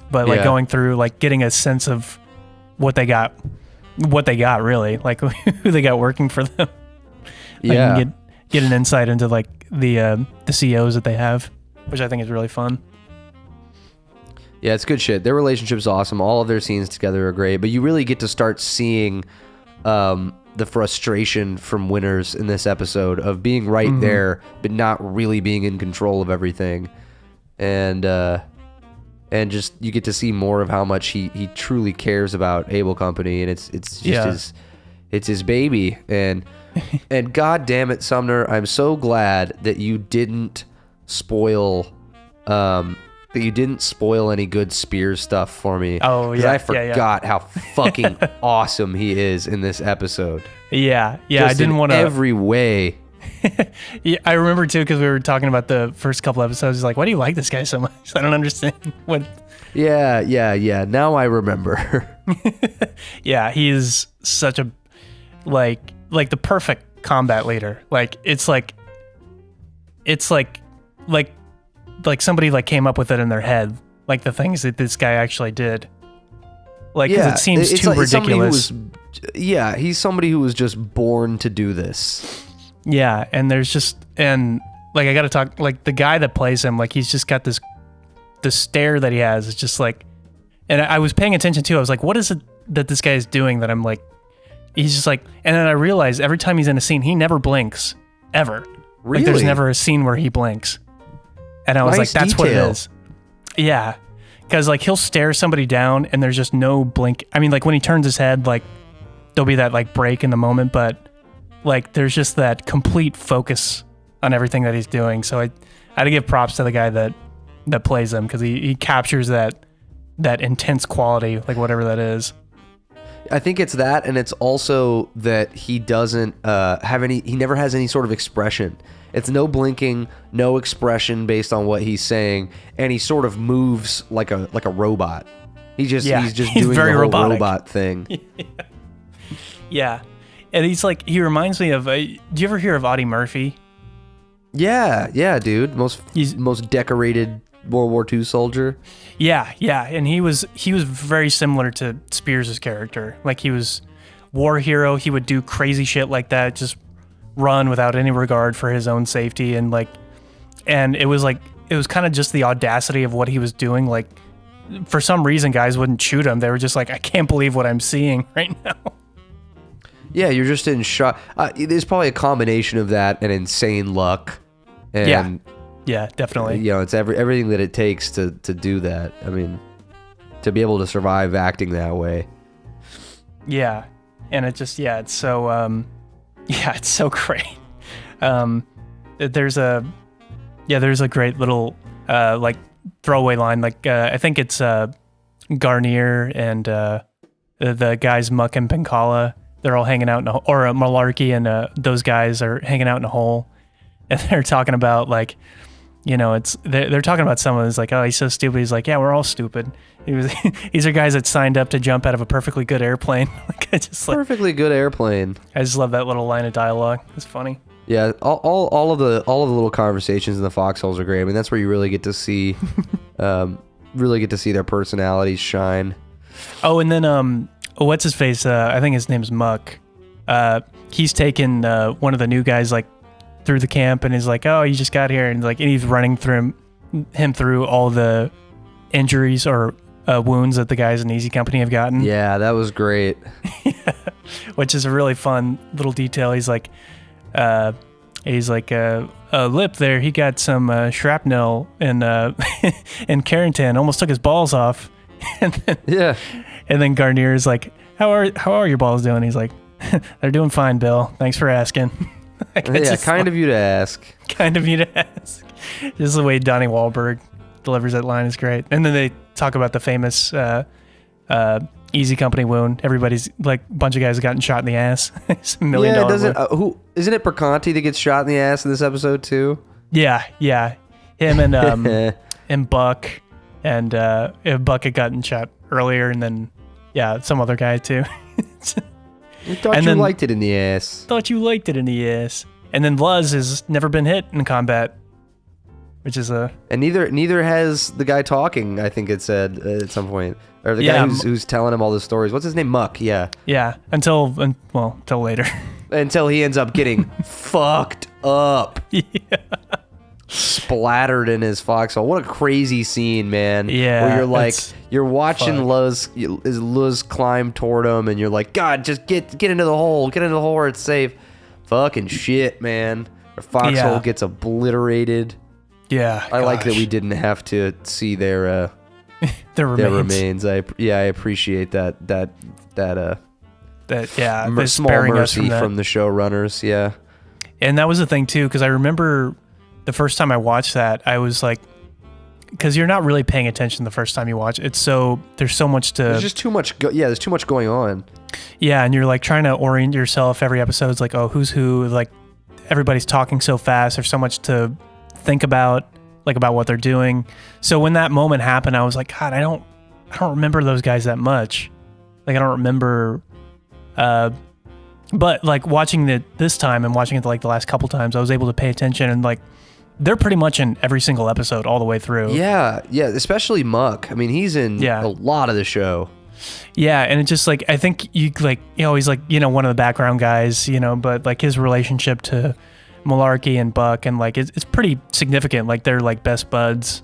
But like going through, like getting a sense of what they got really, like who they got working for them. Like, get an insight into like the CEOs that they have, which I think is really fun. Yeah, it's good shit. Their relationship's awesome. All of their scenes together are great, but you really get to start seeing the frustration from Winters in this episode of being right there, but not really being in control of everything. And just you get to see more of how much he truly cares about Able Company, and it's just his baby. And God damn it, Sumner, I'm so glad that you didn't spoil any good Spears stuff for me. Oh yeah, I forgot how fucking awesome he is in this episode. Yeah, just I didn't want to every way. Yeah, I remember too, because we were talking about the first couple episodes. He's like, why do you like this guy so much? I don't understand what. Yeah. Now I remember. Yeah, he's such a like the perfect combat leader. Like it's like somebody like came up with it in their head, like the things that this guy actually did. Like, because it seems too ridiculous. He's somebody who was just born to do this. Yeah, and like I gotta talk, like the guy that plays him, like he's just got the stare that he has. It's just like, and I was paying attention too. I was like, what is it that this guy is doing that I'm like, he's just like, and then I realized every time he's in a scene, he never blinks, ever. Really? Like there's never a scene where he blinks. And I was like, that's what it is. Yeah. Because like he'll stare somebody down and there's just no blink. I mean, like when he turns his head, like there'll be that like break in the moment, but like there's just that complete focus on everything that he's doing. So I had to give props to the guy that plays him, because he captures that intense quality, like whatever that is. I think it's that, and it's also that he doesn't he never has any sort of expression. It's no blinking, no expression based on what he's saying, and he sort of moves like a robot. He's just doing very the whole robotic robot thing. Yeah. And he reminds me of, do you ever hear of Audie Murphy? Yeah, dude. Most decorated World War II soldier. Yeah, and he was very similar to Spears' character. Like he was war hero. He would do crazy shit like that, just run without any regard for his own safety, and it was kind of just the audacity of what he was doing. Like for some reason, guys wouldn't shoot him. They were just like, I can't believe what I'm seeing right now. Yeah, you're just in shock. There's probably a combination of that and insane luck. And yeah, definitely. It's everything that it takes to do that. I mean, to be able to survive acting that way. Yeah, and it just it's so it's so great. There's a great little like throwaway line. Like I think it's Garnier and the guys Muck and Pincala. They're all hanging out or Malarkey and those guys are hanging out in a hole, and they're talking about like they're talking about someone who's like, oh, he's so stupid. He's like, yeah, we're all stupid. These are guys that signed up to jump out of a perfectly good airplane. Perfectly good airplane. I just love that little line of dialogue. It's funny. Yeah, all of the little conversations in the foxholes are great. I mean, that's where you really get to see, their personalities shine. Oh, and then what's his face? I think his name's Muck. He's taken one of the new guys like through the camp, and he's like, "Oh, you just got here," and he's running through him through all the injuries or wounds that the guys in Easy Company have gotten. Yeah, that was great. Which is a really fun little detail. He's like, Lip there, he got some shrapnel in Carrington, almost took his balls off. And then Garnier's like, how are your balls doing? He's like, they're doing fine, Bill. Thanks for asking. Kind of you to ask. Kind of you to ask. Just the way Donnie Wahlberg delivers that line is great. And then they talk about the famous Easy Company wound. Everybody's like, a bunch of guys have gotten shot in the ass. It's $1 million wound. Isn't it Perconti that gets shot in the ass in this episode too? Yeah. Him and and Buck, and Buck had gotten shot earlier, and then some other guy too. I thought you liked it in the ass. Thought you liked it in the ass. And then Luz has never been hit in combat, which is a... And neither has the guy talking, I think it said at some point. Or the guy who's telling him all the stories. What's his name? Muck, yeah. Yeah, until later. Until he ends up getting fucked up. Yeah. Splattered in his foxhole. What a crazy scene, man. Yeah. Where you're like, you're watching Luz climb toward him, and you're like, God, just get into the hole. Get into the hole where it's safe. Fucking shit, man. Our foxhole gets obliterated. Yeah. I like that we didn't have to see their remains. I appreciate that small mercy from the showrunners. Yeah. And that was the thing too, because I remember the first time I watched that, I was like, because you're not really paying attention the first time you watch it. There's so much to... There's just too much... there's too much going on. Yeah, and you're like trying to orient yourself. Every episode is like, oh, who's who? Like, everybody's talking so fast. There's so much to think about, like about what they're doing. So when that moment happened, I was like, God, I don't remember those guys that much. Like, I don't remember... but like watching it this time and watching it like the last couple times, I was able to pay attention, and like they're pretty much in every single episode all the way through. Yeah, especially Muck. I mean, he's in a lot of the show. Yeah, and it's just like, I think he's like, one of the background guys, but like his relationship to Malarkey and Buck, and like it's pretty significant. Like they're like best buds.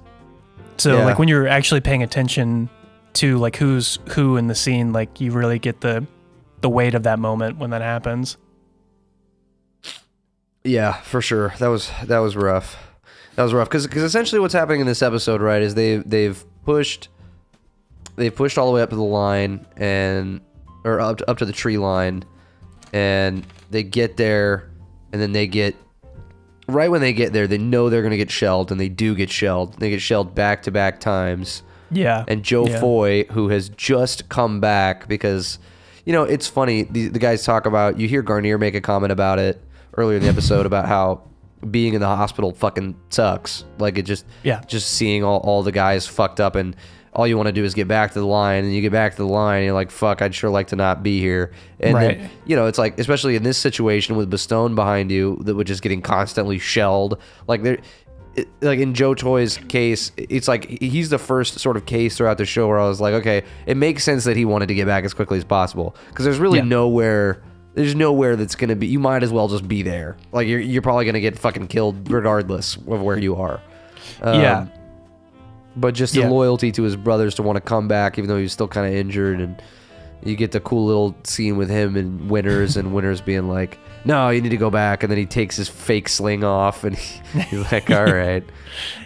So like when you're actually paying attention to like who's who in the scene, like you really get the weight of that moment when that happens. Yeah, for sure. That was rough. That was rough because essentially what's happening in this episode, right, is they've pushed all the way up to the line or up to the tree line, and they get there, and then right when they get there, they know they're gonna get shelled, and they do get shelled. They get shelled back-to-back times. Yeah. And Joe Foy, who has just come back because... it's funny, the guys talk about, you hear Garnier make a comment about it earlier in the episode about how being in the hospital fucking sucks. Like it just seeing all the guys fucked up, and all you want to do is get back to the line, and you get back to the line and you're like, fuck, I'd sure like to not be here. And then, it's like, especially in this situation with Bastogne behind you, that was just getting constantly shelled. Like like in Joe Toy's case, it's like he's the first sort of case throughout the show where I was like, okay, it makes sense that he wanted to get back as quickly as possible, because there's really nowhere that's gonna be. You might as well just be there. Like you're probably gonna get fucking killed regardless of where you are. But just the loyalty to his brothers to want to come back, even though he was still kind of injured, and you get the cool little scene with him and Winters, and Winters being like, no, you need to go back, and then he takes his fake sling off, and he's like, all right.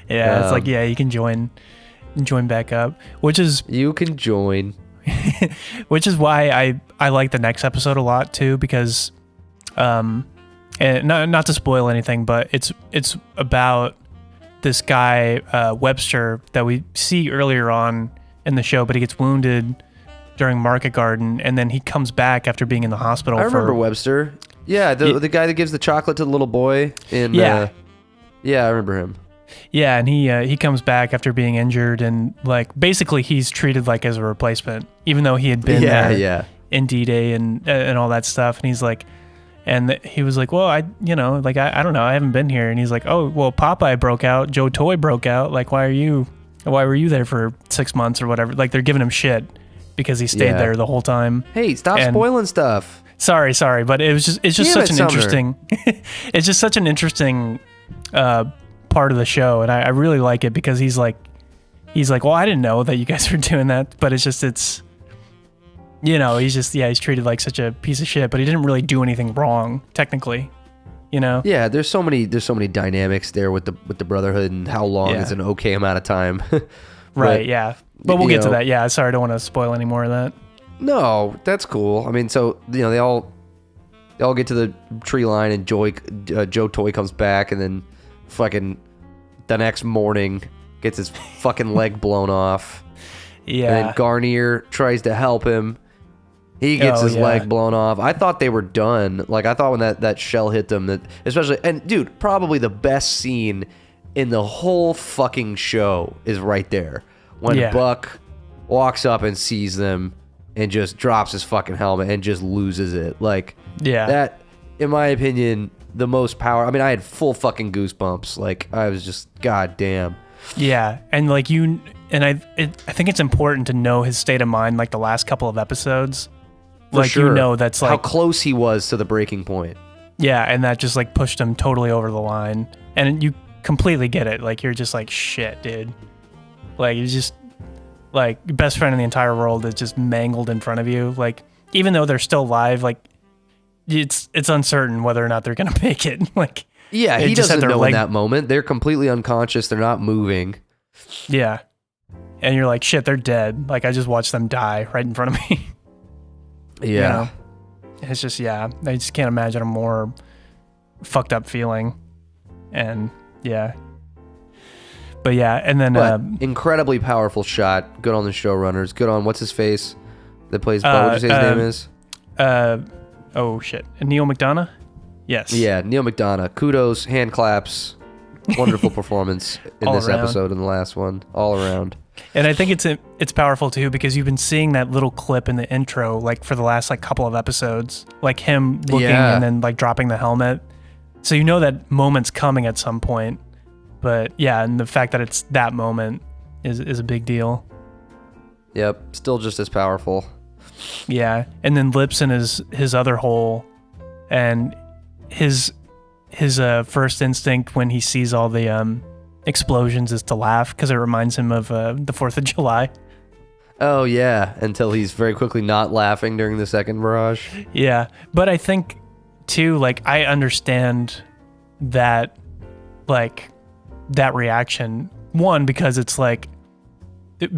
It's like, you can join back up, which is... You can join. Which is why I like the next episode a lot, too, because, and not to spoil anything, but it's about this guy, Webster, that we see earlier on in the show, but he gets wounded during Market Garden, and then he comes back after being in the hospital. I remember Webster. Yeah, the guy that gives the chocolate to the little boy. I remember him. Yeah, and he comes back after being injured, and like basically he's treated like as a replacement, even though he had been there in D-Day and all that stuff. And he's like, and he was like, well, I don't know, I haven't been here. And he's like, oh, well, Popeye broke out, Joe Toy broke out. Like, why were you there for 6 months or whatever? Like, they're giving him shit because he stayed there the whole time. Hey, stop spoiling stuff. Sorry, but it's just such an interesting, it's just such an interesting part of the show, and I really like it because he's like, well, I didn't know that you guys were doing that, but he's treated like such a piece of shit, but he didn't really do anything wrong technically, Yeah, there's so many dynamics there with the Brotherhood and how long is an okay amount of time. Right, yeah. But we'll get to that. Yeah, sorry, I don't want to spoil any more of that. No, that's cool. I mean, so they all get to the tree line, and Joe Toy comes back, and then fucking the next morning gets his fucking leg blown off. Yeah. And then Garnier tries to help him. He gets his leg blown off. I thought they were done. Like, I thought when that shell hit them, that especially, and dude, probably the best scene in the whole fucking show is right there. When Buck walks up and sees them and just drops his fucking helmet and just loses it. Like, that, in my opinion, the most power. I mean, I had full fucking goosebumps. Like, I was just, god damn. Yeah, and like I think it's important to know his state of mind, like the last couple of episodes. For like, sure. That's like how close he was to the breaking point. Yeah, and that just like pushed him totally over the line. And you completely get it. Like, you're just like, shit, dude. Like, you just, like, your best friend in the entire world is just mangled in front of you. Like, even though they're still alive, like, it's uncertain whether or not they're gonna make it. Like, yeah, he doesn't know in that moment. They're completely unconscious. They're not moving. Yeah, and you're like, shit, they're dead. Like, I just watched them die right in front of me. Yeah, it's just I just can't imagine a more fucked up feeling. And but and then incredibly powerful shot. Good on the showrunners. Good on what's his face that plays Bo. What did you say his name is? Oh shit, Neil McDonough. Yes. Yeah, Neil McDonough. Kudos, hand claps. Wonderful performance in this episode and the last one, all around. And I think it's powerful too because you've been seeing that little clip in the intro, like for the last like couple of episodes, like him looking and then like dropping the helmet. So you know that moment's coming at some point. But and the fact that it's that moment is a big deal. Yep, still just as powerful. Yeah, and then Lips in his other hole, and his first instinct when he sees all the explosions is to laugh because it reminds him of the 4th of July. Oh yeah, until he's very quickly not laughing during the second barrage. Yeah, but I think too, like, I understand that, like, that reaction. One, because it's like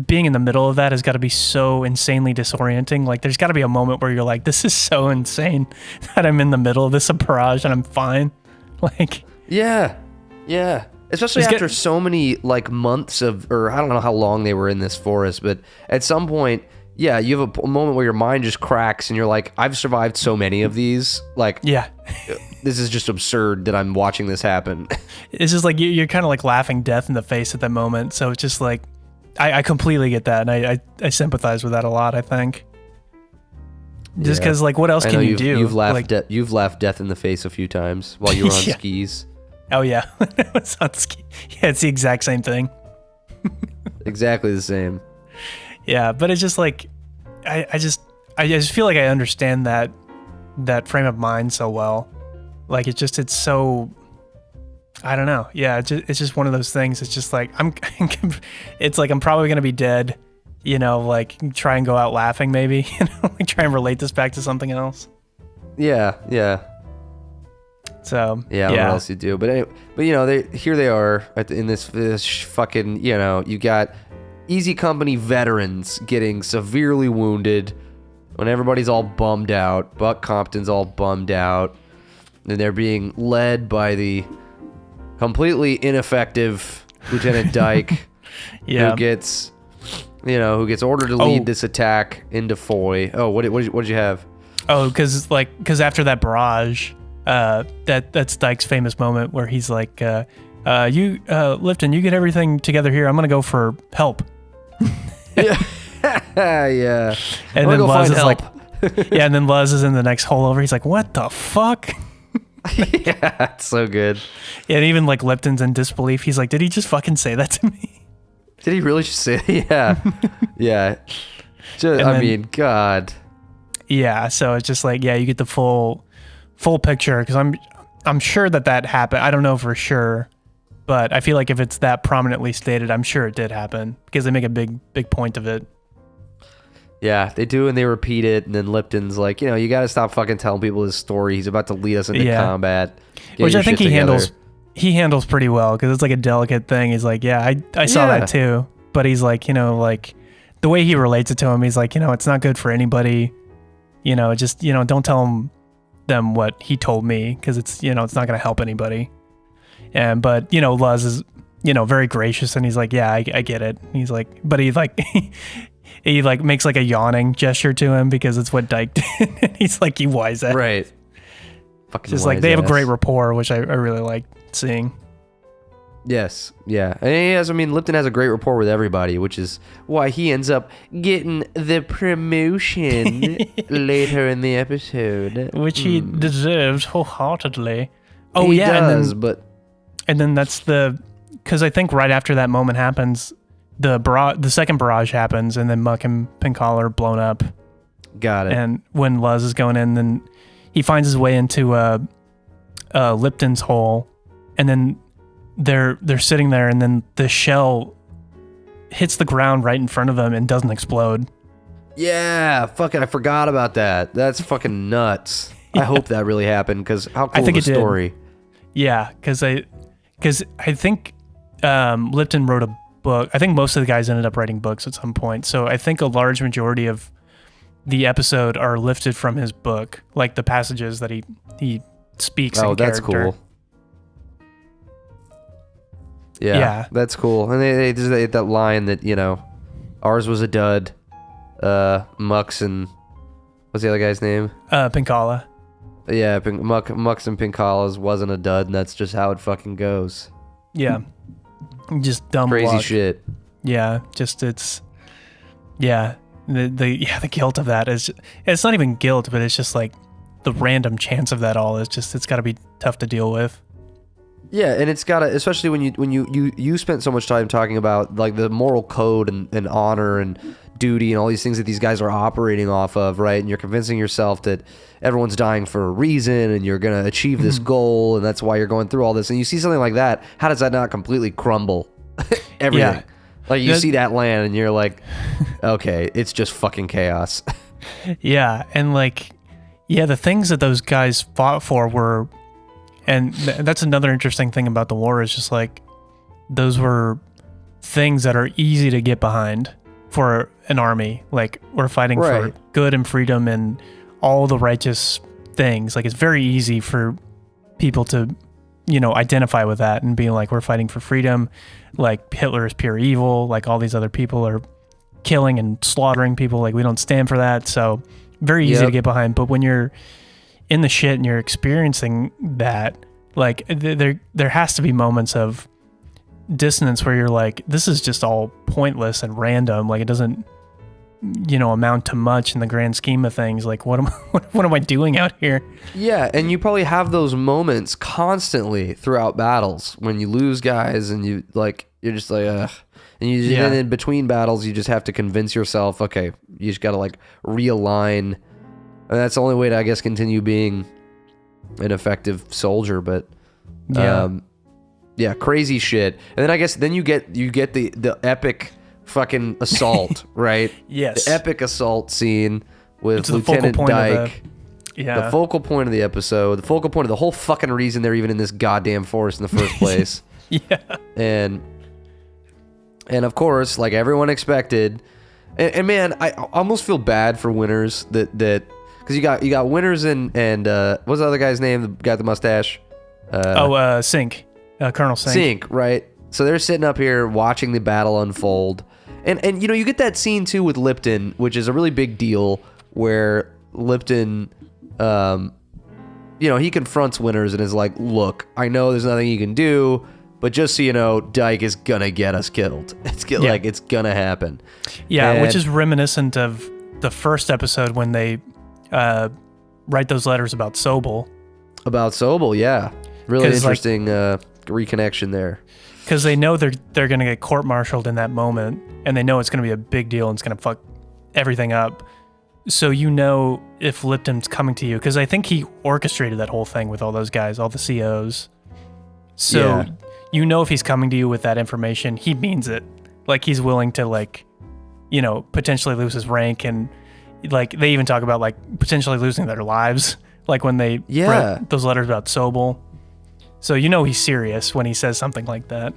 being in the middle of that has got to be so insanely disorienting. Like, there's got to be a moment where you're like, this is so insane that I'm in the middle of this barrage and I'm fine. Like, yeah. Especially after so many like months or I don't know how long they were in this forest, but at some point, you have a moment where your mind just cracks and you're like, I've survived so many of these. Like, this is just absurd that I'm watching this happen. It's just like you're kind of like laughing death in the face at that moment. So it's just like, I completely get that, and I sympathize with that a lot. I think just because, like, what else can you do? You've laughed death in the face a few times while you were on skis. Oh yeah, it's on ski. Yeah, it's the exact same thing. Exactly the same. Yeah, but it's just like I just feel like I understand that frame of mind so well. Like, it's so. I don't know. Yeah, it's just one of those things. It's just like it's like I'm probably gonna be dead. Like, try and go out laughing maybe. Like, try and relate this back to something else. Yeah. So I don't know what else you do, but anyway, here they are in this fucking you got Easy Company veterans getting severely wounded when everybody's all bummed out. Buck Compton's all bummed out, and they're being led by the completely ineffective Lieutenant Dyke, who gets ordered to lead this attack into Foy. Oh, what did you have? Oh, because after that barrage, that's Dyke's famous moment where he's like, Lipton, you get everything together here. I'm gonna go for help. Yeah. Yeah. And then Luz is like, yeah, and then Luz is in the next hole over. He's like, what the fuck? Yeah, it's so good. Yeah, and even like Lipton's in disbelief. He's like, did he just fucking say that to me? Did he really just say it? Yeah. Yeah. I mean, God. Yeah, so it's just like, yeah, you get the full picture, because I'm sure that happened. I don't know for sure, but I feel like if it's that prominently stated, I'm sure it did happen, because they make a big point of it. Yeah, they do, and they repeat it, and then Lipton's like, you got to stop fucking telling people his story. He's about to lead us into combat. Which I think he handles pretty well, because it's like a delicate thing. He's like, yeah, I saw that too. But he's like, like the way he relates it to him, he's like, it's not good for anybody. Just, don't tell them what he told me, because it's, it's not going to help anybody. But Luz is, very gracious, and he's like, yeah, I get it. He's like, but he like, he like makes like a yawning gesture to him, because it's what Dyke did. He's like, you wise ass. Right. Fucking just like, they have a great rapport, which I really like seeing. Yes, yeah. And Lipton has a great rapport with everybody, which is why he ends up getting the promotion later in the episode. Which he deserves wholeheartedly. Oh, he yeah. Does, and then that's because I think right after that moment happens, the second barrage happens, and then Muck and Pinkala are blown up. Got it. And when Luz is going in, then he finds his way into Lipton's hole, and then they're sitting there, and then the shell hits the ground right in front of them and doesn't explode. Yeah, fucking, I forgot about that. That's fucking nuts. Yeah. I hope that really happened, because how cool is the story? Yeah, because I think Lipton wrote a book. I think most of the guys ended up writing books at some point. So I think a large majority of the episode are lifted from his book, like the passages that he speaks in character. Oh, that's cool. Yeah, that's cool. And they just that line that, ours was a dud. Mux and what's the other guy's name? Pinkala. Yeah, Mux and Pinkala's wasn't a dud, and that's just how it fucking goes. Yeah. Just dumb crazy luck. Shit. Yeah, just the guilt of that is, it's not even guilt, but it's just like the random chance of that all is just, it's got to be tough to deal with. Yeah, and it's gotta, especially when you spent so much time talking about like the moral code and honor and duty and all these things that these guys are operating off of, right? And you're convincing yourself that everyone's dying for a reason, and you're gonna achieve this goal, and that's why you're going through all this. And you see something like that, how does that not completely crumble everything? Yeah. Like you see that land, and you're like, okay, it's just fucking chaos. Yeah, and like, the things that those guys fought for were. And that's another interesting thing about the war, is just like, those were things that are easy to get behind for an army. Like, we're fighting for good and freedom and all the righteous things. Like, it's very easy for people to, identify with that and being like, we're fighting for freedom. Like, Hitler is pure evil. Like, all these other people are killing and slaughtering people. Like, we don't stand for that. So very easy to get behind. But when you're in the shit and you're experiencing that, like, there has to be moments of dissonance where you're like, this is just all pointless and random. Like, it doesn't amount to much in the grand scheme of things. Like, what am I doing out here? Yeah, and you probably have those moments constantly throughout battles when you lose guys, and you're just like, ugh. And and in between battles, you just have to convince yourself, okay, you just gotta like realign. And that's the only way to, I guess, continue being an effective soldier. But crazy shit. And then I guess you get the epic fucking assault, right? Yes. The epic assault scene with Lieutenant Dyke. The focal point of the episode, the focal point of the whole fucking reason they're even in this goddamn forest in the first place. And of course, like everyone expected, and man, I almost feel bad for Winters that because you got Winters and what's the other guy's name? The guy with the mustache. Sink. Colonel Sink. Sink, right? So they're sitting up here watching the battle unfold, and you get that scene too with Lipton, which is a really big deal, where Lipton, he confronts Winters and is like, "Look, I know there's nothing you can do, but just so you know, Dyke is gonna get us killed. Like it's gonna happen. Yeah, and which is reminiscent of the first episode when they write those letters about Sobel. About Sobel, yeah. Really interesting reconnection there. Because they know they're gonna get court-martialed in that moment, and they know it's gonna be a big deal and it's gonna fuck everything up. So you know if Lipton's coming to you, because I think he orchestrated that whole thing with all those guys, all the COs. So you know if he's coming to you with that information, he means it. Like he's willing to like, you know, potentially lose his rank, and like they even talk about like potentially losing their lives, like when they read those letters about Sobel. So you know he's serious when he says something like that.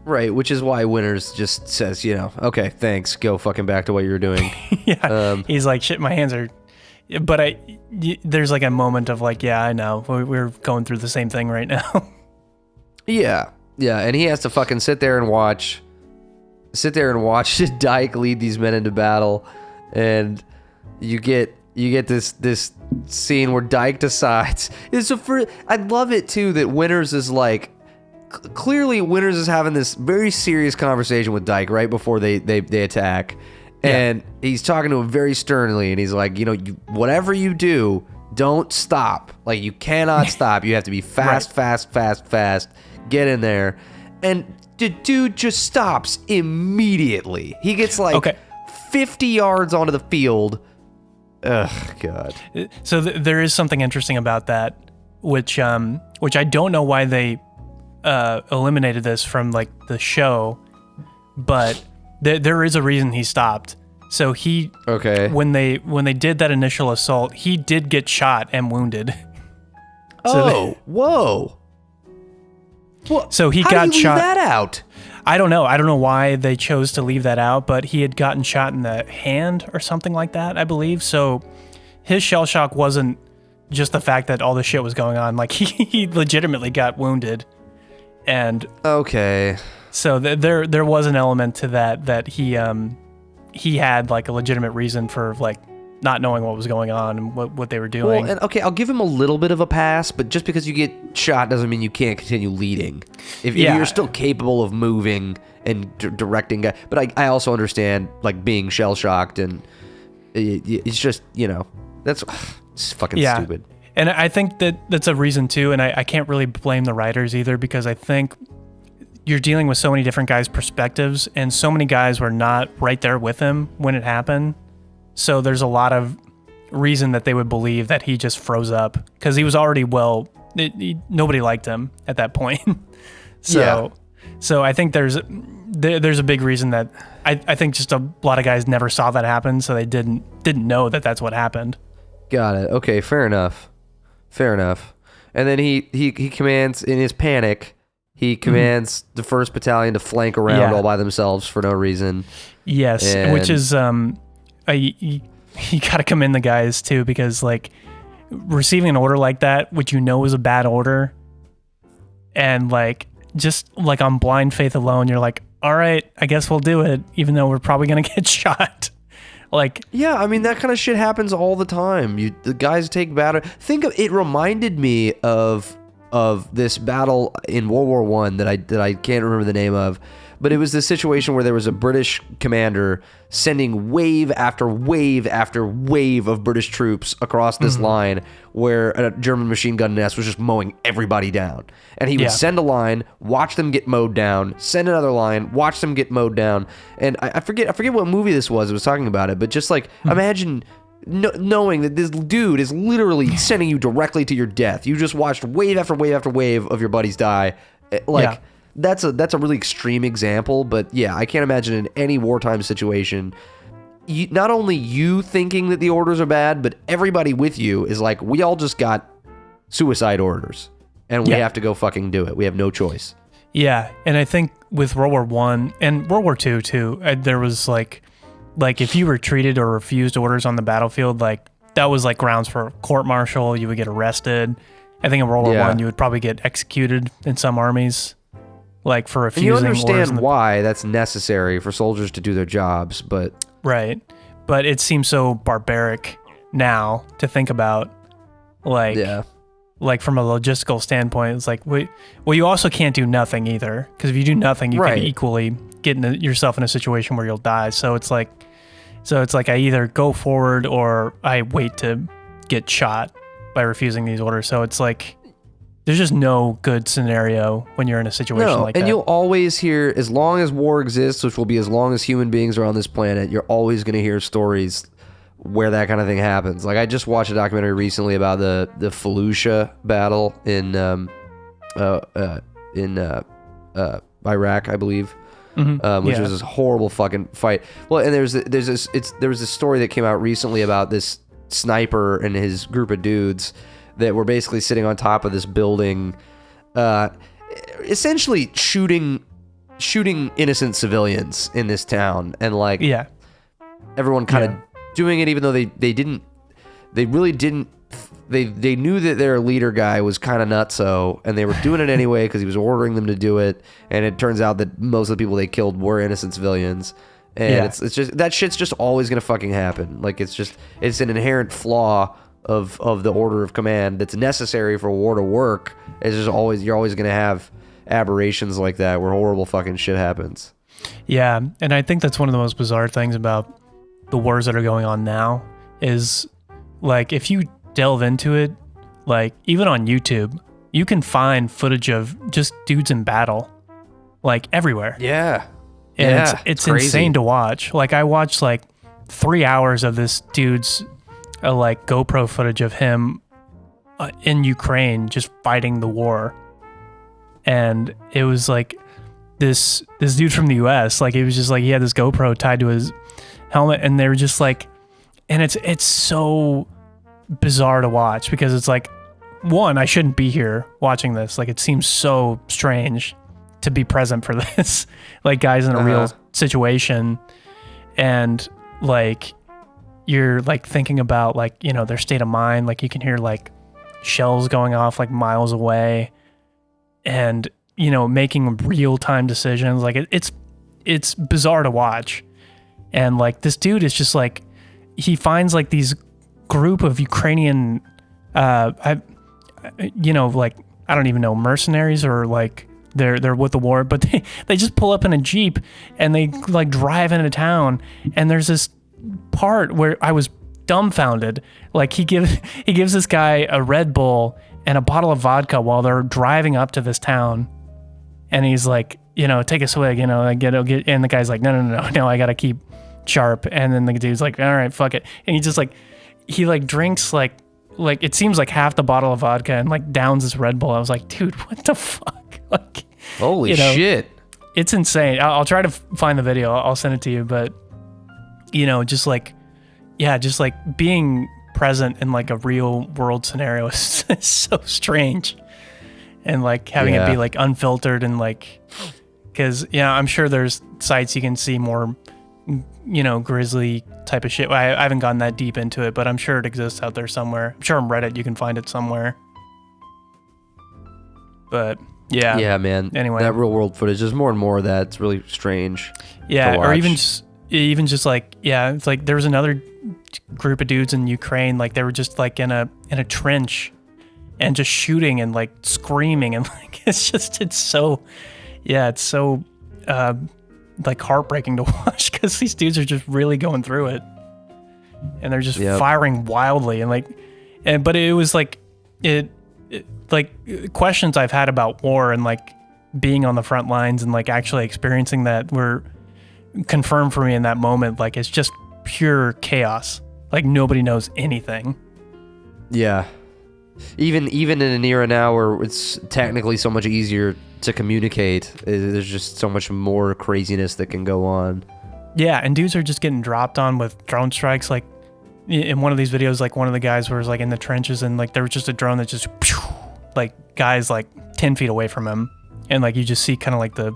Right, which is why Winters just says, you know, okay, thanks, go fucking back to what you were doing. He's like, shit, my hands are... But there's like a moment of like, yeah, I know, we're going through the same thing right now. Yeah, and he has to fucking sit there and watch Dyke lead these men into battle, and you get this scene where Dyke decides. I love it too that Winters is like, clearly Winters is having this very serious conversation with Dyke right before they attack, and he's talking to him very sternly, and he's like, you know, whatever you do, don't stop. Like you cannot stop. You have to be fast, fast. Get in there, and the dude just stops immediately. He gets like 50 yards onto the field. Ugh, God. So there is something interesting about that, which I don't know why they eliminated this from like the show, but there is a reason he stopped. So when they did that initial assault, he did get shot and wounded. Whoa. Well, so he got shot. How do you leave that out? I don't know why they chose to leave that out, but he had gotten shot in the hand or something like that, I believe. So his shell shock wasn't just the fact that all this shit was going on. Like he legitimately got wounded. And so there was an element to that he had like a legitimate reason for like not knowing what was going on and what they were doing. Well, and I'll give him a little bit of a pass, but just because you get shot doesn't mean you can't continue leading. If you're still capable of moving and directing, but I also understand like being shell shocked, and it's just, you know, it's fucking stupid. And I think that's a reason too, and I can't really blame the writers either, because I think you're dealing with so many different guys' perspectives, and so many guys were not right there with him when it happened. So there's a lot of reason that they would believe that he just froze up, because he was already nobody liked him at that point. So I think there's a big reason that I think just a lot of guys never saw that happen, so they didn't know that that's what happened. Got it. Okay, fair enough. And then he commands, in his panic, he commands the 1st Battalion to flank around all by themselves for no reason. Yes, which is you gotta commend the guys too, because like receiving an order like that, which you know is a bad order, and like just like on blind faith alone, you're like, all right, I guess we'll do it, even though we're probably gonna get shot. Like, yeah, I mean that kind of shit happens all the time. The guys take battle. Think of it. Reminded me of this battle in World War I that I can't remember the name of. But it was this situation where there was a British commander sending wave after wave after wave of British troops across this line, where a German machine gun nest was just mowing everybody down. And he would send a line, watch them get mowed down, send another line, watch them get mowed down. And I forget what movie this was. It was talking about it, but just like imagine knowing that this dude is literally sending you directly to your death. You just watched wave after wave after wave of your buddies die. That's a really extreme example, but yeah, I can't imagine in any wartime situation, not only you thinking that the orders are bad, but everybody with you is like, we all just got suicide orders, and we have to go fucking do it. We have no choice. Yeah, and I think with World War I and World War II too, there was like if you retreated or refused orders on the battlefield, like that was like grounds for court-martial. You would get arrested. I think in World War I, you would probably get executed in some armies. Like for refusing orders. And you understand why that's necessary for soldiers to do their jobs, but... Right. But it seems so barbaric now to think about. Like, like from a logistical standpoint, it's like, well, you also can't do nothing either, because if you do nothing, you Right. could equally get yourself in a situation where you'll die. So it's like I either go forward or I wait to get shot by refusing these orders. So it's like there's just no good scenario when you're in a situation like that. And you'll always hear, as long as war exists, which will be as long as human beings are on this planet, you're always going to hear stories where that kind of thing happens. Like I just watched a documentary recently about the Fallujah battle in Iraq, I believe, which was this horrible fucking fight. Well, and there was this story that came out recently about this sniper and his group of dudes that were basically sitting on top of this building, essentially shooting innocent civilians in this town, and like everyone kind of doing it, even though they knew that their leader guy was kind of nutso, and they were doing it anyway because he was ordering them to do it. And it turns out that most of the people they killed were innocent civilians. And it's just, that shit's just always gonna fucking happen. Like it's an inherent flaw of the order of command that's necessary for war to work. It's just you're always gonna have aberrations like that where horrible fucking shit happens. Yeah, and I think that's one of the most bizarre things about the wars that are going on now is, like, if you delve into it, like, even on YouTube, you can find footage of just dudes in battle, like, everywhere. Yeah. And it's insane to watch. Like, I watched, like, 3 hours of this dude's, like, GoPro footage of him in Ukraine just fighting the war. And it was, like, this dude from the US, like, it was just, like, he had this GoPro tied to his helmet, and they were just, like, and it's so bizarre to watch, because it's, like, one, I shouldn't be here watching this. Like, it seems so strange to be present for this, like, guys in a real situation, and, like, you're, like, thinking about, like, you know, their state of mind. Like, you can hear, like, shells going off, like, miles away, and, you know, making real-time decisions. Like, it's bizarre to watch. And, like, this dude is just, like, he finds, like, these group of Ukrainian, you know, like, I don't even know, mercenaries, or, like, they're with the war, but they just pull up in a Jeep and they, like, drive into town. And there's this part where I was dumbfounded. Like, he gives this guy a Red Bull and a bottle of vodka while they're driving up to this town. And he's like, you know, take a swig, you know, get, and the guy's like, no, I gotta keep sharp. And then the dude's like, all right, fuck it. And he just, like, he, like, drinks, like it seems like half the bottle of vodka and, like, downs this Red Bull. I was like, dude, what the fuck? Like, holy, you know, shit. It's insane. I'll try to find the video. I'll send it to you. But, you know, just like, yeah, just like being present in, like, a real world scenario is so strange. And, like, having it be, like, unfiltered, and, like, because, yeah, I'm sure there's sites you can see more, you know, grisly type of shit. I haven't gotten that deep into it, but I'm sure it exists out there somewhere. I'm sure on Reddit you can find it somewhere. But yeah, man. Anyway, that real world footage, there's more and more of that. It's really strange. Yeah, or even just like, yeah, it's like there was another group of dudes in Ukraine, like they were just, like, in a trench and just shooting and, like, screaming, and, like, it's so like, heartbreaking to watch, because these dudes are just really going through it, and they're just firing wildly, and, like, but it was like like questions I've had about war and, like, being on the front lines and, like, actually experiencing that were confirmed for me in that moment. Like, it's just pure chaos. Like, nobody knows anything. Yeah. Even in an era now where it's technically so much easier to communicate, there's just so much more craziness that can go on. Yeah, and dudes are just getting dropped on with drone strikes. Like, in one of these videos, like, one of the guys was, like, in the trenches, and, like, there was just a drone that just, like, guys, like, 10 feet away from him, and, like, you just see kind of, like, the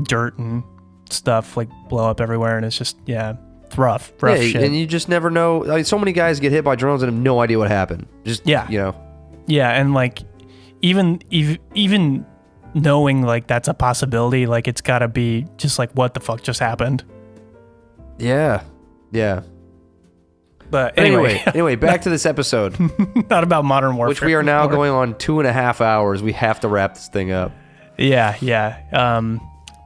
dirt and stuff, like, blow up everywhere, and it's just, it's rough shit. And you just never know. I mean, so many guys get hit by drones and have no idea what happened. Just, you know. Yeah, and, like, even knowing, like, that's a possibility, like, it's gotta be just, like, what the fuck just happened? Yeah. But anyway, back to this episode. Not about modern warfare. Which we are now going on 2.5 hours. We have to wrap this thing up. Yeah.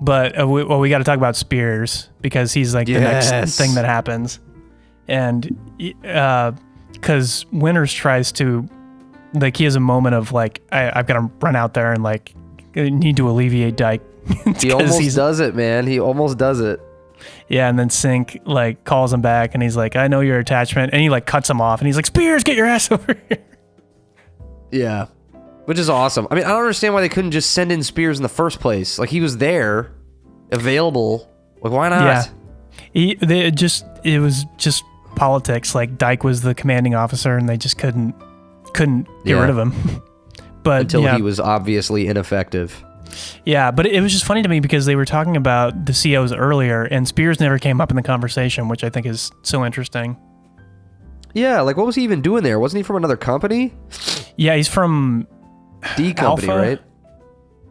But we got to talk about Spears because he's like the next thing that happens. And because Winters tries to, like, he has a moment of like, I've got to run out there and like need to alleviate Dyke. He almost does it, man. He almost does it. Yeah, and then Sink like calls him back and he's like, I know your attachment, and he like cuts him off and he's like, Spears, get your ass over here. Yeah. Which is awesome. I mean, I don't understand why they couldn't just send in Spears in the first place. Like, he was there, available. Like, why not? Yeah. It was just politics. Like, Dyke was the commanding officer and they just couldn't get rid of him. But until he was obviously ineffective. Yeah, but it was just funny to me because they were talking about the COs earlier and Spears never came up in the conversation, which I think is so interesting. Yeah, like, what was he even doing there? Wasn't he from another company? Yeah, he's from D company, Alpha? right?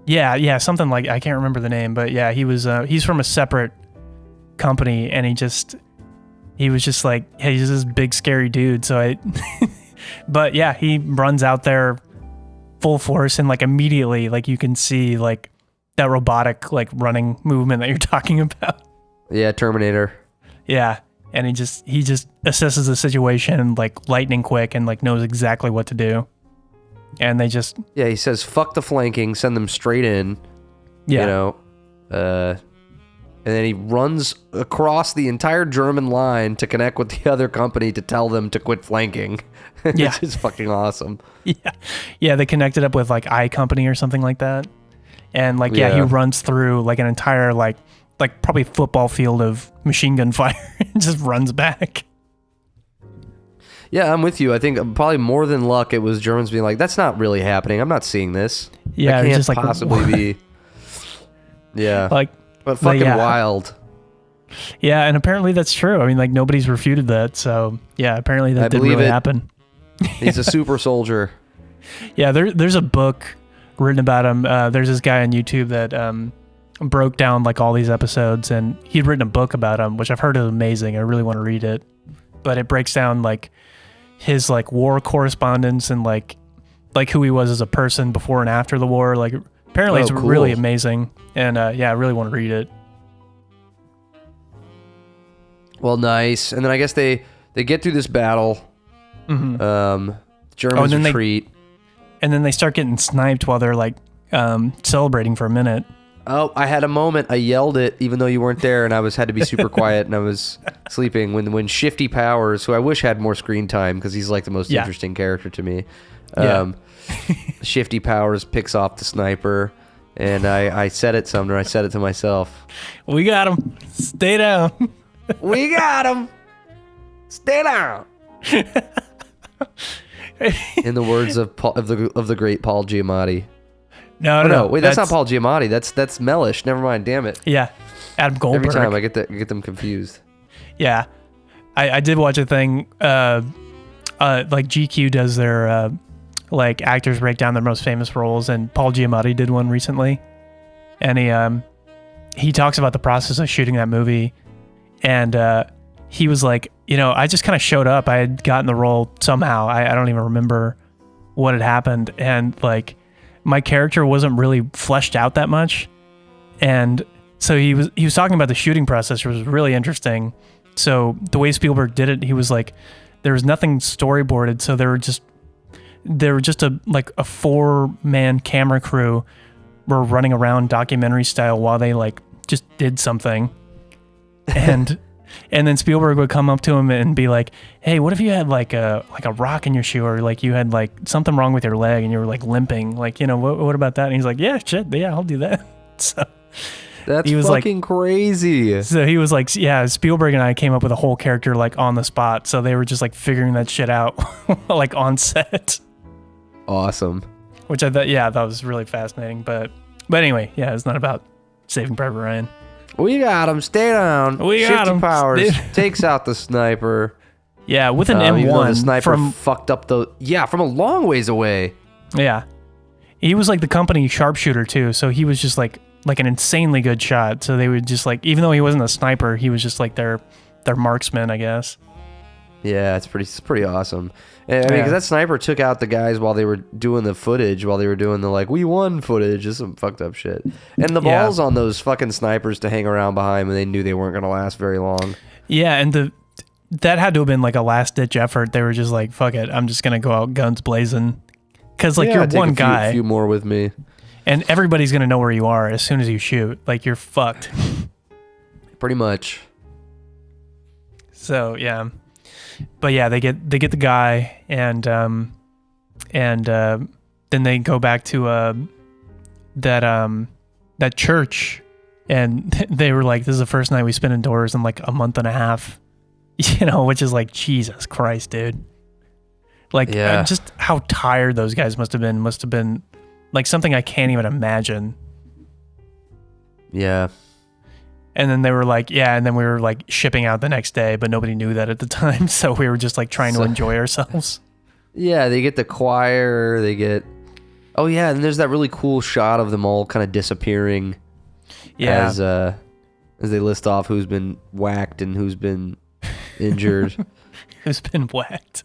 Yeah, something like, I can't remember the name, but yeah, he's from a separate company, and he was just like, hey, he's this big scary dude. So but yeah, he runs out there full force, and like immediately, like you can see like that robotic like running movement that you're talking about. Yeah, Terminator. Yeah, and he just assesses the situation like lightning quick and like knows exactly what to do. And they just... Yeah, he says, fuck the flanking, send them straight in. Yeah. You know, and then he runs across the entire German line to connect with the other company to tell them to quit flanking. Yeah. Which is fucking awesome. Yeah, they connected up with like I Company or something like that. And like, he runs through like an entire like probably football field of machine gun fire and just runs back. Yeah, I'm with you. I think probably more than luck, it was Germans being like, that's not really happening. I'm not seeing this. Yeah, it can't just like, possibly be. Yeah. But fucking wild. Yeah, and apparently that's true. I mean, like, nobody's refuted that. So, yeah, apparently that did really happen. He's a super soldier. Yeah, there's a book written about him. There's this guy on YouTube that broke down, like, all these episodes, and he'd written a book about him, which I've heard is amazing. I really want to read it. But it breaks down, like, his like war correspondence and like who he was as a person before and after the war. Like, apparently it's really amazing, and I really want to read it. Well, nice. And then I guess they get through this battle. Mm-hmm. Germans retreat, and then they start getting sniped while they're like celebrating for a minute. Oh, I had a moment. I yelled it even though you weren't there, and I had to be super quiet, and I was sleeping when Shifty Powers, who I wish had more screen time because he's like the most interesting character to me. Shifty Powers picks off the sniper, and I said it, Sumner. I said it to myself. We got him. Stay down. We got him. Stay down. In the words of the great Paul Giamatti. No. Wait, that's not Paul Giamatti. That's Mellish. Never mind. Damn it. Yeah, Adam Goldberg. Every time I get them confused. Yeah, I did watch a thing. Like GQ does their like actors break down their most famous roles, and Paul Giamatti did one recently, and he talks about the process of shooting that movie, and he was like, I just kind of showed up. I had gotten the role somehow. I don't even remember what had happened, and like, my character wasn't really fleshed out that much. And so he was talking about the shooting process, which was really interesting. So the way Spielberg did it, he was like, there was nothing storyboarded. So there were just a 4-man camera crew were running around documentary style while they like just did something. And then Spielberg would come up to him and be like, hey, what if you had like a rock in your shoe, or like you had like something wrong with your leg and you were like limping, like, what about that? And he's like, yeah, shit, yeah, I'll do that. So that's fucking crazy. So he was like, yeah, Spielberg and I came up with a whole character like on the spot. So they were just like figuring that shit out like on set. Awesome. Which I thought was really fascinating. But anyway, yeah, it's not about Saving Private Ryan. We got him. Stay down. We got him. Powers takes out the sniper. Yeah, with an M1. The sniper fucked up from a long ways away. Yeah. He was like the company sharpshooter too, so he was just like an insanely good shot. So they would just like, even though he wasn't a sniper, he was just like their marksman, I guess. Yeah, it's pretty awesome. And, I mean, because that sniper took out the guys while they were doing the footage, while they were doing the we won footage. Just some fucked up shit. And the balls on those fucking snipers to hang around behind when they knew they weren't gonna last very long. Yeah, and that had to have been like a last ditch effort. They were just like, fuck it, I'm just gonna go out guns blazing, because you're one guy. A few more with me. And everybody's gonna know where you are as soon as you shoot. Like, you're fucked. Pretty much. So yeah, but yeah, they get the guy, and then they go back to that church, and they were like, "This is the first night we spent indoors in like a month and a half," which is like, Jesus Christ, dude. Like, just how tired those guys must have been like something I can't even imagine. Yeah. And then they were like, and then we were like shipping out the next day, but nobody knew that at the time. So we were just like trying to enjoy ourselves. Yeah, they get the choir, and there's that really cool shot of them all kind of disappearing. Yeah. As they list off who's been whacked and who's been injured. Who's been whacked.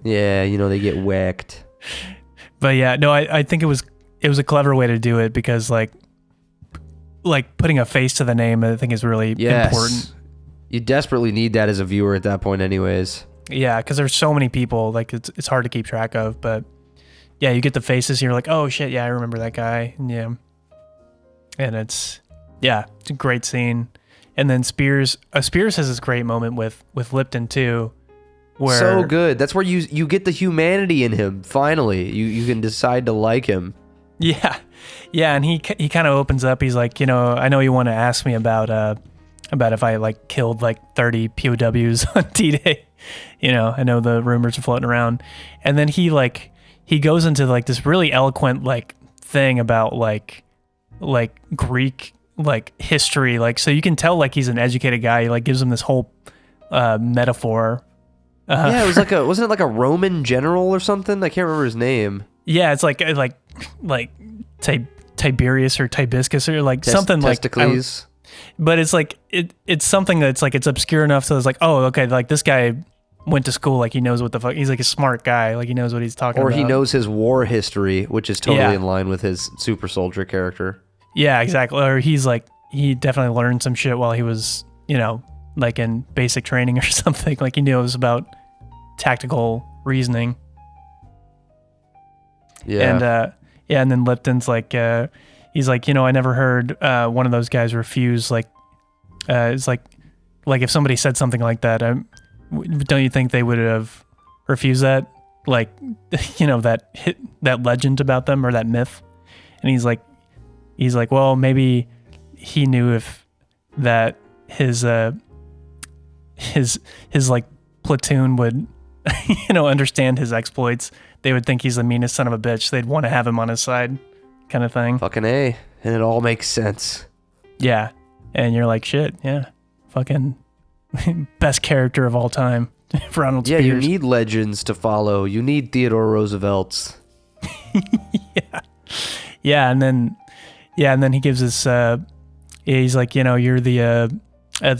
Yeah, they get whacked. But yeah, no, I think it was a clever way to do it, because like putting a face to the name, I think, is really important. You desperately need that as a viewer at that point anyways. Yeah, because there's so many people, like it's hard to keep track of, but yeah, you get the faces and you're like, oh shit, yeah, I remember that guy. And it's a great scene. And then Spears has this great moment with Lipton too, where so good. That's where you get the humanity in him. Finally, you can decide to like him. Yeah, and he kind of opens up. He's like, I know you want to ask me about if I like killed like 30 POWs on D-Day. I know the rumors are floating around. And then he goes into like this really eloquent like thing about like Greek like history, like, so you can tell like he's an educated guy. He like gives him this whole metaphor. It was wasn't it like a Roman general or something? I can't remember his name. Yeah, it's like Tiberius or Tibiscus or like something Testicles. But it's like it's something that's like, it's obscure enough so it's like, oh, okay, like this guy went to school, like he knows what the fuck, he's like a smart guy, like he knows what he's talking about. Or he knows his war history, which is totally in line with his super soldier character. Yeah, exactly. Or he's like, he definitely learned some shit while he was, like in basic training or something. Like he knows about tactical reasoning. Yeah. And then Lipton's like, he's like, I never heard one of those guys refuse. Like, it's like if somebody said something like that, don't you think they would have refused that? Like, that legend about them, or that myth. And he's like, well, maybe he knew if that his like platoon would, understand his exploits, they would think he's the meanest son of a bitch. They'd want to have him on his side, kind of thing. Fucking A. And it all makes sense. Yeah. And you're like, shit, yeah. Fucking best character of all time. Ronald Spears. Yeah, you need legends to follow. You need Theodore Roosevelt's. Yeah, and then he gives us he's like, you're the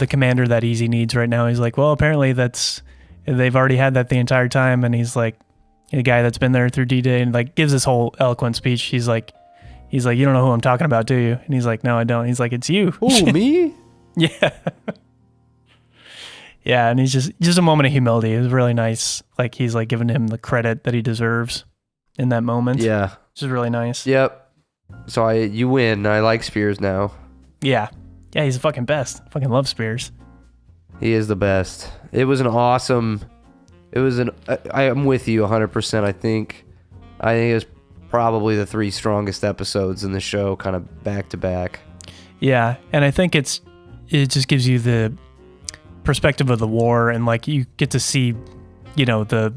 commander that Easy needs right now. He's like, well, apparently they've already had that the entire time. And he's like, a guy that's been there through D-Day, and like gives this whole eloquent speech. He's like, you don't know who I'm talking about, do you? And he's like, no, I don't. He's like, it's you. Oh, me? Yeah. Yeah, and he's just a moment of humility. It was really nice. Like, he's like giving him the credit that he deserves in that moment. Yeah. Which is really nice. Yep. So you win. I like Spears now. Yeah. Yeah, he's the fucking best. I fucking love Spears. He is the best. It was I'm with you 100%. I think it was probably the 3 strongest episodes in the show, kind of back to back. Yeah, and I think it just gives you the perspective of the war, and like you get to see, the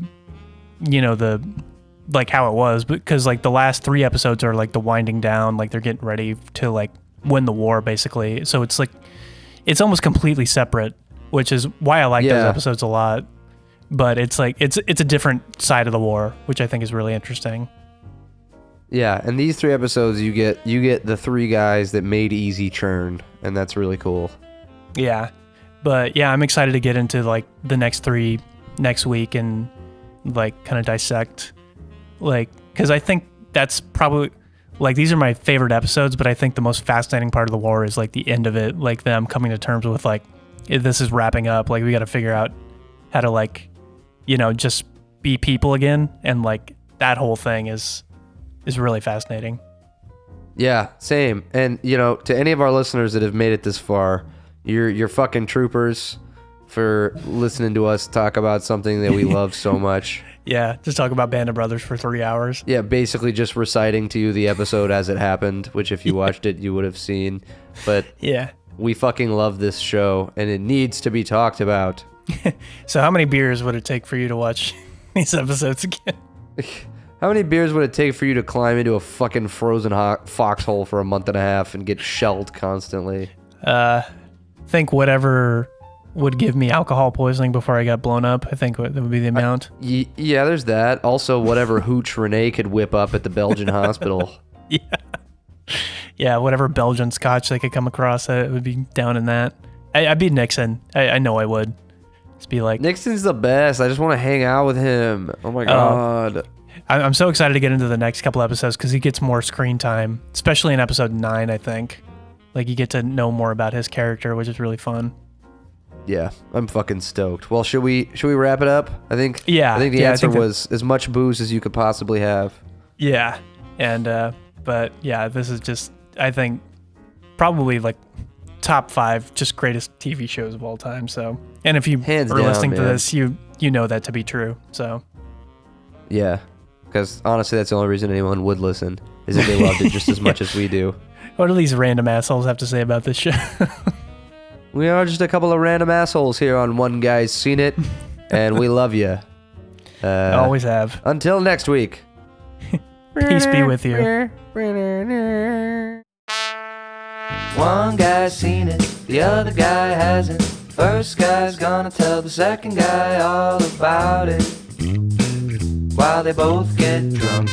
like how it was, because like the last 3 episodes are like the winding down, like they're getting ready to like win the war basically. So it's like it's almost completely separate, which is why I like those episodes a lot. But it's like it's a different side of the war, which I think is really interesting. Yeah, and these 3 episodes you get the 3 guys that made Easy churn, and that's really cool. Yeah. But yeah, I'm excited to get into like the next 3 next week and like kind of dissect, like, because I think that's probably like, these are my favorite episodes, but I think the most fascinating part of the war is like the end of it, like them coming to terms with like, this is wrapping up. Like we got to figure out how to like, just be people again, and like that whole thing is really fascinating. Yeah, same. And to any of our listeners that have made it this far, you're fucking troopers for listening to us talk about something that we love so much. Yeah, just talk about Band of Brothers for 3 hours. Yeah, basically just reciting to you the episode as it happened, which if you watched it, you would have seen. But yeah, we fucking love this show, and it needs to be talked about. So how many beers would it take for you to watch these episodes again? How many beers would it take for you to climb into a fucking frozen foxhole for a month and a half and get shelled constantly? Think whatever would give me alcohol poisoning before I got blown up. I think that would be the amount. Yeah, there's that. Also, whatever hooch Renee could whip up at the Belgian hospital. Yeah, whatever Belgian scotch they could come across, it would be down in that. I'd be Nixon. I know I would. Just be like... Nixon's the best. I just want to hang out with him. Oh my God. I'm so excited to get into the next couple episodes because he gets more screen time, especially in episode 9, I think. Like, you get to know more about his character, which is really fun. Yeah, I'm fucking stoked. Well, should we wrap it up? I think the answer was as much booze as you could possibly have. Yeah. And but yeah, this is just, I think, probably like top 5 just greatest TV shows of all time. So, and if you Hands are down, listening to man. this, you know that to be true. So yeah, because honestly, that's the only reason anyone would listen, is if they loved it just as much as we do. What do these random assholes have to say about this show? We are just a couple of random assholes here on One Guy's Seen It, and we love you. Always have. Until next week. Peace be with you. One guy's seen it, the other guy hasn't. First guy's gonna tell the second guy all about it, while they both get drunk.